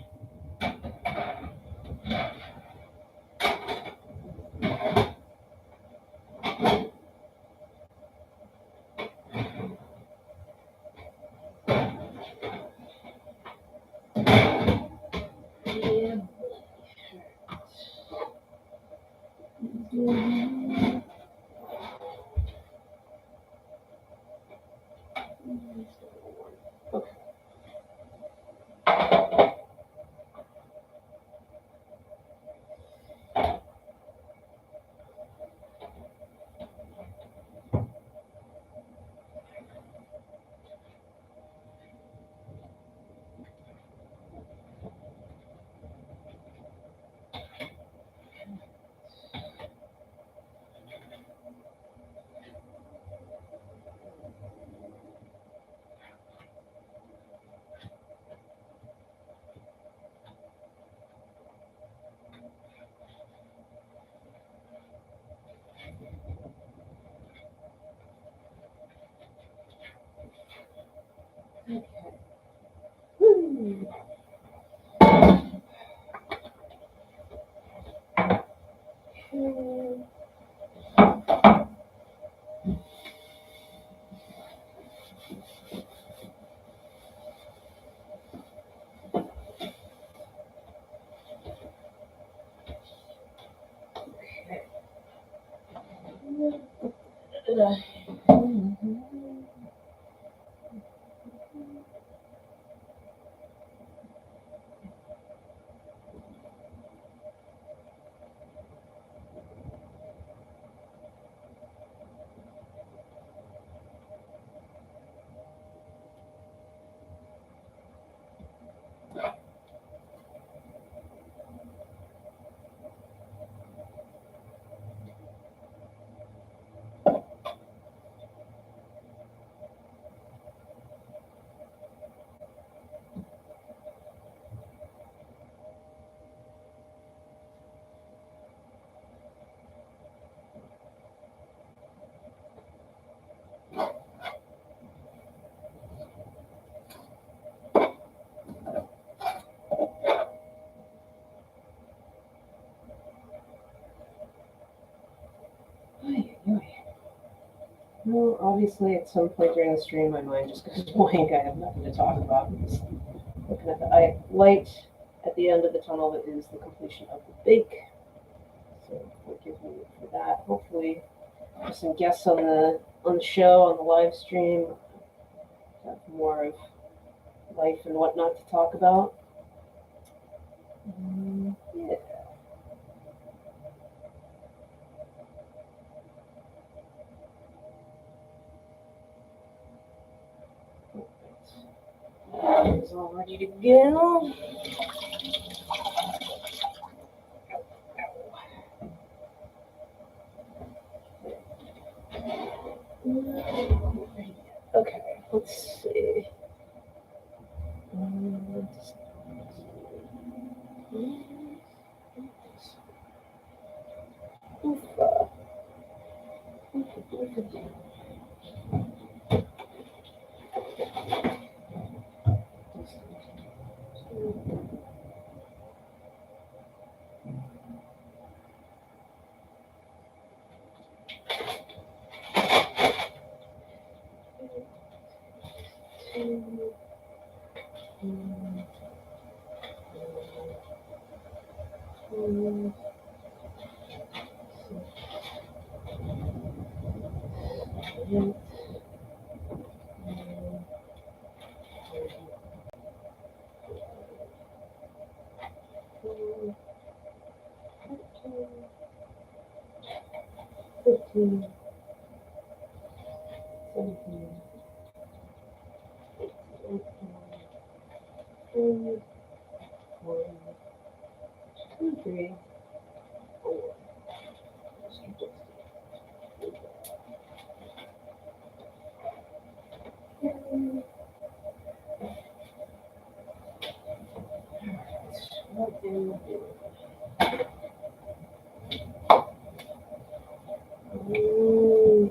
Okay. Woo. Well, obviously, at some point during the stream, my mind just goes blank. I have nothing to talk about. I'm just looking at the light at the end of the tunnel that is the completion of the bake. So forgive me for that. Hopefully, there's some guests on the show on the live stream. Have more of life and whatnot to talk about. Yeah. It's all ready to go. Okay, let's see. Oofa.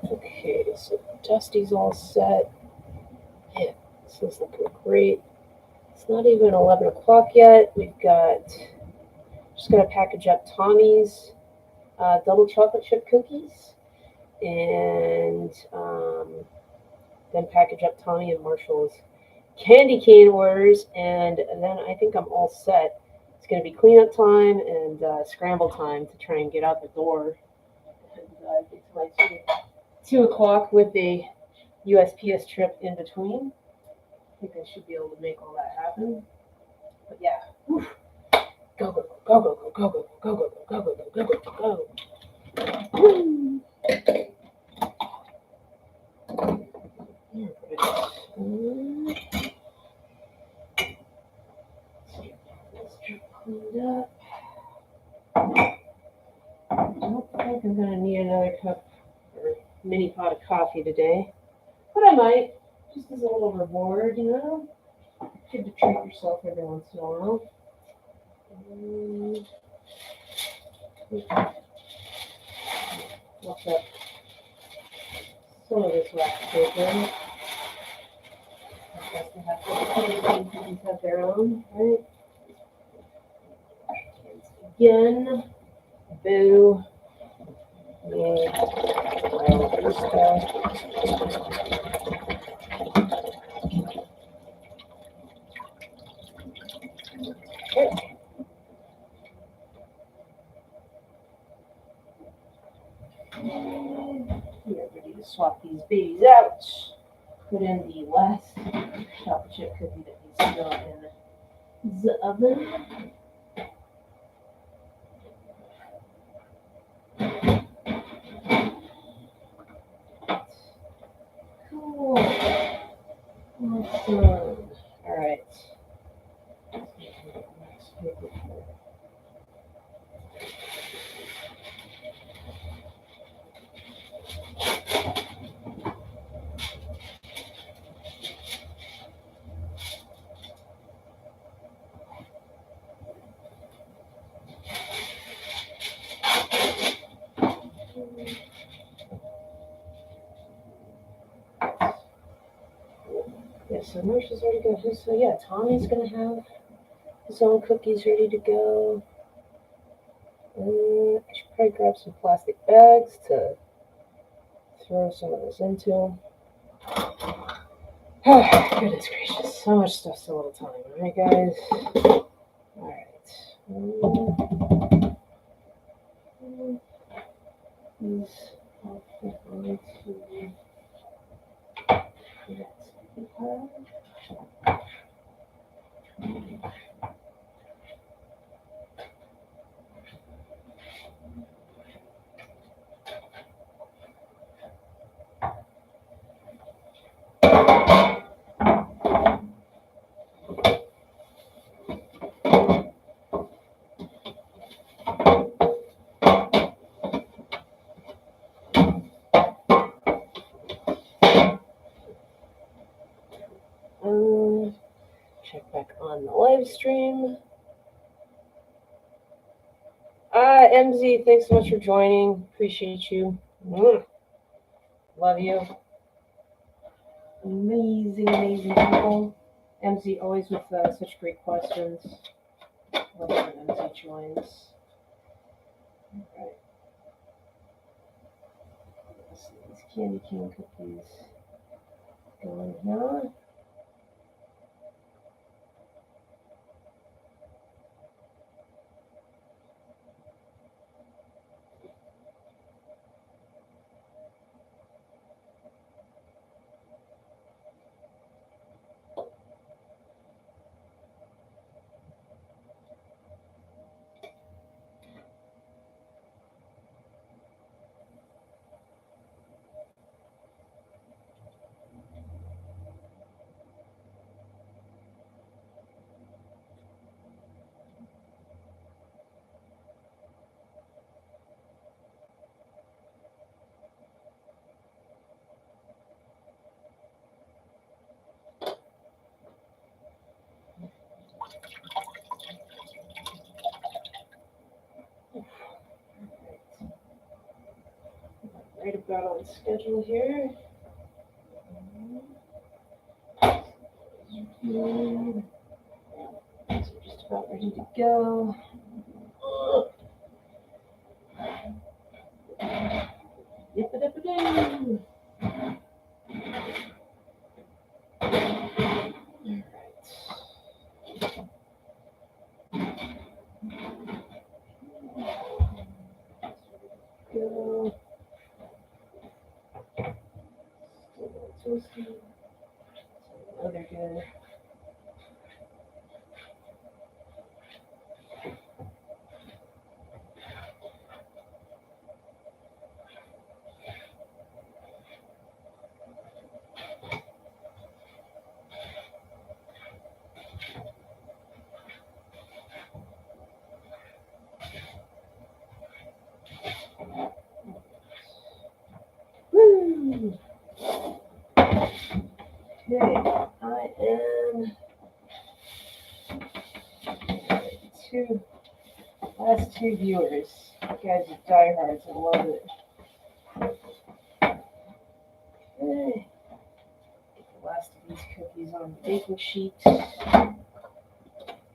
Okay, so Dusty's all set. Yeah, this is looking great. It's not even 11 o'clock yet. We've got, just gonna package up Tommy's double chocolate chip cookies and then package up Tommy and Marshall's candy cane orders, and then I think I'm all set. It's gonna be cleanup time and scramble time to try and get out the door. And get to my 2 o'clock with a USPS trip in between. I think I should be able to make all that happen. But yeah, whew. Go, go, go, go, go, go, go, go, go, go, go, go, go, go, go. Woo. Let's get cleaned up. I don't think I'm gonna need another cup or mini pot of coffee today, but I might, just as a little reward, you know. Good to treat yourself every once in a while. What's up? Some of this wax paper. I guess they have to have their own, right? Again, boo. Yeah. We are ready to swap these babies out. Put in the last chocolate chip cookie that needs to go in the oven. Cool. Awesome. All right. Yeah, so Marsha's already got his. So yeah, Tommy's gonna have his own cookies ready to go. I should probably grab some plastic bags to throw some of this into. Goodness gracious, so much stuff, so little time. All right, guys. All right. These all fit onto check back on the live stream. MZ, thanks so much for joining. Appreciate you. Love you. Amazing, amazing people. MZ always with such great questions. Love when MZ joins. All right. Let's see these candy cane cookies going here. Right about on schedule here. So just about ready to go. Yip-a-dip-a-doo. Go. Oh, they're good. Woo! Okay, I am last two viewers. You guys are diehards. I love it. Okay. Get the last of these cookies on the baking sheet.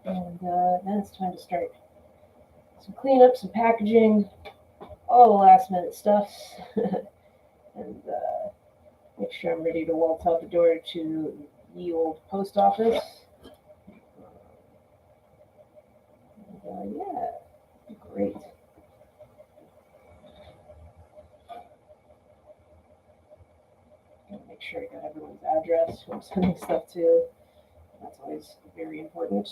And then it's time to start some cleanup, some packaging, all the last minute stuff. And make sure I'm ready to waltz out the door to the old post office. And, yeah, great. Gotta make sure I got everyone's address who I'm sending stuff to. That's always very important.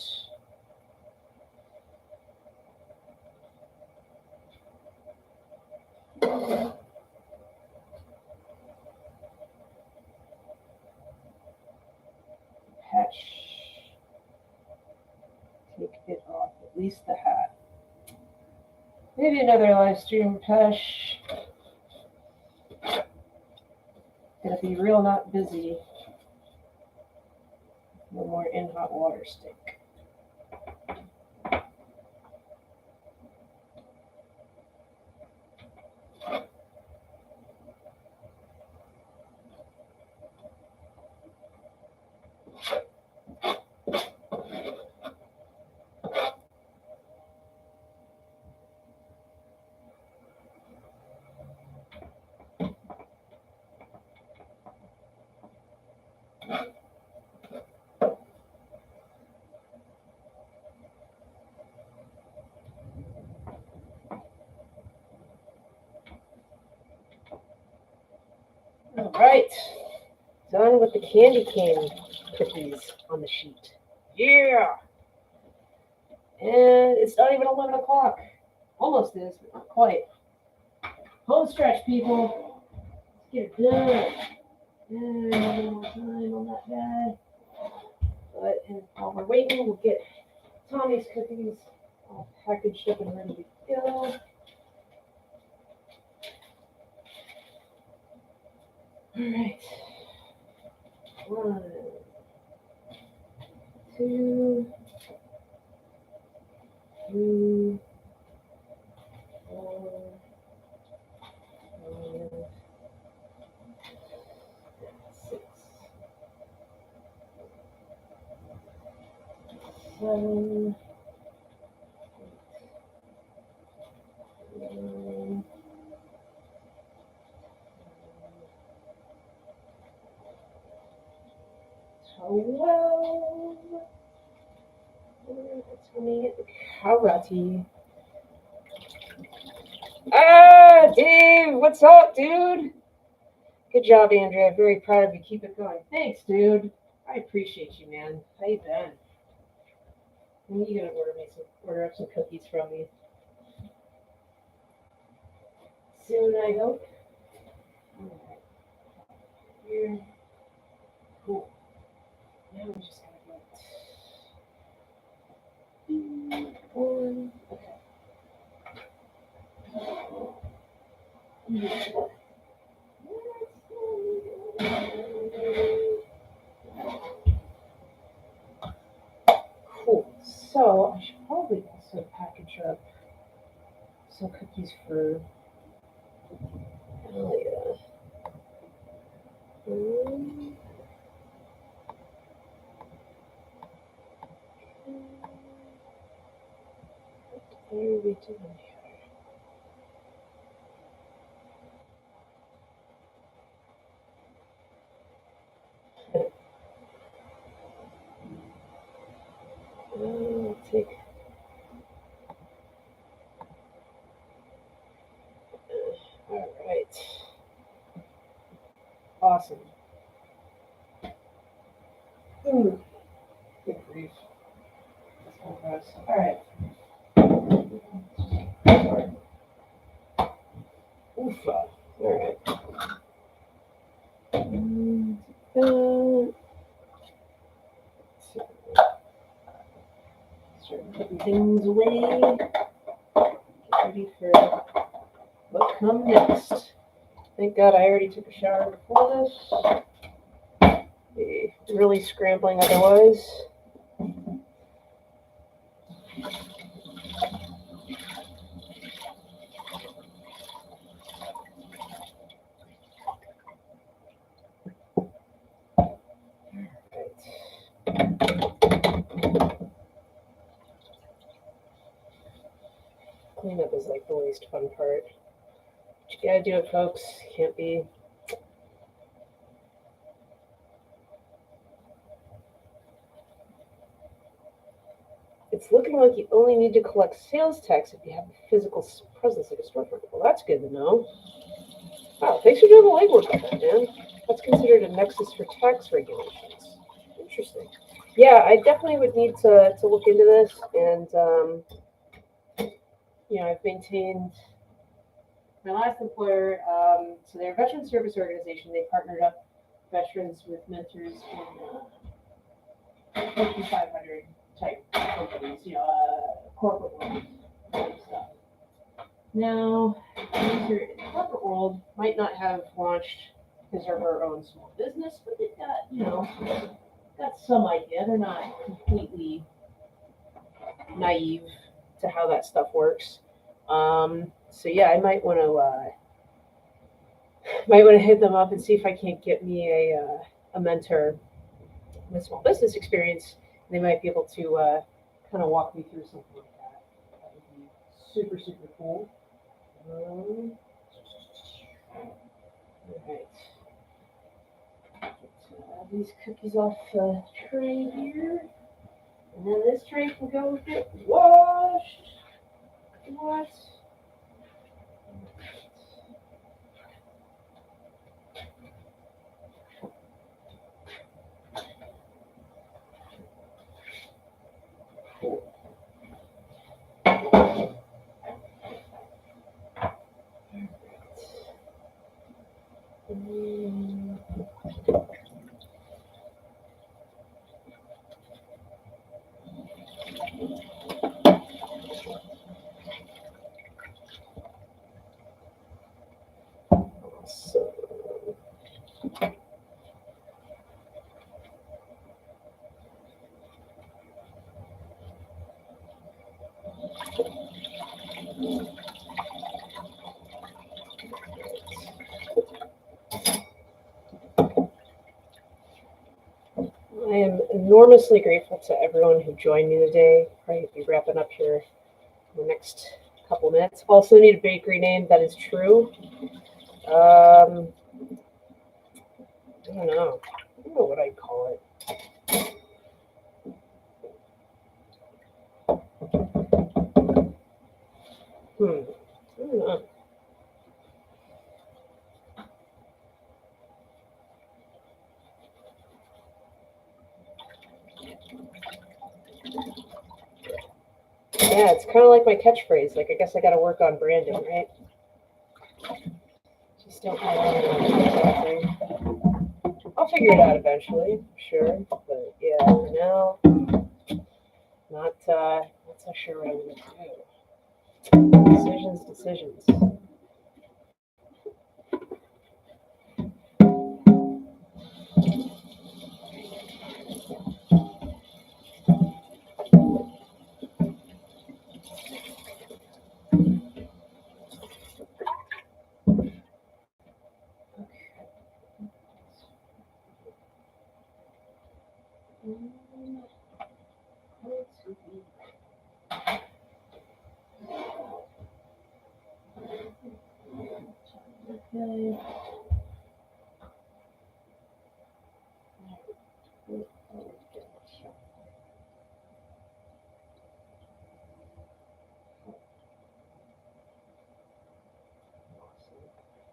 Patch. Take it off, at least the hat. Maybe another live stream patch. Gonna be real not busy. No more in hot water stick. All right, done with the candy cane cookies on the sheet. Yeah! And it's not even 11 o'clock. Almost is, but not quite. Home stretch, people. Let's get it done. And one more time on that guy. But and while we're waiting, we'll get Tommy's cookies all packaged up and ready to go. All right. 1, 2, 3, 4, 5, 6, 7, 8, 9, 12. That's when we get the karate. Ah, Dave, what's up, dude? Good job, Andrea. Very proud of you. Keep it going. Thanks, dude. I appreciate you, man. How you been? When are you gonna order up some cookies from me? Soon, I hope. All right. Here. Cool. Now I'm just gonna get one. Okay. Cool. So I should probably also package up some cookies for Alia. What are we doing here? I'll take. All right. Awesome. Ooh, good grief. That's kind of gross. All right. Oof. All right. Start putting things away. Get ready for what comes next. Thank God I already took a shower before this. Be really scrambling otherwise. Cleanup is like the least fun part. But you gotta do it, folks. Can't be. It's looking like you only need to collect sales tax if you have a physical presence like a storefront. Well, that's good to know. Wow, thanks for doing the legwork on that, man. That's considered a nexus for tax regulations. Interesting. Yeah, I definitely would need to look into this, and I've maintained my last employer. So they're a veteran service organization. They partnered up veterans with mentors in Fortune 500 type companies, corporate world type stuff. Now, user in the corporate world might not have launched his or her own small business, but they've got some idea. They're not completely naive to how that stuff works. So yeah, I might want to hit them up and see if I can't get me a mentor with small business experience. They might be able to kind of walk me through something like that. That would be super super cool. All right. These cookies off the tray here. And then this tray can go get washed. What? So, I am enormously grateful to everyone who joined me today. Probably be wrapping up here in the next couple minutes. Also need a bakery name that is true. I don't know. I don't know what I'd call it. I don't know. Yeah, it's kind of like my catchphrase. Like, I guess I got to work on branding, right? Just don't know. I'll figure it out eventually, sure. But yeah, for now, not so sure what I'm gonna do. Decisions. Okay.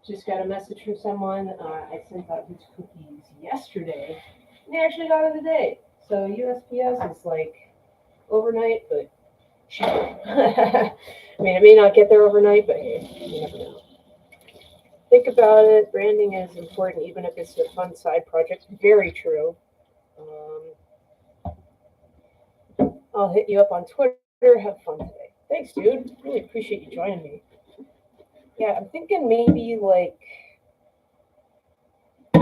Just got a message from someone. I sent out his cookies yesterday. And they actually got it today. So USPS is like overnight, but cheaper. I mean, it may not get there overnight, but hey, you never know. Think about it. Branding is important, even if it's a fun side project. Very true. I'll hit you up on Twitter. Have fun today. Thanks, dude. Really appreciate you joining me. Yeah, I'm thinking maybe like I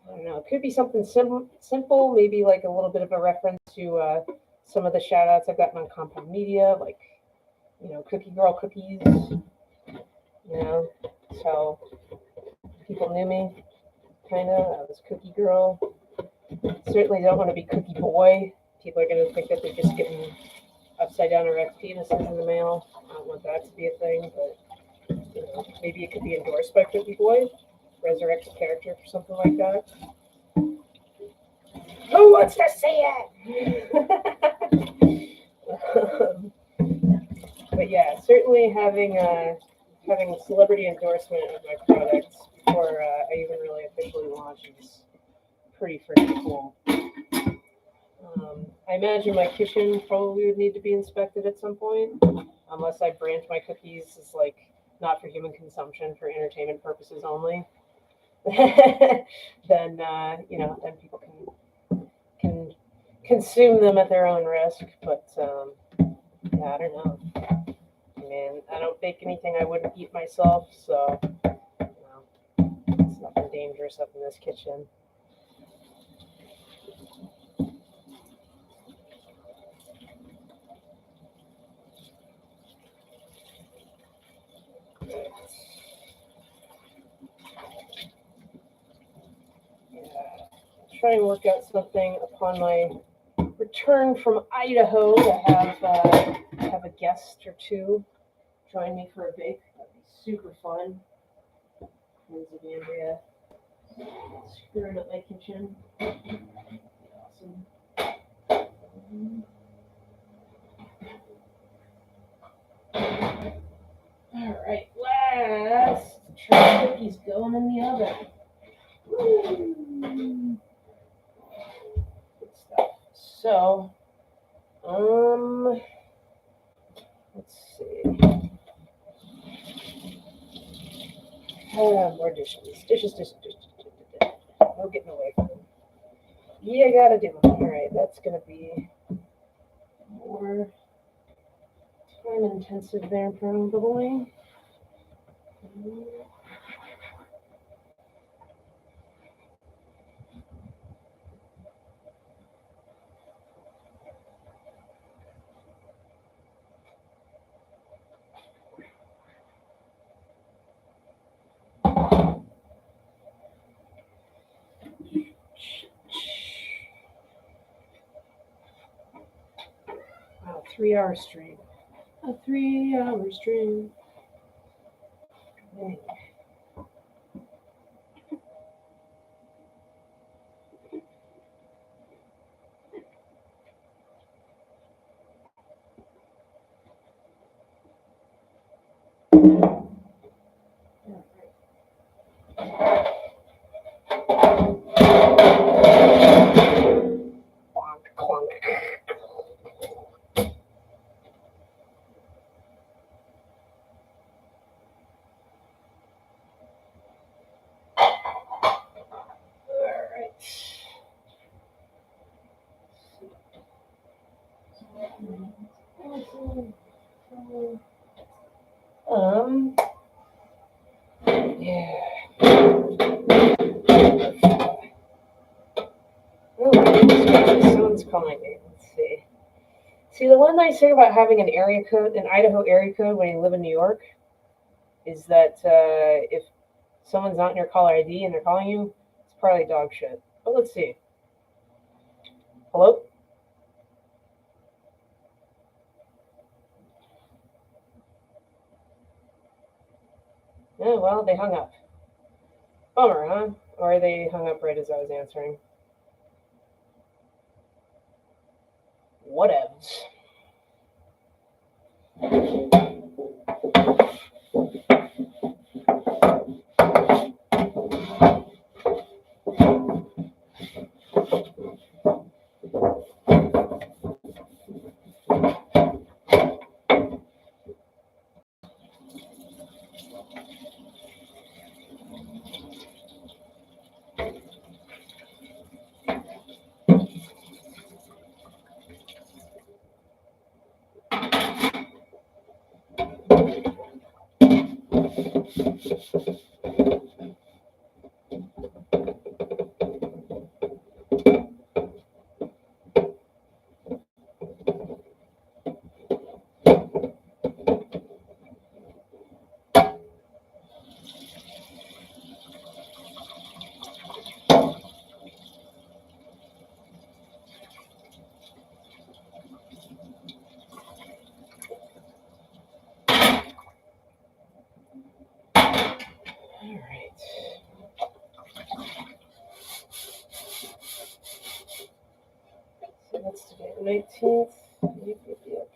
don't know. It could be something simple. Maybe like a little bit of a reference to some of the shout outs I've gotten on Compound Media, like Cookie Girl cookies. So people knew me, kind of. I was Cookie Girl. Certainly don't want to be Cookie Boy. People are going to think that they're just getting upside down erect penises in the mail. I don't want that to be a thing, but maybe it could be endorsed by Cookie Boy, resurrect a character for something like that. Who wants to see it? But yeah, certainly having a celebrity endorsement of my products before I even really officially launch is pretty freaking cool. I imagine my kitchen probably would need to be inspected at some point, unless I brand my cookies as like not for human consumption, for entertainment purposes only. Then then people can consume them at their own risk. But yeah, I don't know. I mean, I don't bake anything I wouldn't eat myself, so it's nothing dangerous up in this kitchen. Try and work out something upon my return from Idaho to have a guest or two join me for a bake. That'd be super fun. Friends of Andrea screwing up my kitchen. Awesome. All right, last tray cookies going in the oven. Woo. Good stuff. So, let's see. More dishes. Dishes. No getting away from them. You gotta do them. All right, that's gonna be more time intensive there, probably. Wow, 3 hour stream. A 3 hour stream. Dang. Clunk. Yeah. Oh, someone's calling me. Let's see. See, the one nice thing about having an Idaho area code when you live in New York, is that if someone's not in your caller ID and they're calling you, it's probably dog shit. But let's see. Hello? Oh, well, they hung up. Bummer, huh? Or they hung up right as I was answering. Whatevs. All right. So that's today, the 19th. Yep.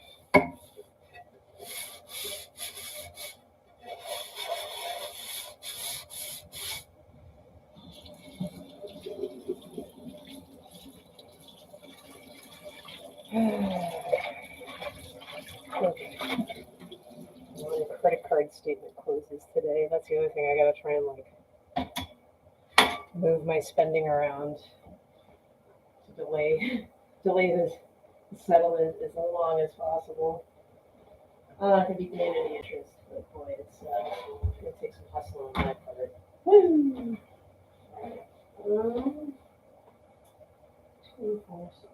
Okay. My credit card statement closes today. That's the other thing. I gotta try and move my spending around to delay the settlement as long as possible. I could be paying any interest, but boy, it's gonna take some hustle on my part. Woo! Um, 2, 4, 6.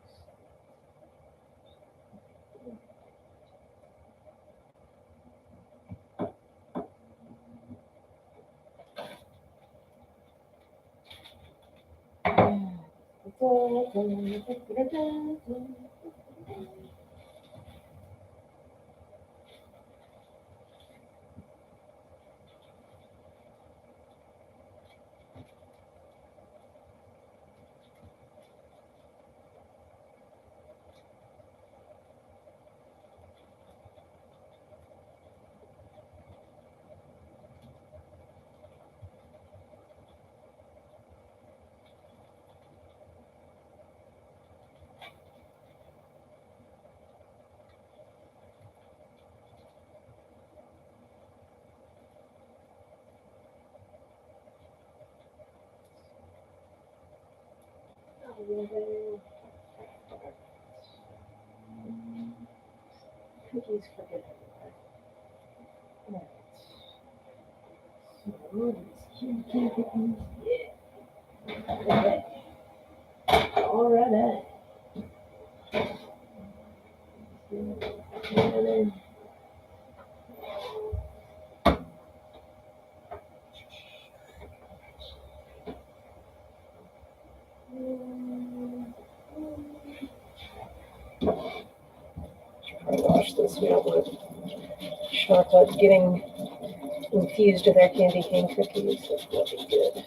Cookies for good. Alright. So, these cute cookies. Yeah. Alright. Alright. Should wash this. We don't want chocolate getting infused with our candy cane cookies. That's not be good.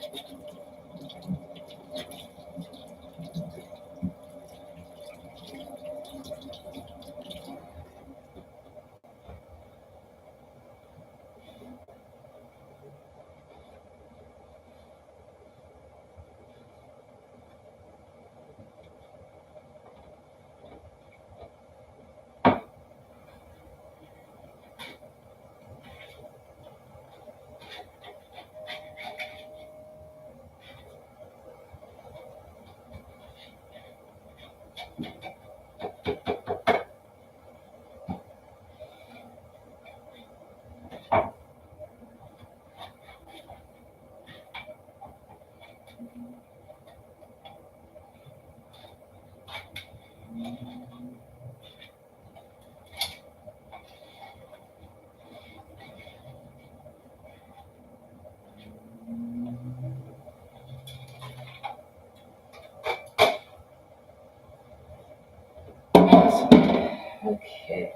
Okay.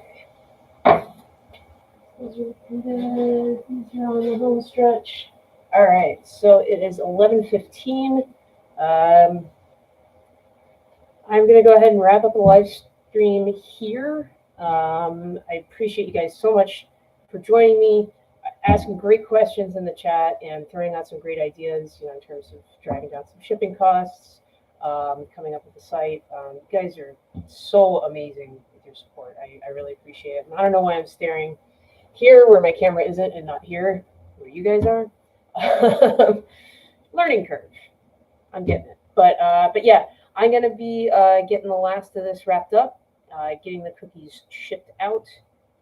These are on the home stretch. All right, so it is 11:15. I'm going to go ahead and wrap up the live stream here. I appreciate you guys so much for joining me, asking great questions in the chat, and throwing out some great ideas, in terms of driving down some shipping costs, coming up with the site. You guys are so amazing with your support. I really appreciate it. And I don't know why I'm staring here where my camera isn't and not here where you guys are. Learning curve. I'm getting it. But yeah, I'm going to be getting the last of this wrapped up, getting the cookies shipped out,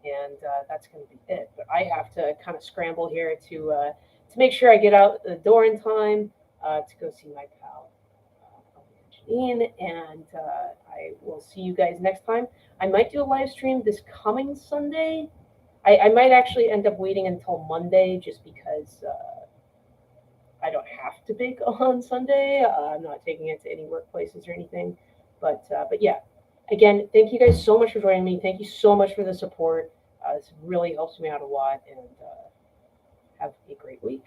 and that's going to be it. But I have to kind of scramble here to to make sure I get out the door in time to go see my pal Janine, and I will see you guys next time. I might do a live stream this coming Sunday. I might actually end up waiting until Monday just because I don't have to bake on Sunday. I'm not taking it to any workplaces or anything. But yeah, again, thank you guys so much for joining me. Thank you so much for the support. This really helps me out a lot, and have a great week.